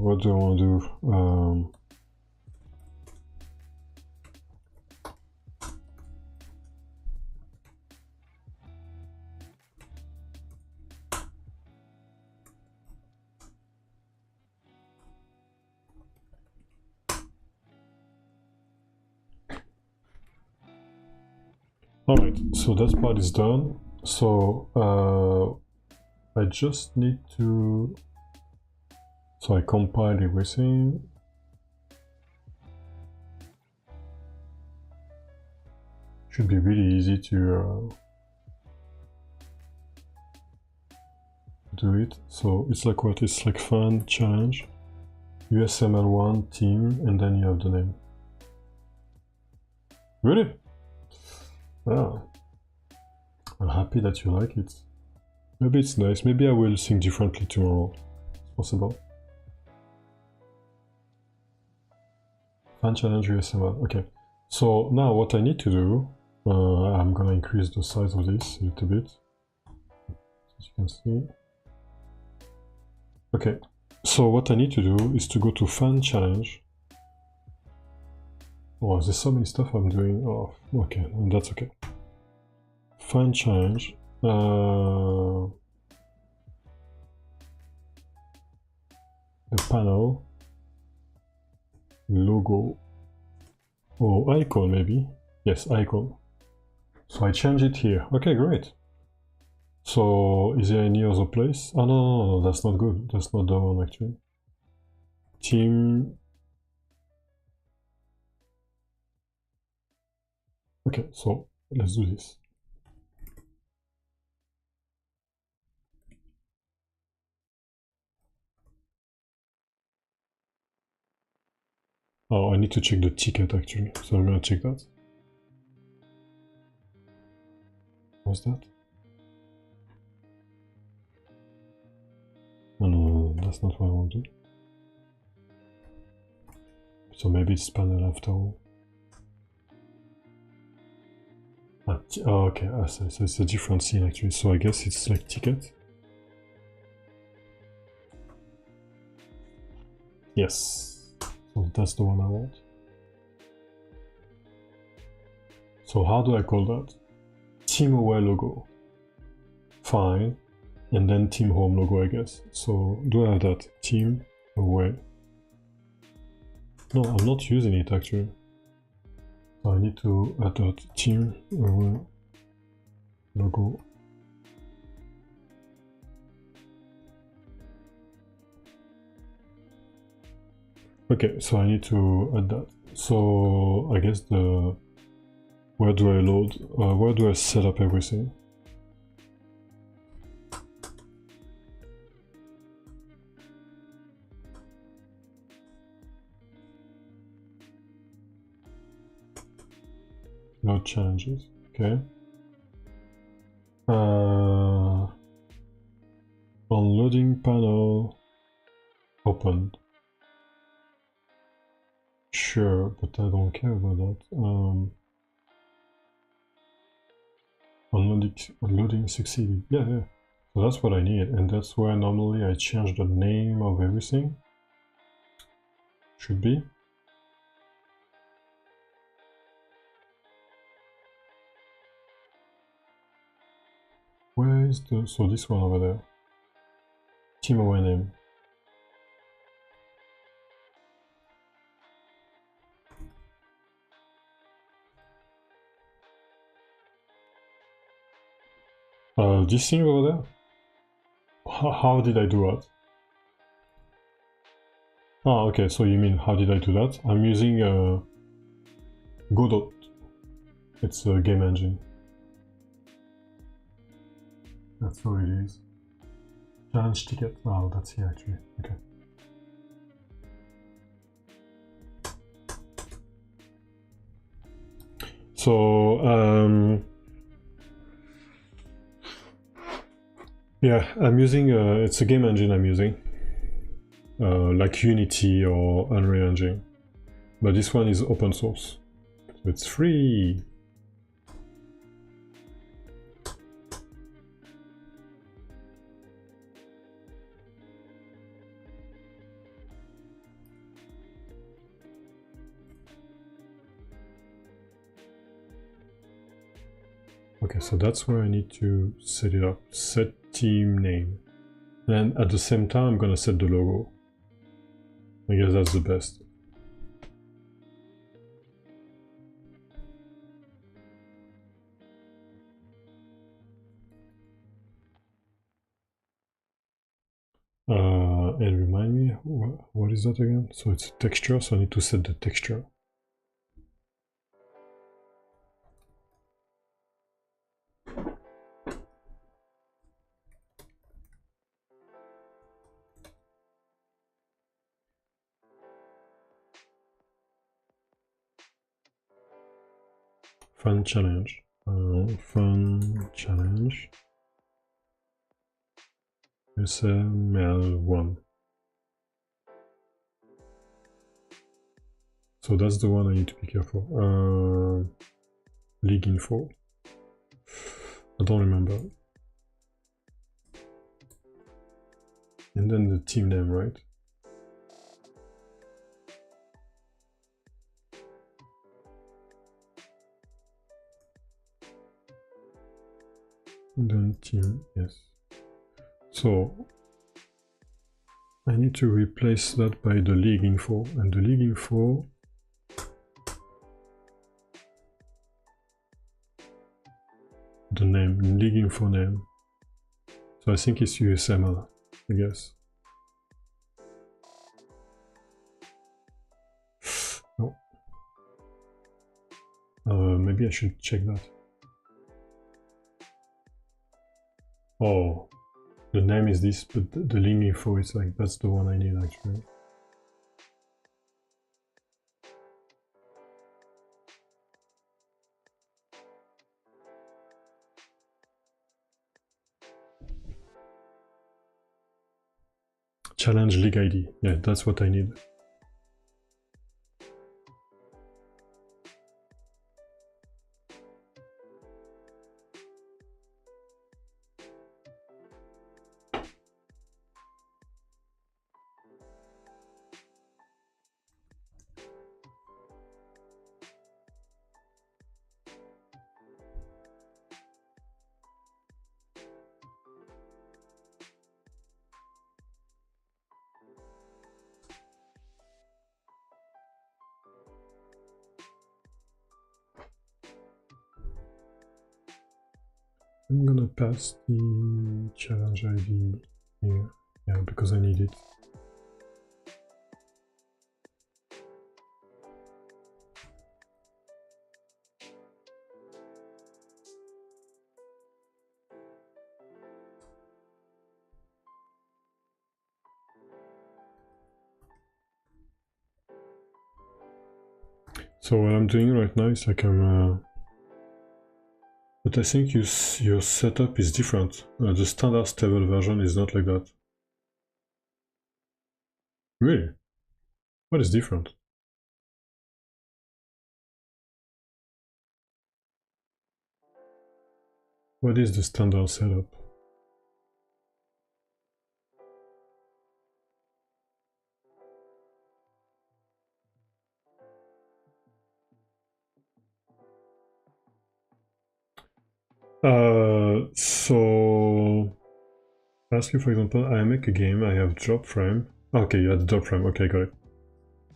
What do I want to do? Alright, so that part is done. So I just need to... So I compile everything. Should be really easy to do it. So it's like what? It's like fun, challenge, USML1, team, and then you have the name. Really? Ah. I'm happy that you like it. Maybe it's nice. Maybe I will think differently tomorrow. possible. Fan challenge USML. Okay. So now what I need to do, I'm gonna increase the size of this a little bit, as you can see. Okay. So what I need to do is to go to fan challenge. Oh, there's so many stuff I'm doing. Oh, okay, that's okay. Fan challenge. The panel. Logo. Oh, icon maybe. Yes, icon. So I change it here. Okay, great. So is there any other place? Oh no, that's not good. That's not the one actually. Team. Okay, so let's do this. Oh, I need to check the ticket actually, so I'm gonna check that. What's that? Oh, no, that's not what I want to do. So maybe it's panel after all. Oh, okay, so it's a different scene actually, so I guess it's like ticket. Yes, so that's the one I want. So how do I call that? Team away logo. Fine. And then team home logo, I guess. So do I have that? Team away. No, I'm not using it actually. So I need to add that team away logo. Okay, so I need to add that. So I guess the where do I load? Where do I set up everything? Load challenges. Okay. Unloading panel opened. Sure, but I don't care about that. Unloading succeeded. Yeah. So that's what I need, and that's where normally I change the name of everything. Should be. Where is the... so this one over there. Team away name. This thing over there? How did I do that? Ah, okay, so you mean how did I do that? I'm using Godot. It's a game engine. That's how it is. Challenge ticket. Oh, that's here actually. Okay. So, yeah, I'm using, it's a game engine I'm using. Like Unity or Unreal Engine. But this one is open source. So it's free. Okay, so that's where I need to set it up. Set team name. And at the same time, I'm gonna set the logo. I guess that's the best. And remind me, what is that again? So it's texture, so I need to set the texture. Fun challenge. Fun challenge. SML1. So that's the one I need to be careful. League info. I don't remember. And then the team name, right? And then team, yes. So I need to replace that by the league info, and the league info the name, league info name. So I think it's USML, I guess. No. Maybe I should check that. Oh, the name is this, but the link info is like, that's the one I need actually. Challenge league ID, yeah, that's what I need. I'm gonna pass the challenge ID here, yeah, because I need it. So what I'm doing right now is like but I think your setup is different. The standard stable version is not like that. Really? What is different? What is the standard setup? So ask you, for example, I make a game, I have drop frame. Okay, you had the drop frame, okay, got it.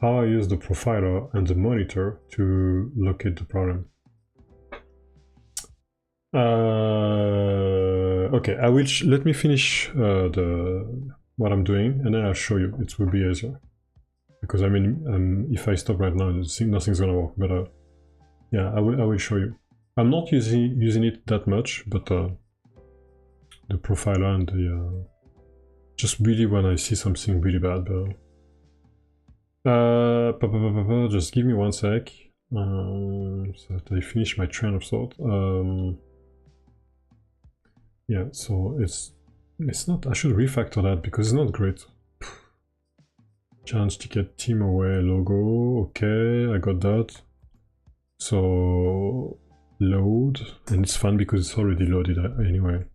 How I use the profiler and the monitor to locate the problem. Okay, let me finish what I'm doing, and then I'll show you. It will be easier. Because I mean, if I stop right now, nothing's gonna work. But yeah, I will show you. I'm not using it that much, but the profiler and the just really when I see something really bad. But just give me one sec, so that I finish my train of thought. Yeah, so it's not. I should refactor that because it's not great. Challenge ticket, team away, logo. Okay, I got that. So load, and it's fun because it's already loaded anyway.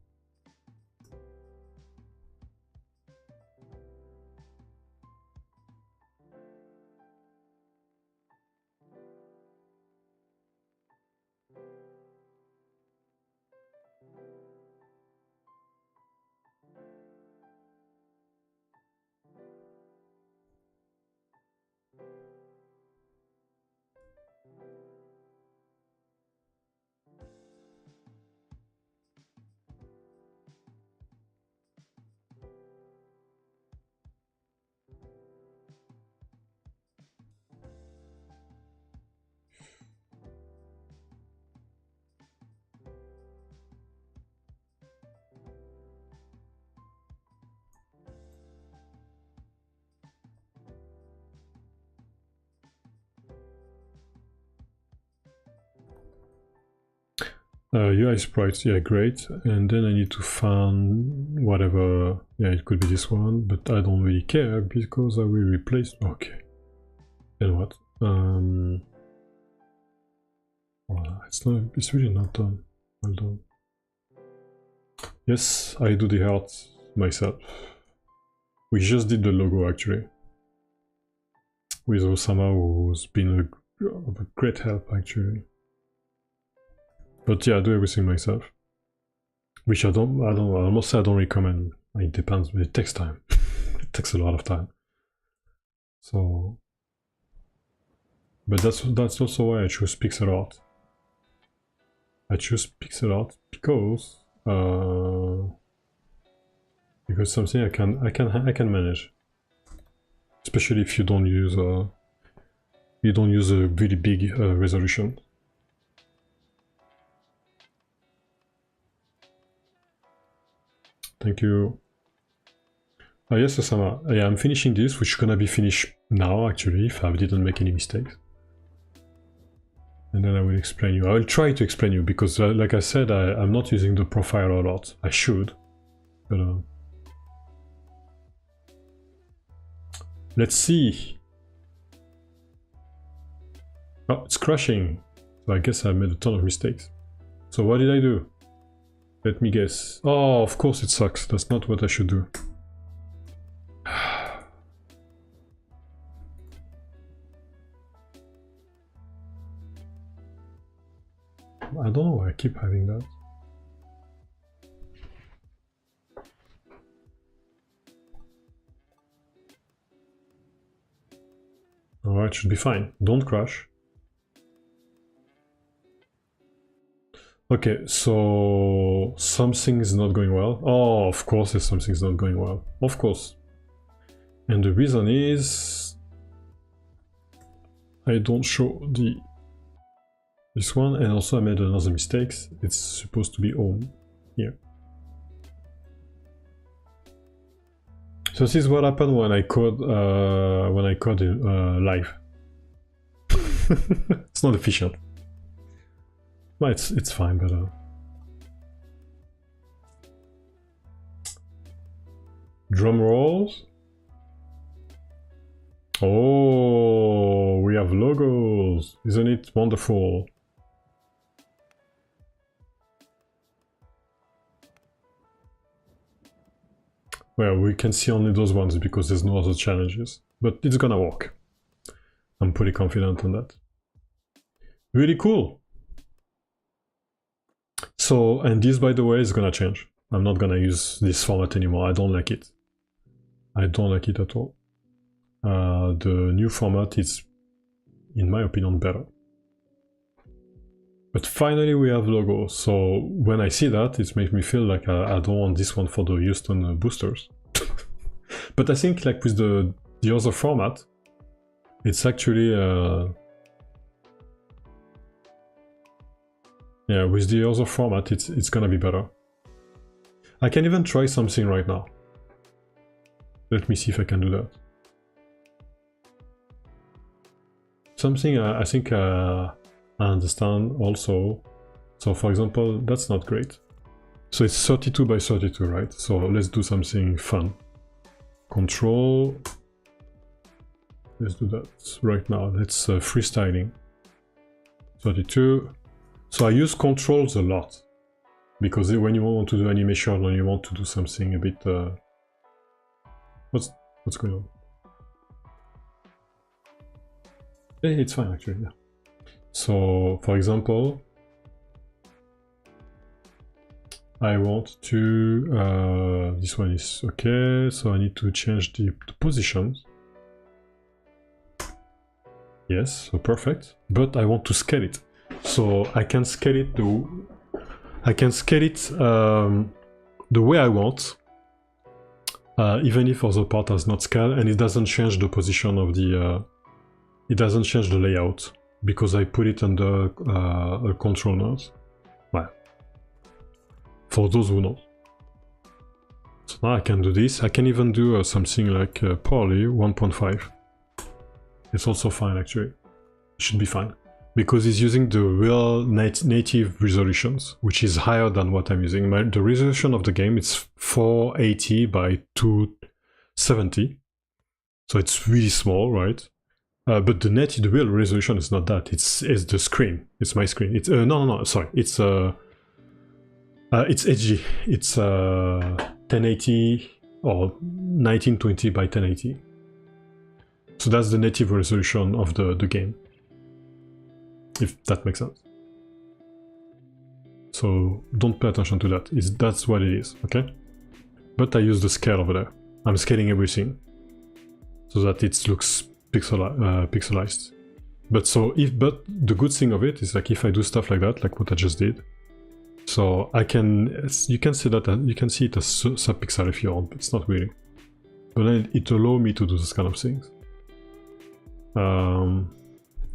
UI sprites, yeah, great. And then I need to find whatever, yeah, it could be this one, but I don't really care because I will replace, okay. Then what? It's really not done. Well done. Yes, I do the art myself. We just did the logo actually. With Osama, who's been a great help actually. But yeah, I do everything myself. Which I must say I don't recommend. It depends, but it takes time. It takes a lot of time. So, but that's also why I choose pixel art. I choose pixel art because something I can manage, especially if you don't use a really big resolution. Thank you. Yes, Osama. Yeah, I'm finishing this, which is gonna be finished now actually, if I didn't make any mistakes. And then I will explain you. I will try to explain you because, like I said, I'm not using the profile a lot. I should, but let's see. Oh, it's crashing. So I guess I made a ton of mistakes. So what did I do? Let me guess. Oh, of course it sucks. That's not what I should do. I don't know why I keep having that. Alright, should be fine. Don't crash. Okay, so something is not going well. Oh, of course something's not going well. Of course. And the reason is I don't show this one, and also I made another mistake. It's supposed to be home here. So this is what happened when I code live. It's not efficient. But it's fine, but drum rolls. Oh, we have logos. Isn't it wonderful? Well, we can see only those ones because there's no other challenges, but it's gonna work. I'm pretty confident on that. Really cool. So, and this, by the way, is gonna change. I'm not gonna use this format anymore. I don't like it. I don't like it at all. The new format is, in my opinion, better. But finally we have logo, so when I see that, it makes me feel like I don't want this one for the Houston boosters. But I think like with the other format, it's actually... yeah, with the other format, it's gonna be better. I can even try something right now. Let me see if I can do that. Something I think I understand also. So for example, that's not great. So it's 32 by 32, right? So let's do something fun. Control. Let's do that right now. Let's freestyling. 32. So I use controls a lot because when you want to do animation or you want to do something a bit what's going on? Hey, it's fine actually, yeah. So for example, I want to this one is okay, so I need to change the positions. Yes, so perfect. But I want to scale it. So I can scale it the way I want, even if other part has not scaled, and it doesn't change the position of the it doesn't change the layout because I put it under a control node. Well, for those who know. So now I can do this. I can even do something like poly 1.5. It's also fine actually. It should be fine. Because it's using the real native resolutions, which is higher than what I'm using. The resolution of the game is 480 by 270. So it's really small, right? But the real resolution is not that. It's the screen. It's my screen. It's no. Sorry. It's HD. It's 1080 or 1920 by 1080. So that's the native resolution of the game. If that makes sense. So don't pay attention to that. That's what it is. Okay. But I use the scale over there. I'm scaling everything so that it looks pixelized. But the good thing of it is like if I do stuff like that, like what I just did, so you can see that you can see it as subpixel if you want, but it's not really. But then it allows me to do this kind of things.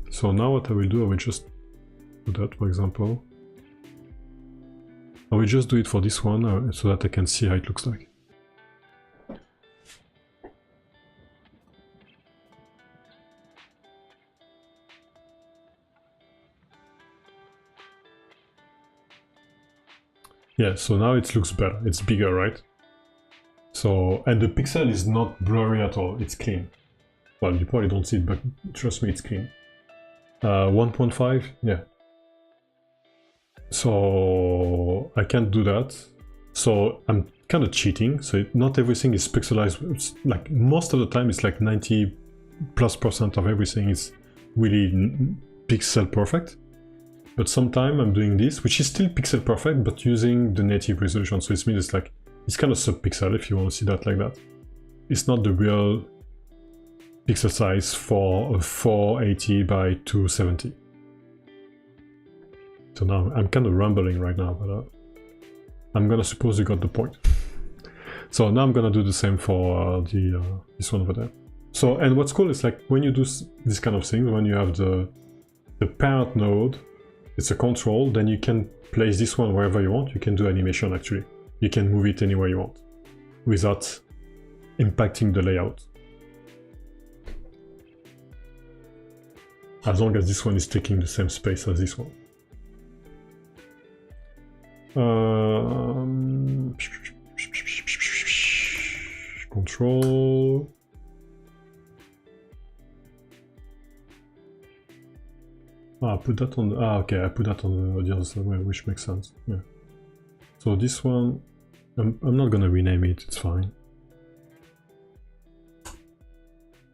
So now what I will do, I will just do that, for example. I will just do it for this one so that I can see how it looks like. Yeah, so now it looks better. It's bigger, right? So, and the pixel is not blurry at all. It's clean. Well, you probably don't see it, but trust me, it's clean. 1.5, yeah. So I can't do that. So I'm kind of cheating. So not everything is pixelized. It's like most of the time, it's like 90+% of everything is really pixel perfect. But sometimes I'm doing this, which is still pixel perfect, but using the native resolution. So it means it's like, it's kind of subpixel if you want to see that like that. It's not the real pixel size for a 480 by 270. So now I'm kind of rambling right now, but I'm gonna suppose you got the point. So now I'm gonna do the same for this one over there. So, and what's cool is like when you do this kind of thing, when you have the parent node, it's a control, then you can place this one wherever you want. You can do animation actually. You can move it anywhere you want without impacting the layout. As long as this one is taking the same space as this one. Control. Put that on the, okay, I put that on the other side, which makes sense. Yeah. So this one, I'm not gonna rename it, it's fine.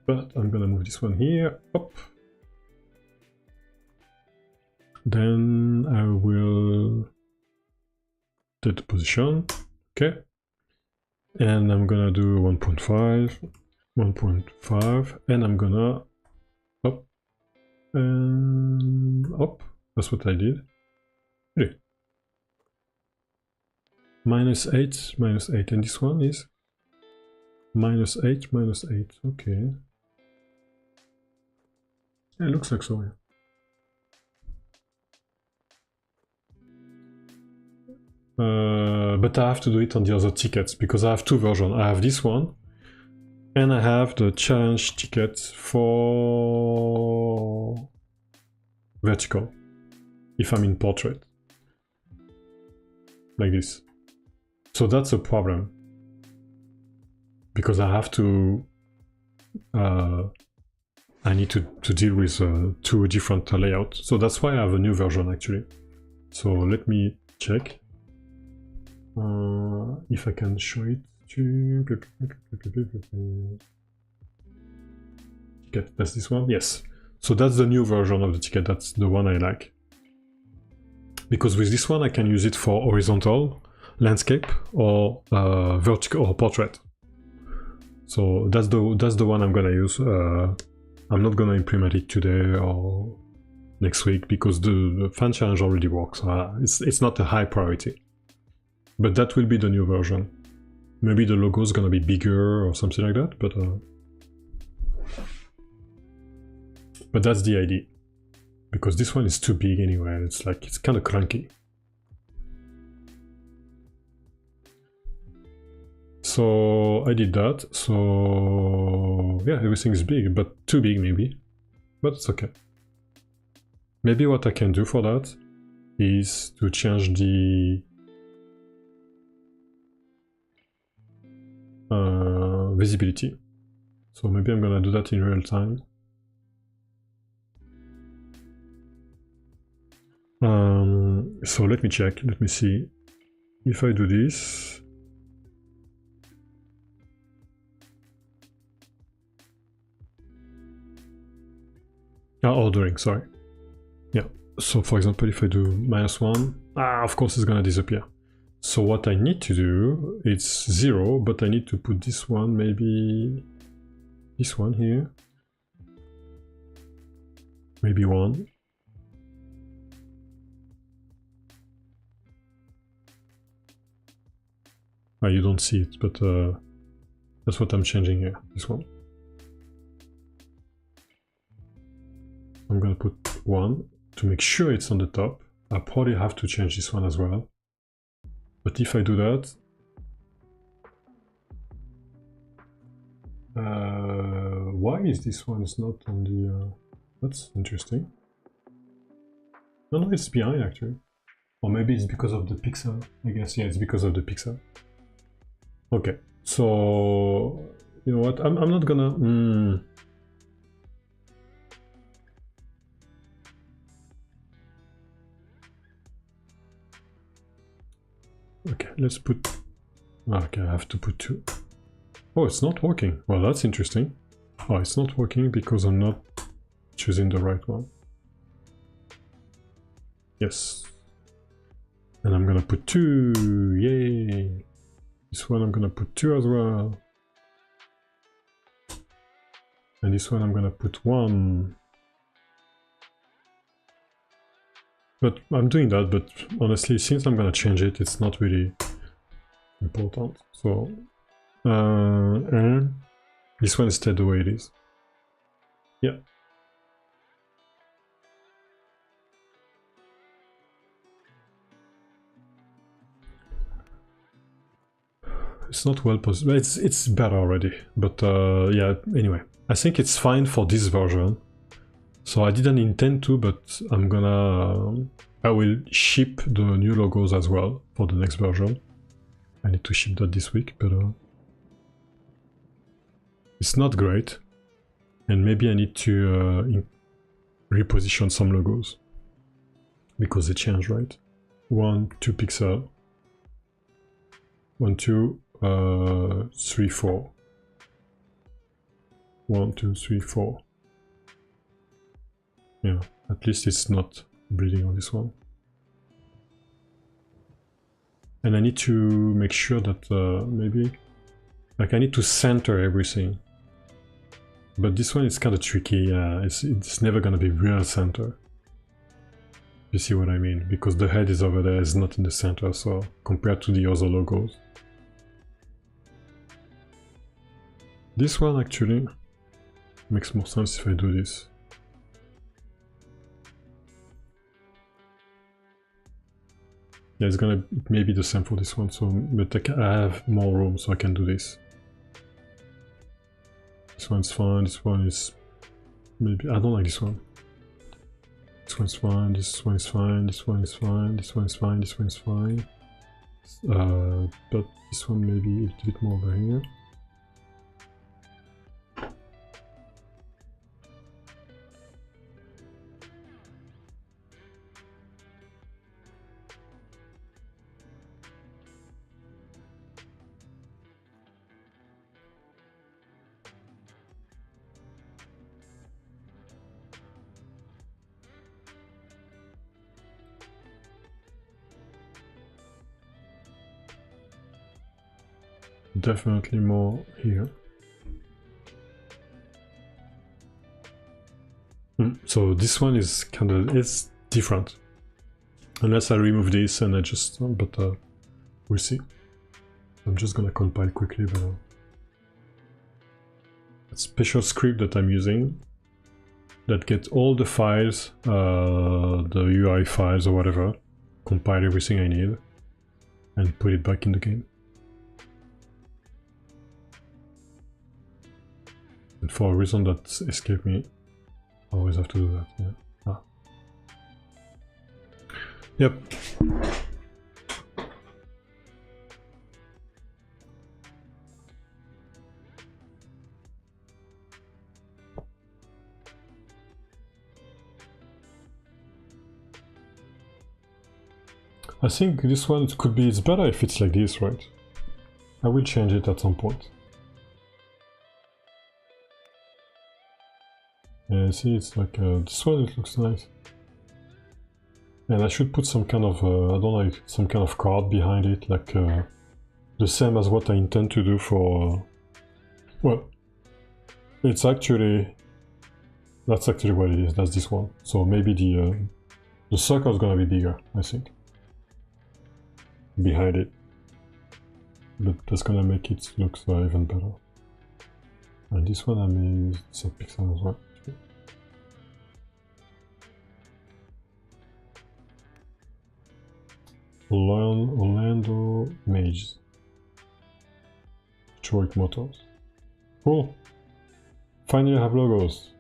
But I'm gonna move this one here, up. Then I will take the position, okay. And I'm gonna do 1.5, 1.5, and I'm gonna up and up. That's what I did. Really. -8, -8, and this one is -8, -8. Okay. Yeah, it looks like so. Yeah. But I have to do it on the other tickets because I have two versions. I have this one, and I have the challenge ticket for vertical. If I'm in portrait, like this. So that's a problem because I have to. I need to deal with two different layouts. So that's why I have a new version actually. So let me check. If I can show it to ticket, that's this one, yes. So that's the new version of the ticket, that's the one I like. Because with this one I can use it for horizontal, landscape, or vertical or portrait. So that's the one I'm gonna use. I'm not gonna implement it today or next week because the fan challenge already works. It's not a high priority. But that will be the new version. Maybe the logo is gonna be bigger or something like that, but that's the idea. Because this one is too big anyway, it's like, it's kind of clunky. So I did that, so yeah, everything is big, but too big maybe, but it's okay. Maybe what I can do for that is to change the visibility. So maybe I'm gonna do that in real time. So let me check, let me see. If I do this, ordering, sorry. Yeah, so for example, if I do -1, of course it's gonna disappear. So what I need to do, it's 0, but I need to put this one, maybe this one here. Maybe 1. You don't see it, but that's what I'm changing here, this one. I'm gonna put 1 to make sure it's on the top. I probably have to change this one as well. But if I do that, why is this one is not on the... that's interesting. No, it's behind actually. Or maybe it's because of the pixel, I guess. Yeah, it's because of the pixel. Okay, so you know what? I'm not gonna. Okay, let's put. Okay, I have to put 2. Oh, it's not working. Well, that's interesting. Oh, it's not working because I'm not choosing the right one. Yes. And I'm gonna put 2. Yay! This one I'm gonna put 2 as well. And this one I'm gonna put 1. But I'm doing that, but honestly, since I'm gonna change it, it's not really important. So, and this one stayed the way it is. Yeah. It's not well positioned. It's better already. But yeah, anyway. I think it's fine for this version. So I didn't intend to, but I'm gonna... I will ship the new logos as well for the next version. I need to ship that this week, but it's not great. And maybe I need to reposition some logos because they change, right? 1, 2 pixel. 1, 2, 3, 4. 1, 2, 3, 4. Yeah, at least it's not bleeding on this one. And I need to make sure that maybe, like I need to center everything. But this one is kind of tricky. It's never gonna be real center. You see what I mean? Because the head is over there, it's not in the center. So compared to the other logos, this one actually makes more sense if I do this. Yeah, it may be the same for this one, so but I have more room, so I can do this. This one's fine, this one is maybe... I don't like this one. This one's fine, this one is fine, this one is fine, this one is fine, this one is fine. But this one maybe a little bit more over here. Definitely more here. So this one is kind of... it's different. Unless I remove this and I just... but we'll see. I'm just gonna compile quickly the special script that I'm using that gets all the files, the UI files or whatever, compile everything I need, and put it back in the game. And for a reason that escaped me, I always have to do that. Yeah. Yep. I think this one could be, it's better if it's like this, right? I will change it at some point. Yeah, see, it's like, this one, it looks nice. And I should put some kind of, I don't know, some kind of card behind it, like the same as what I intend to do for, well, it's actually, that's actually what it is, that's this one. So maybe the circle is gonna be bigger, I think, behind it. But that's gonna make it look even better. And this one I may use some pixel as well. Orlando Mage. Detroit Motors. Cool. Finally I have logos.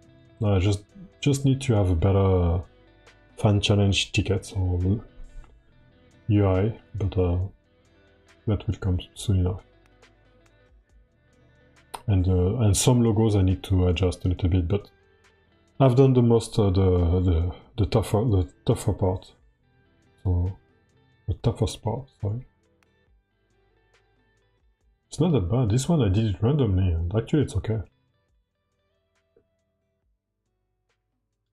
I just need to have a better fan challenge tickets or UI, but that will come soon enough. And some logos I need to adjust a little bit, but I've done the most the tougher part. So the toughest part, sorry. It's not that bad. This one I did it randomly, and actually it's okay.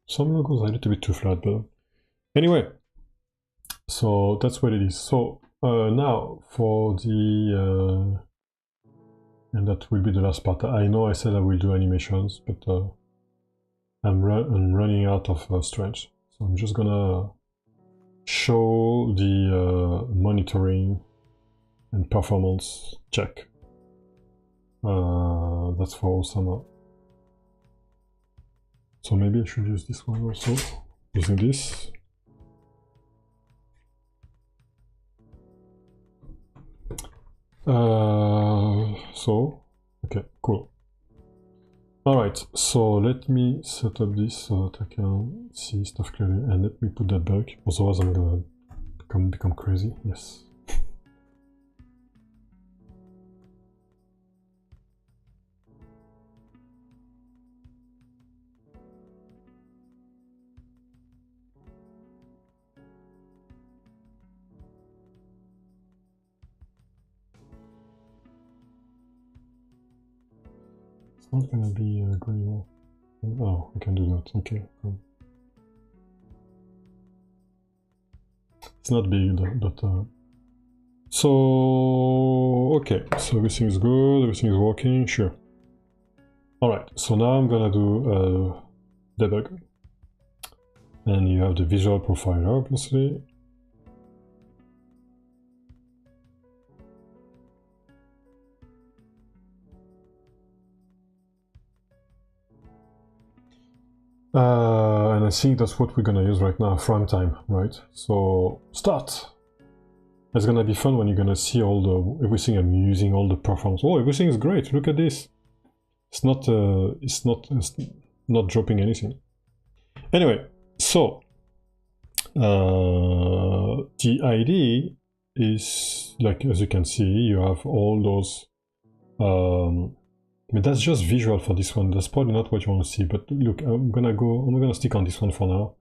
Some logos are a little bit too flat, but anyway. So that's what it is. So now for the and that will be the last part. I know I said I will do animations, but I'm running out of strength. So I'm just gonna show the monitoring and performance check. That's for Osama. So maybe I should use this one also, using this. So, okay, cool. Alright, so let me set up this so that I can see stuff clearly, and let me put that back, otherwise I'm gonna become crazy, yes. It's not gonna be going well. Oh, I can do that, okay. It's not big, but so okay, so everything is good, everything is working, sure. Alright, so now I'm gonna do debug. And you have the visual profiler, obviously. And I think that's what we're gonna use right now, frame time, right? So start. It's gonna be fun when you're gonna see everything I'm using, all the performance. Oh, everything is great. Look at this. It's not dropping anything. Anyway, so the idea is, like, as you can see, you have all those. But that's just visual for this one. That's probably not what you want to see. But look, I'm gonna stick on this one for now.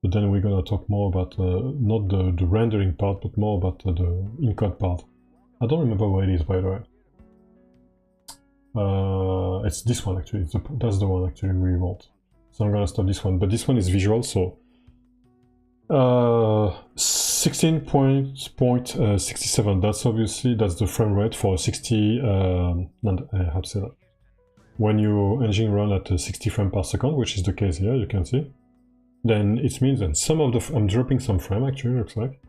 But then we're gonna talk more about not the rendering part, but more about the encode part. I don't remember where it is, by the way. It's this one actually. That's the one actually we want. So I'm gonna stop this one. But this one is visual, so 16.67. That's obviously the frame rate for 60. How to say that? When your engine run at 60 frames per second, which is the case here, you can see. Then it means that some of the I'm dropping some frame actually, looks like.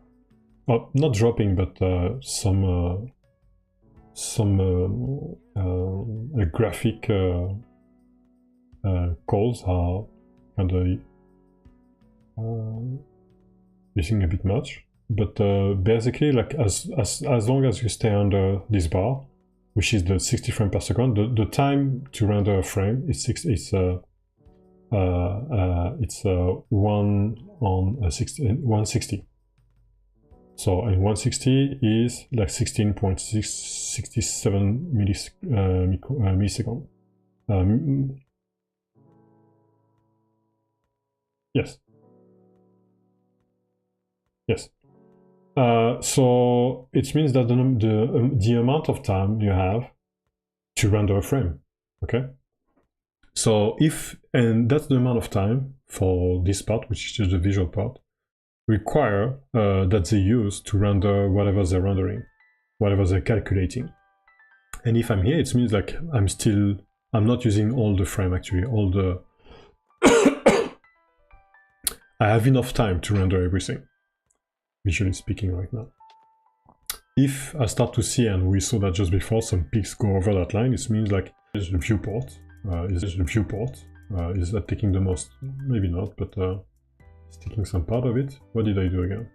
Oh, not dropping, but some graphic calls are kind of using a bit much. But basically, like as long as you stay under this bar, which is the 60 frames per second, the time to render a frame is 160. So and 160 is like 16.67 milliseconds. Yes. Yes. So it means that the amount of time you have to render a frame, okay? So and that's the amount of time for this part, which is just the visual part, require that they use to render whatever they're rendering, whatever they're calculating. And if I'm here, it means like I'm not using all the frame actually, all the I have enough time to render everything, visually speaking right now. If I start to see, and we saw that just before, some peaks go over that line, it means like is the viewport. Is that taking the most? Maybe not, but it's taking some part of it. What did I do again?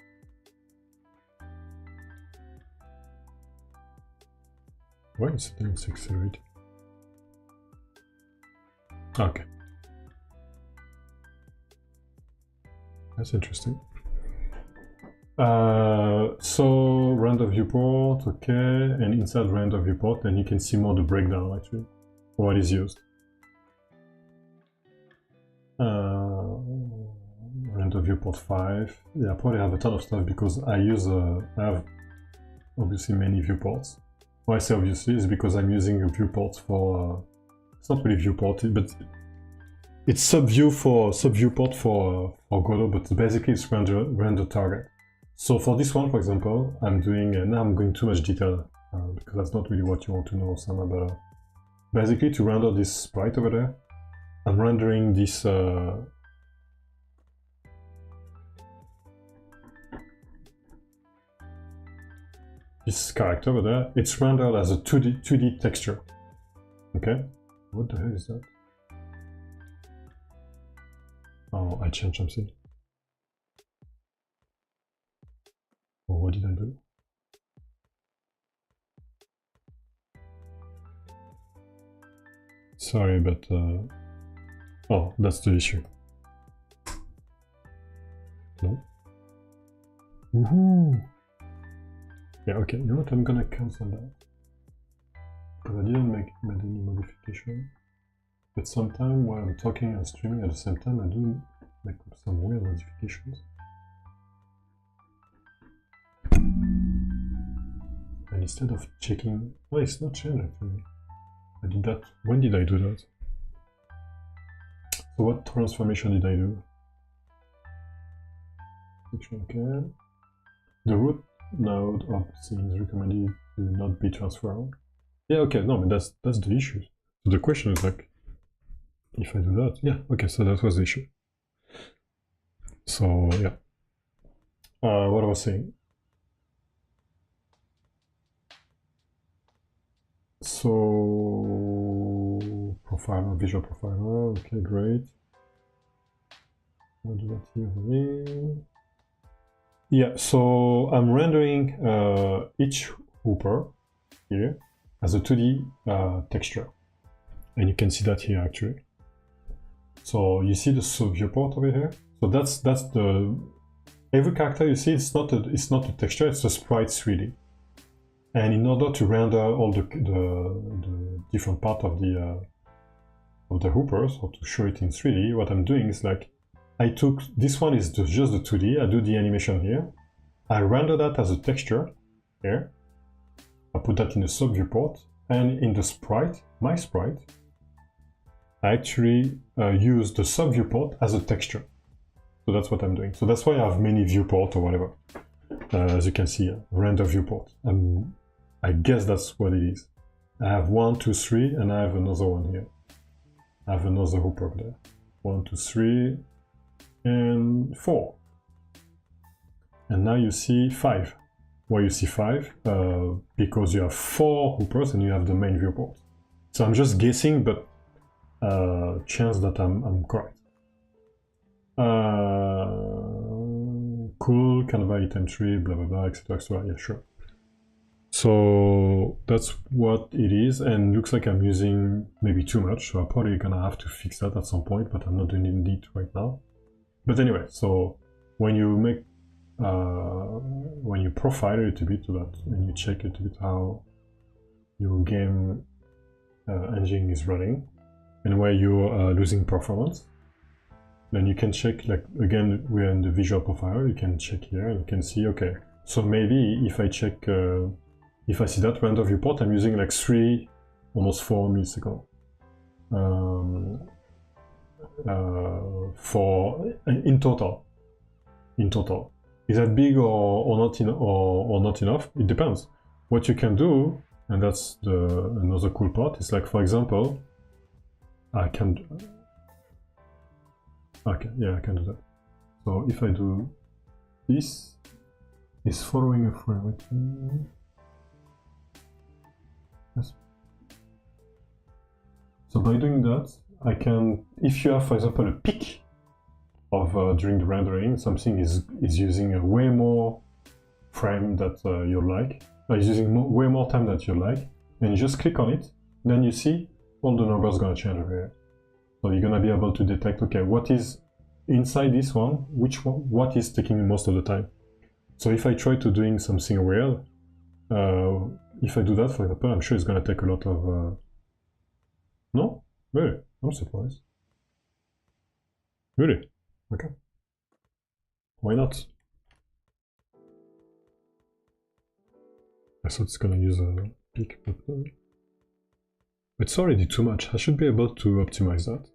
Why is it accelerated? Okay. That's interesting. So render viewport, okay, and inside render viewport, then you can see more the breakdown actually, what is used. Render viewport 5. Yeah, I probably have a ton of stuff because I have obviously many viewports. Why I say obviously is because I'm using a viewport for it's not really viewport, but it's subviewport for Godot, but basically it's render target. So for this one, for example, I'm doing, now I'm going too much detail because that's not really what you want to know, Sama, but basically to render this sprite over there, I'm rendering this this character over there. It's rendered as a 2D texture. Okay, what the hell is that? Oh, I changed something. Oh, what did I do? Sorry, but oh, that's the issue. No. Woohoo! Yeah, okay, you know what, I'm gonna cancel that. Because I didn't make any modification. But sometimes while I'm talking and streaming at the same time, I do make some weird modifications. And instead of checking, oh, it's not changed actually. I did that. When did I do that? So what transformation did I do? Okay. The root node of scenes recommended to not be transformed. Yeah, okay, no, but that's the issue. So the question is like, if I do that, yeah, okay, so that was the issue. So yeah. What I was saying. So profiler, visual profiler, okay, great. I'll do that here for me. Yeah, so I'm rendering each hooper here as a 2D texture. And you can see that here actually. So you see the viewport over here. So that's the every character you see. It's not a texture. It's a sprite 3D. And in order to render all the different part of the hoopers, or to show it in 3D, what I'm doing is like I took this one is just the 2D. I do the animation here. I render that as a texture here. I put that in the sub viewport, and in the sprite, my sprite, I actually use the sub viewport as a texture. So that's what I'm doing. So that's why I have many viewports or whatever. As you can see, render viewport. I guess that's what it is. I have 1, 2, 3, and I have another one here. I have another hooper there. 1, 2, 3, and 4. And now you see 5. Why you see 5? Because you have 4 hoopers and you have the main viewport. So I'm just guessing, but chance that I'm correct. Cool, Canva item 3, blah blah blah, etc. etc. Yeah, sure. So that's what it is, and looks like I'm using maybe too much, so I'm probably gonna have to fix that at some point, but I'm not doing it right now. But anyway, so when you make when you profile a little bit to that, and you check a little bit how your game engine is running and where you're losing performance, then you can check, like, again, we're in the visual profiler, you can check here and you can see, okay, So maybe if I check, if I see that render viewport, I'm using like 3, almost 4 milliseconds. For in total. In total, is that big or not or not enough? It depends. What you can do, and that's another cool part. Is like, for example, I can. Okay, yeah, I can do that. So if I do this, is following a frame. Yes. So by doing that, I can, if you have, for example, a peak of during the rendering, something is using a way more frame that you like, is using way more time that you like, and you just click on it, then you see all the numbers gonna change over here. So you're gonna be able to detect, okay, what is inside this one, which one, what is taking most of the time. So if I try to doing something real, if I do that, for example, I'm sure it's gonna take a lot of. No, really, I'm surprised. Really, okay. Why not? I thought it's gonna use a peak, but it's already too much. I should be able to optimize that.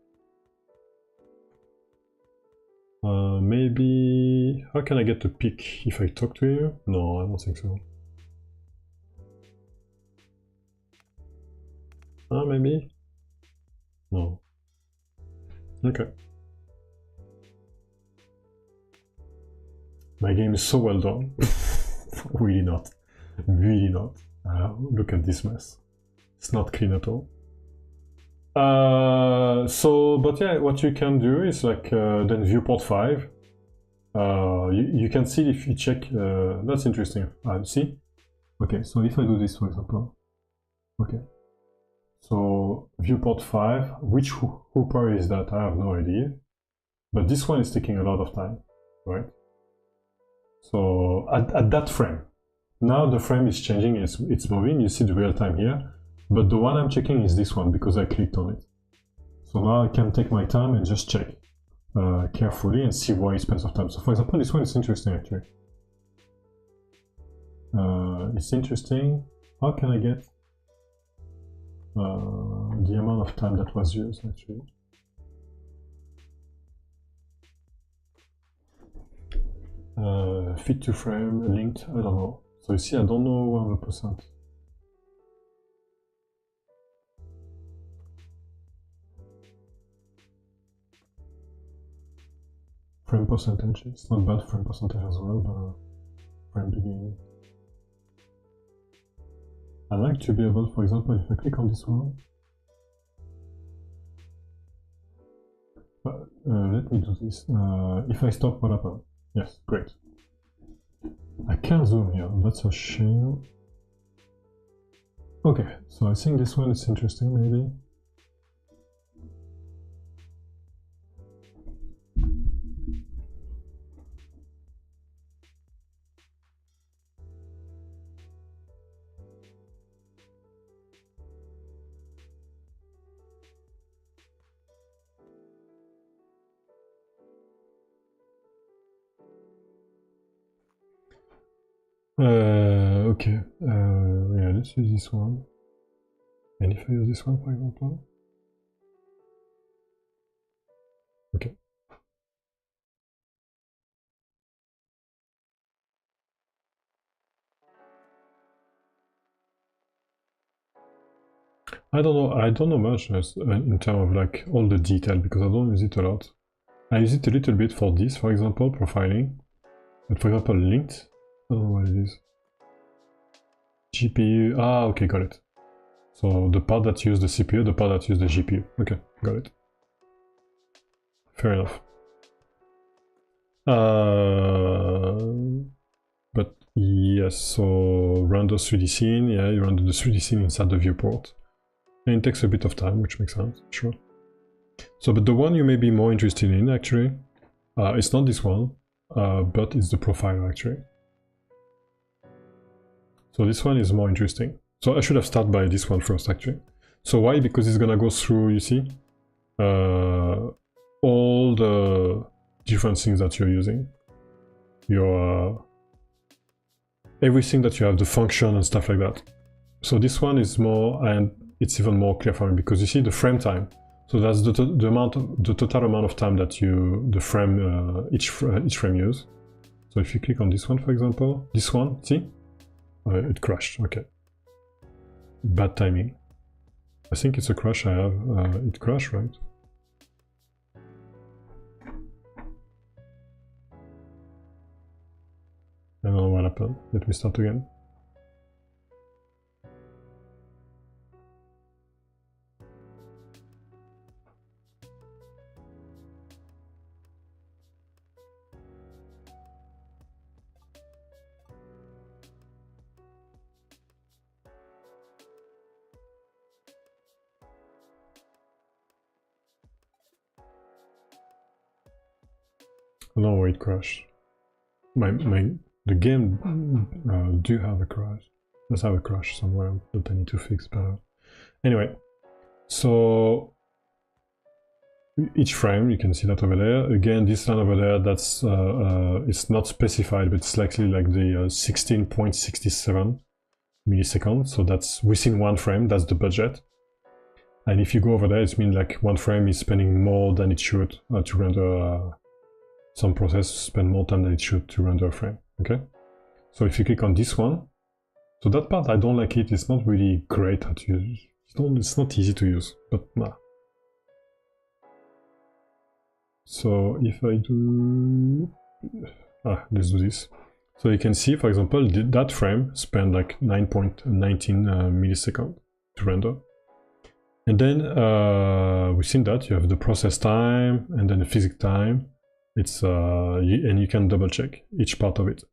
Maybe, how can I get a peak if I talk to you? No, I don't think so. Maybe? No. Okay. My game is so well done. Really not. Really not. Look at this mess. It's not clean at all. But yeah, what you can do is like then viewport 5. You can see if you check. That's interesting. See? Okay, so if I do this, for example. Okay. So viewport 5. Which hooper is that? I have no idea. But this one is taking a lot of time, right? So at that frame. Now the frame is changing, it's moving, you see the real time here, but the one I'm checking is this one because I clicked on it. So now I can take my time and just check carefully and see why it spends of time. So for example, this one is interesting actually. It's interesting. How can I get the amount of time that was used actually? Fit to frame, linked, I don't know. So you see, I don't know 100%. Frame percentage, it's not bad frame percentage as well, but frame beginning. I like to be able, for example, if I click on this one, let me do this. If I stop, what happens? Yes, great. I can't zoom here, that's a shame. Okay, so I think this one is interesting, maybe. Okay, yeah, let's use this one. And if I use this one, for example? Okay. I don't know much in terms of like all the detail because I don't use it a lot. I use it a little bit for this, for example, profiling. But for example, linked, I don't know what it is. GPU, okay, got it. So the part that uses the CPU, the part that uses the GPU. Okay, got it. Fair enough. But yes, so render 3D scene, yeah, you render the 3D scene inside the viewport. And it takes a bit of time, which makes sense, sure. So, but the one you may be more interested in, actually, it's not this one, but it's the profiler, actually. So this one is more interesting. So I should have started by this one first, actually. So why? Because it's gonna go through, you see, all the different things that you're using. Your everything that you have, the function and stuff like that. So this one is more, and it's even more clear for me because you see the frame time. So that's the total amount of time that each frame use. So if you click on this one, for example, this one, see, it crashed. Okay, bad timing. I think it's a crash I have. It crashed, right? I don't know what happened. Let me start again. I don't know why it crashed. The game do have a crash. Does have a crash somewhere that I need to fix better. Anyway, so each frame, you can see that over there. Again, this line over there, that's it's not specified, but it's likely like the 16.67 milliseconds. So that's within one frame. That's the budget. And if you go over there, it means like one frame is spending more than it should to render. Some process spend more time than it should to render a frame. Okay, so if you click on this one, so that part I don't like it. It's not really great to use. It's not easy to use, but nah. So if I do, let's do this. So you can see, for example, that frame spent like 9.19 milliseconds to render. And then within that you have the process time and then the physics time. It's and you can double check each part of it.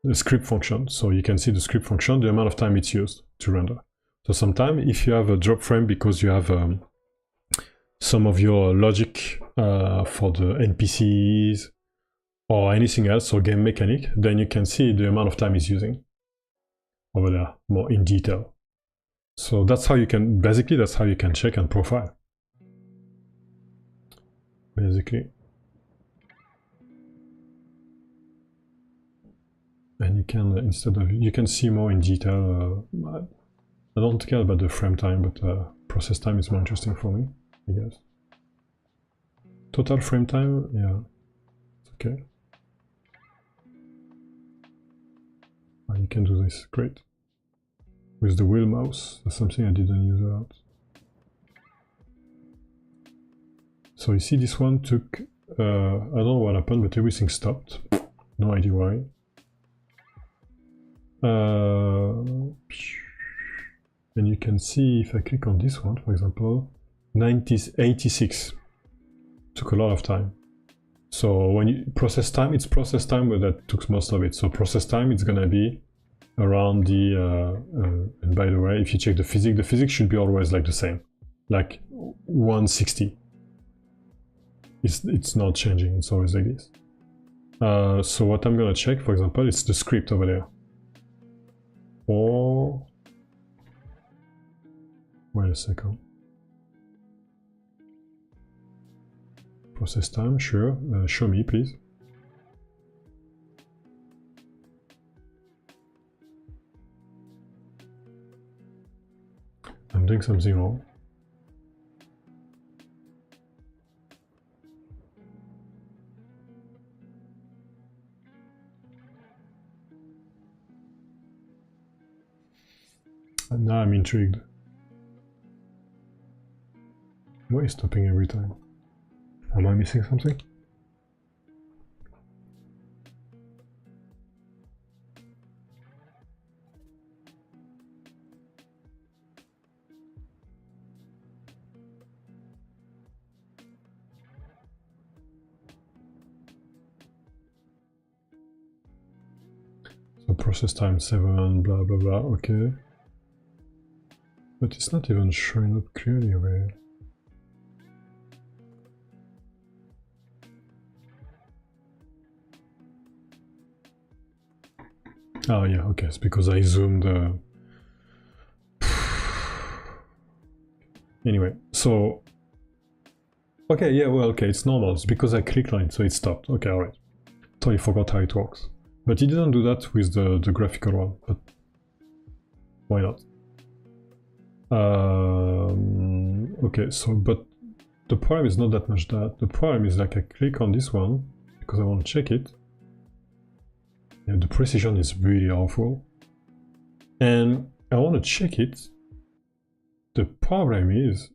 The script function, so you can see the script function, the amount of time it's used to render. So sometimes if you have a drop frame because you have some of your logic for the NPCs or anything else, or game mechanic, then you can see the amount of time it's using over there more in detail. So that's how you can, basically that's how you can check and profile. Basically. And you can, instead of, you can see more in detail. I don't care about the frame time, but process time is more interesting for me, I guess. Total frame time, yeah, it's okay. You can do this, great. With the wheel mouse, that's something I didn't use a lot. So you see this one took, I don't know what happened, but everything stopped. No idea why. And you can see if I click on this one, for example, 86 took a lot of time. So when you process time, it's process time where that took most of it. So process time, it's gonna be around the and by the way, if you check the physics should be always like the same, like 160. It's not changing, it's always like this. So what I'm gonna check, for example, it's the script over there. Or wait a second. Process time, sure. Show me, please. I'm doing something wrong. And now I'm intrigued. Why is stopping every time? Am I missing something? So process time 7, blah blah blah, okay. But it's not even showing up clearly over here. Oh yeah, okay, it's because I zoomed. Anyway, so okay, yeah, well, okay, it's normal. It's because I clicked on it, so it stopped. Okay, all right. Totally forgot how it works. But he didn't do that with the graphical one, but why not? Okay, so, but the problem is not that much that. The problem is like I click on this one, because I want to check it. And the precision is really awful. And I want to check it. The problem is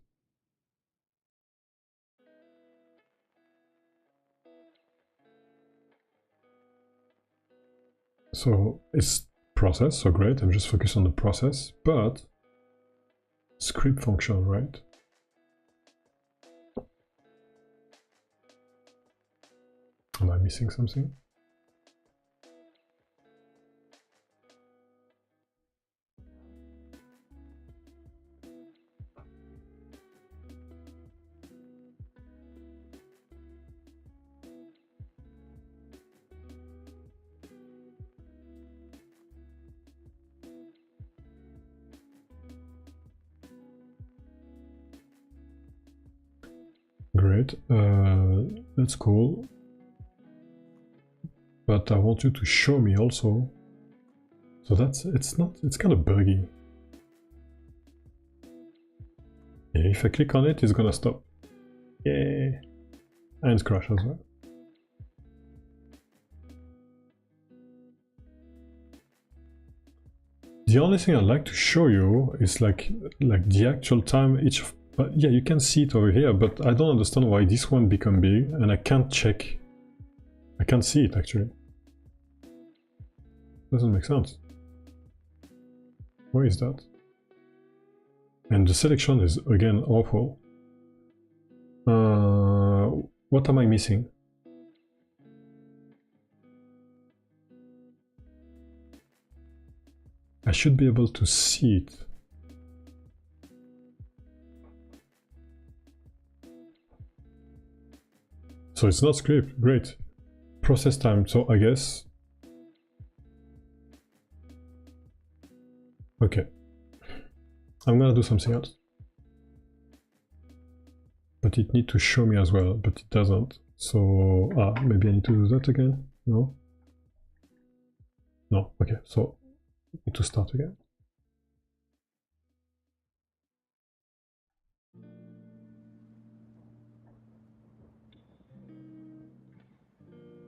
so it's process, so great, I'm just focused on the process, but script function, right? Am I missing something? Great, that's cool. But I want you to show me also. So that's, it's kind of buggy. Yeah, if I click on it, it's gonna stop. Yeah, and crash as well. The only thing I'd like to show you is like the actual time each of, but yeah, you can see it over here, but I don't understand why this one become big and I can't check. I can't see it actually. Doesn't make sense. Why is that? And the selection is again awful. What am I missing? I should be able to see it. So it's not script, great. Process time, so I guess. Okay. I'm gonna do something else. But it needs to show me as well, but it doesn't. So, maybe I need to do that again? No? No, okay, so I need to start again.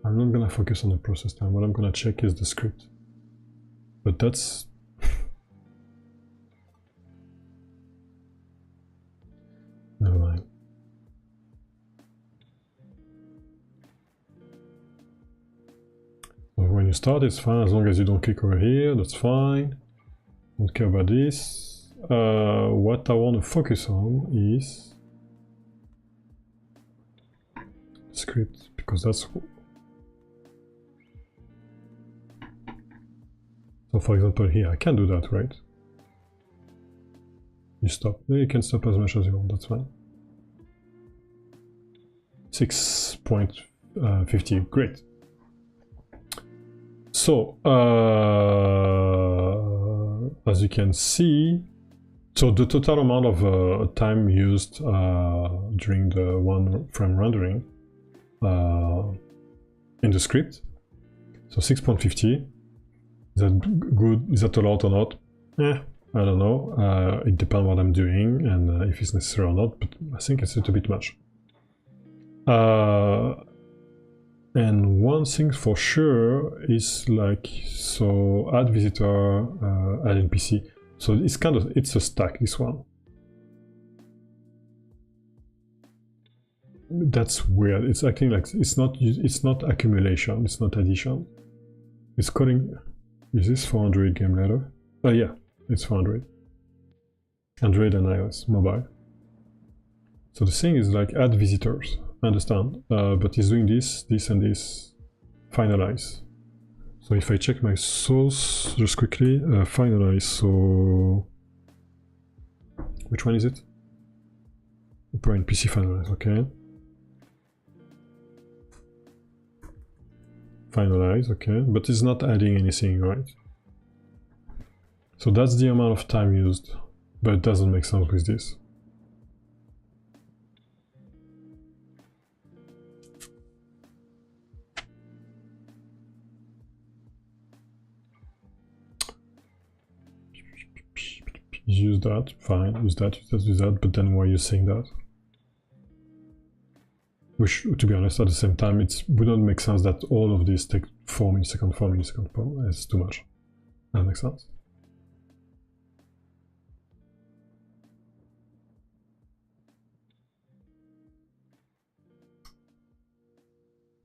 I'm not gonna focus on the process time, what I'm gonna check is the script. But that's... Never mind. So when you start, it's fine, as long as you don't click over here, that's fine. Don't care about this. What I want to focus on is script, because that's... So for example here, I can do that, right? You stop. You can stop as much as you want, that's fine. 6.50, great. So, as you can see, so the total amount of time used during the one frame rendering in the script, so 6.50, is that good? Is that a lot or not? I don't know. It depends what I'm doing and if it's necessary or not, but I think it's a little bit much. And one thing for sure is like, so add visitor, add NPC. So it's kind of, it's a stack, this one. That's weird. It's acting like, it's not accumulation, it's not addition. It's calling, is this for Android game later? Oh yeah, it's for Android. Android and iOS, mobile. So the thing is like add visitors, I understand, but he's doing this, this and this, finalize. So if I check my source just quickly, finalize, so... Which one is it? Pro NPC finalize, okay. Finalize, okay, but it's not adding anything, right? So that's the amount of time used, but it doesn't make sense with this. use that, fine, use that, use that, but then why are you saying that? Which, to be honest, at the same time, it wouldn't make sense that all of these take 4 milliseconds, 4 milliseconds, it's too much. That makes sense.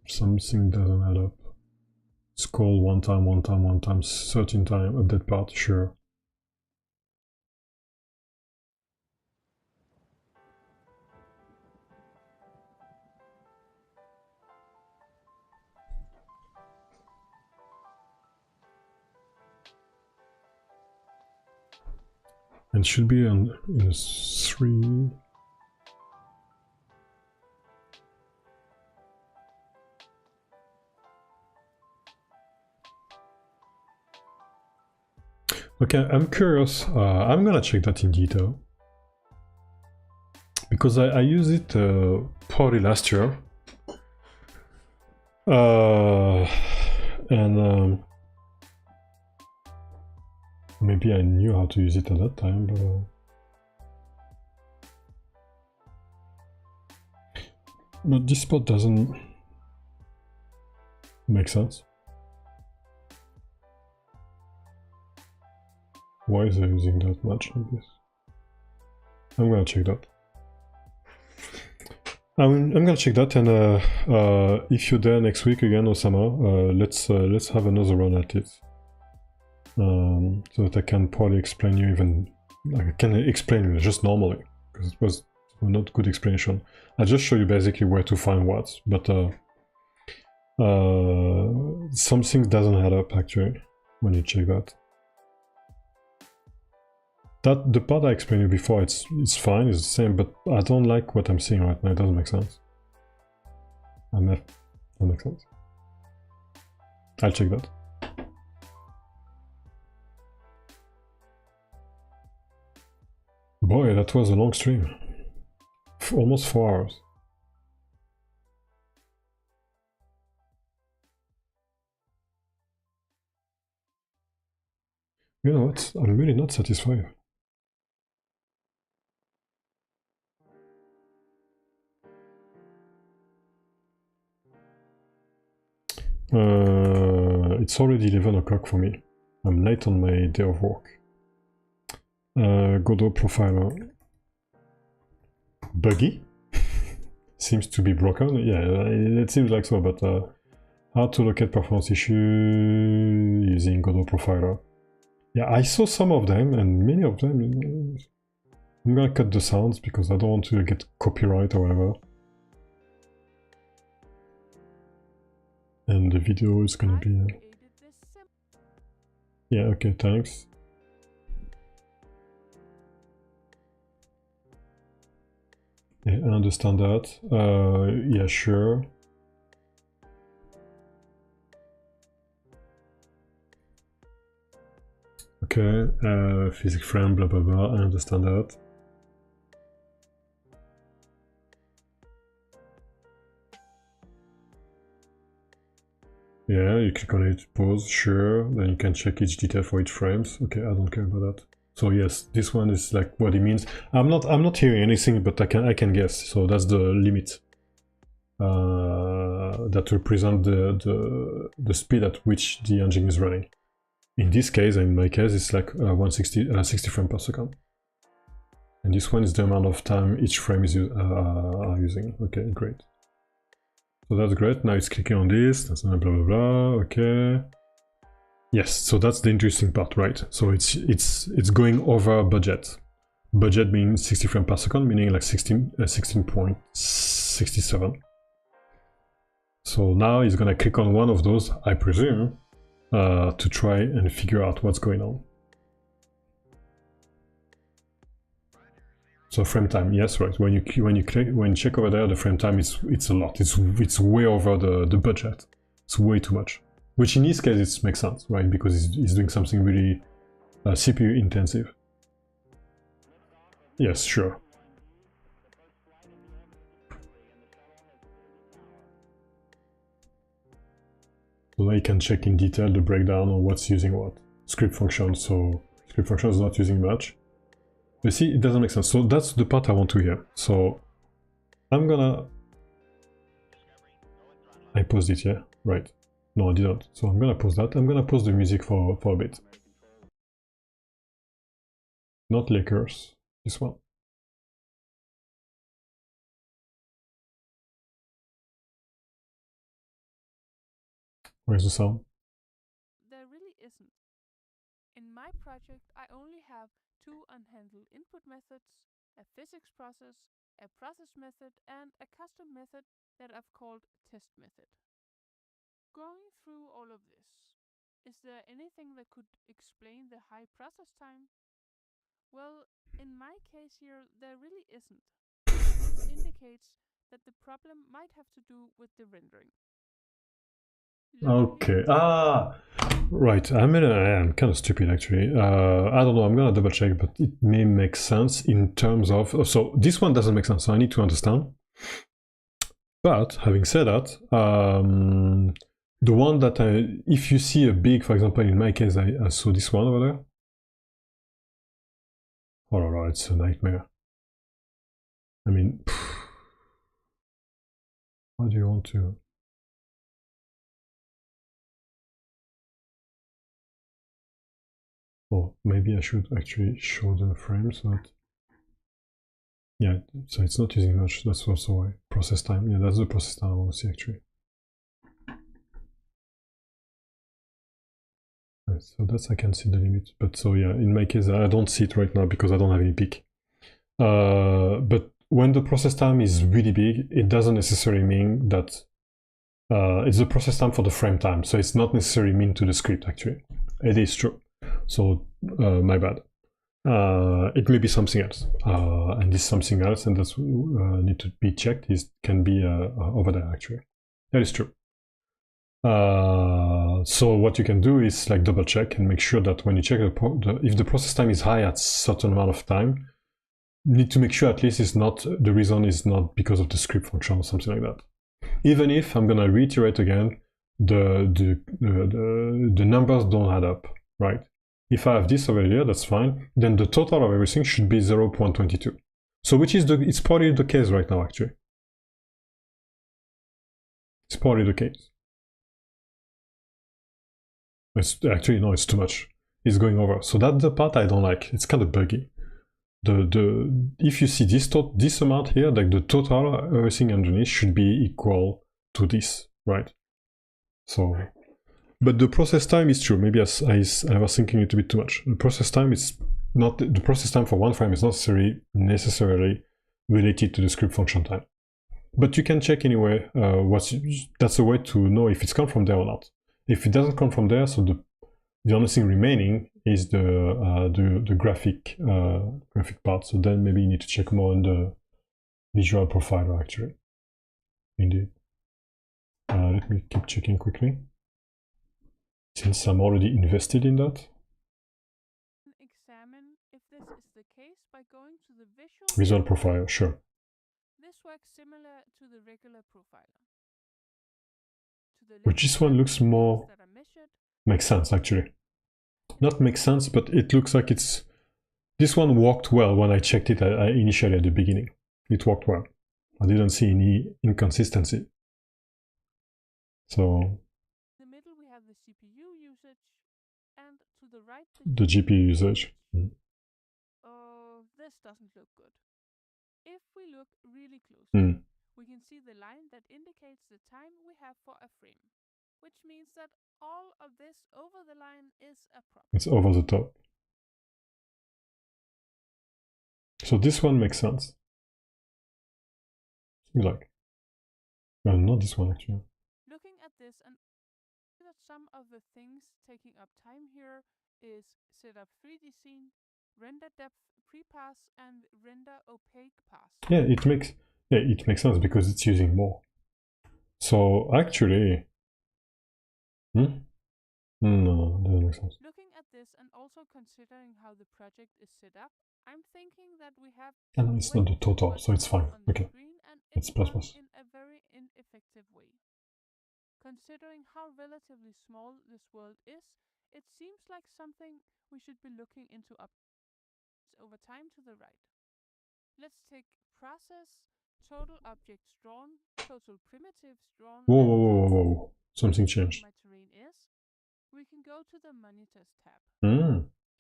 Something doesn't add up. Scroll one time, 13 times, update part, sure. And should be in a 3. Okay, I'm curious. I'm gonna check that in detail because I used it probably last year, and maybe I knew how to use it at that time, but this spot doesn't make sense. Why is it using that much like this? I'm gonna check that. I'm gonna check that, and if you're there next week again, Osama, let's have another run at it, so that I can probably explain you even, like I can explain it just normally, because it was not good explanation. I just show you basically where to find what, but some things doesn't add up actually when you check that. That the part I explained you before, it's fine, it's the same, but I don't like what I'm seeing right now. It doesn't make sense. That makes sense. I'll check that. Boy, that was a long stream. Almost 4 hours. You know what? I'm really not satisfied. It's already 11 o'clock for me. I'm late on my day of work. Godot profiler. Buggy? Seems to be broken. Yeah, it seems like so, but how to locate performance issue using Godot profiler. Yeah, I saw some of them, and many of them. I'm gonna cut the sounds because I don't want to get copyright or whatever. And the video is gonna be... Yeah, okay, thanks. Yeah, I understand that. Yeah, sure. Okay, physics frame, blah blah blah, I understand that. Yeah, you click on it, pause, sure, then you can check each detail for each frames. Okay, I don't care about that. So yes, this one is like what it means. I'm not hearing anything, but I can guess. So that's the limit that represents the speed at which the engine is running. In this case, in my case, it's like 60 frames per second. And this one is the amount of time each frame is using. Okay, great. So that's great. Now it's clicking on this. That's blah blah blah. Okay. Yes. So that's the interesting part, right? So it's going over budget. Budget means 60 frames per second, meaning like 16.67. So now he's gonna click on one of those, I presume, to try and figure out what's going on. So frame time, yes, right. When you check over there, the frame time it's a lot. It's way over the budget. It's way too much. Which in this case it makes sense, right? Because it's doing something really CPU intensive. Yes, sure. So now you can check in detail the breakdown on what's using what. Script function, so script function is not using much. You see, it doesn't make sense. So that's the part I want to hear. So I'm gonna... I paused it, yeah? Right. No, I didn't. So I'm gonna pause that. I'm gonna pause the music for a bit. Not Lakers. This one. Where's the sound? There really isn't. In my project, I only have two unhandled input methods, a physics process, a process method, and a custom method that I've called test method. Going through all of this, is there anything that could explain the high process time? Well, in my case here, there really isn't. This indicates that the problem might have to do with the rendering. Okay. Right. I'm kind of stupid actually. I don't know. I'm gonna double check, but it may make sense in terms of. So this one doesn't make sense. So I need to understand. But having said that, the one that if you see a big, for example, in my case, I saw this one over there. Oh no, it's a nightmare. I mean, how do you want to? Oh, maybe I should actually show the frame so that. Yeah, so it's not using much. That's also why. Process time. Yeah, that's the process time I want to see actually. Right, so that's I can see the limit. But so yeah, in my case, I don't see it right now because I don't have any peak. But when the process time is really big, it doesn't necessarily mean that it's the process time for the frame time. So it's not necessarily mean to the script actually. It is true. So my bad. It may be something else, and this something else, and that's need to be checked. Is can be over there actually. That is true. So what you can do is like double check and make sure that when you check if the process time is high at certain amount of time, you need to make sure at least it's not the reason is not because of the script function or something like that. Even if I'm gonna reiterate again, the numbers don't add up, right? If I have this over here, that's fine. Then the total of everything should be 0.22. So which is it's probably the case right now actually. It's probably the case. It's actually no, it's too much. It's going over. So that's the part I don't like. It's kind of buggy. The if you see this amount here, like the total everything underneath should be equal to this, right? So, but the process time is true. Maybe I was thinking it a bit too much. The process time is not the process time for one frame is not necessarily related to the script function time. But you can check anyway. That's a way to know if it's come from there or not. If it doesn't come from there, so the only thing remaining is the graphic part. So then maybe you need to check more on the visual profiler actually. Indeed. Let me keep checking quickly. Since I'm already invested in that. Examine if this is the case by going to the Visual profiler, sure. This works similar to the regular profiler. Which this one looks more makes sense actually. Not makes sense, but it looks like it's this one worked well when I checked it initially at the beginning. It worked well. I didn't see any inconsistency. So in the middle we have the CPU usage, and to the right the GPU usage. Oh, this doesn't look good. If we look really closely, we can see the line that indicates the time we have for a frame, which means that all of this over the line is a problem. It's over the top. So this one makes sense. Like, no, not this one actually. Looking at this and that some of the things taking up time here is set up 3D scene, render depth prepass, and render opaque pass. Yeah, it makes sense because it's using more. So actually, no, doesn't make sense. Looking at this and also considering how the project is set up, I'm thinking that we have. And it's not the total, so it's fine. Okay, it's plus plus. In a very ineffective way. Considering how relatively small this world is, it seems like something we should be looking into up. over time to the right. Let's take process, total objects drawn, total primitives drawn. Whoa. Something changed. My terrain is. We can go to the monitors tab.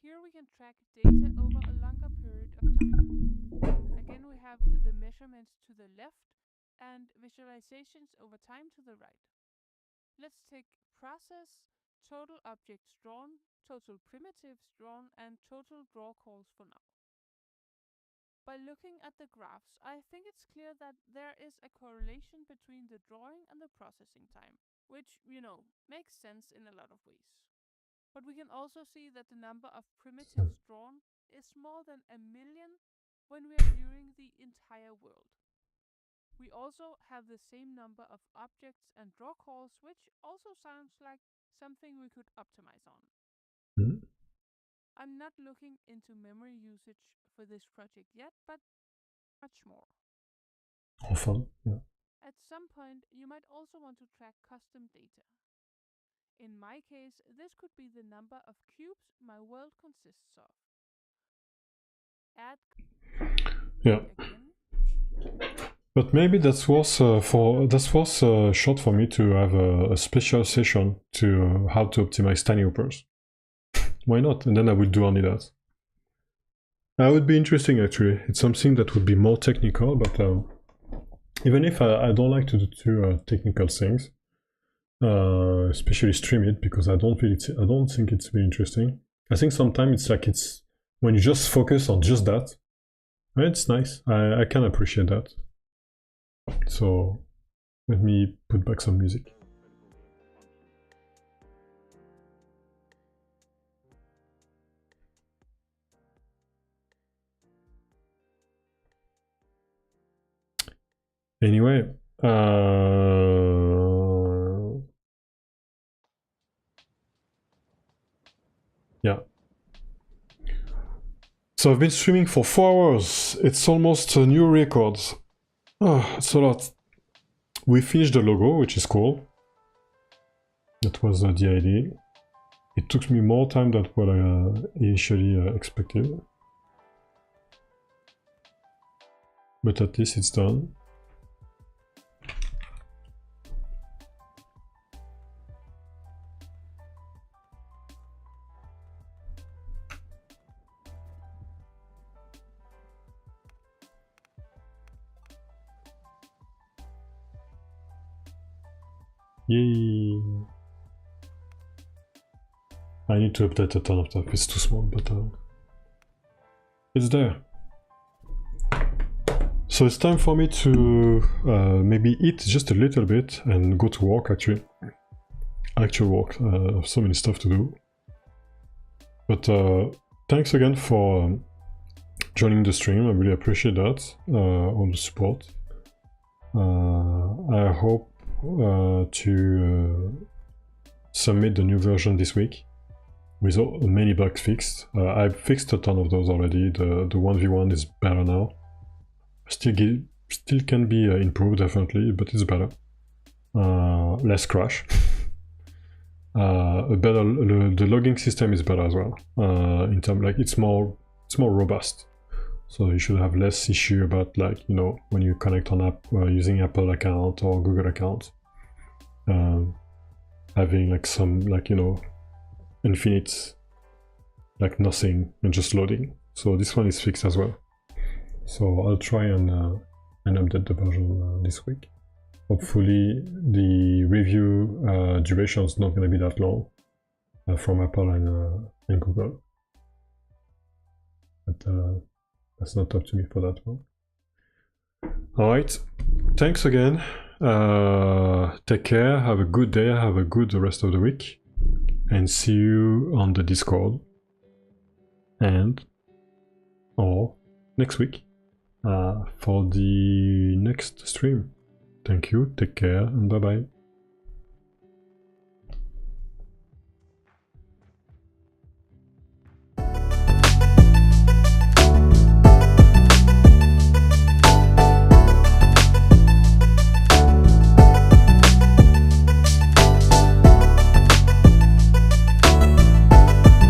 Here we can track data over a longer period of time. Again, we have the measurements to the left and visualizations over time to the right. Let's take process, total objects drawn, total primitives drawn, and total draw calls for now. By looking at the graphs, I think it's clear that there is a correlation between the drawing and the processing time, which, makes sense in a lot of ways. But we can also see that the number of primitives drawn is more than 1 million when we are viewing the entire world. We also have the same number of objects and draw calls, which also sounds like something we could optimize on. I'm not looking into memory usage for this project yet, but much more. Enfin, yeah. At some point, you might also want to track custom data. In my case, this could be the number of cubes my world consists of. Add again. But maybe that was short for me to have a special session to how to optimize TinyHoopers. Why not? And then I would do only that. That would be interesting actually. It's something that would be more technical, but even if I don't like to do too technical things, especially stream it, because I don't think it's really interesting. I think sometimes it's when you just focus on just that, it's nice. I can appreciate that. So let me put back some music. Anyway, yeah. So I've been streaming for 4 hours. It's almost a new record. Oh, it's a lot. We finished the logo, which is cool. That was the idea. It took me more time than what I initially expected. But at least it's done. Yay! I need to update a ton of stuff. It's too small, but it's there. So it's time for me to maybe eat just a little bit and go to work. Actual work. So many stuff to do. But thanks again for joining the stream. I really appreciate that. All the support. I hope to submit the new version this week with many bugs fixed. I've fixed a ton of those already. The 1v1 is better now. Still can be improved definitely, but it's better. Less crash. The logging system is better as well. In terms it's more robust. So you should have less issue about when you connect on app using Apple account or Google account, having some infinite nothing and just loading. So this one is fixed as well. So I'll try and update the version this week. Hopefully the review duration is not going to be that long from Apple and Google. But that's not up to me for that one. Alright, thanks again. Take care, have a good day, have a good rest of the week, and see you on the Discord or next week for the next stream. Thank you, take care, and bye bye.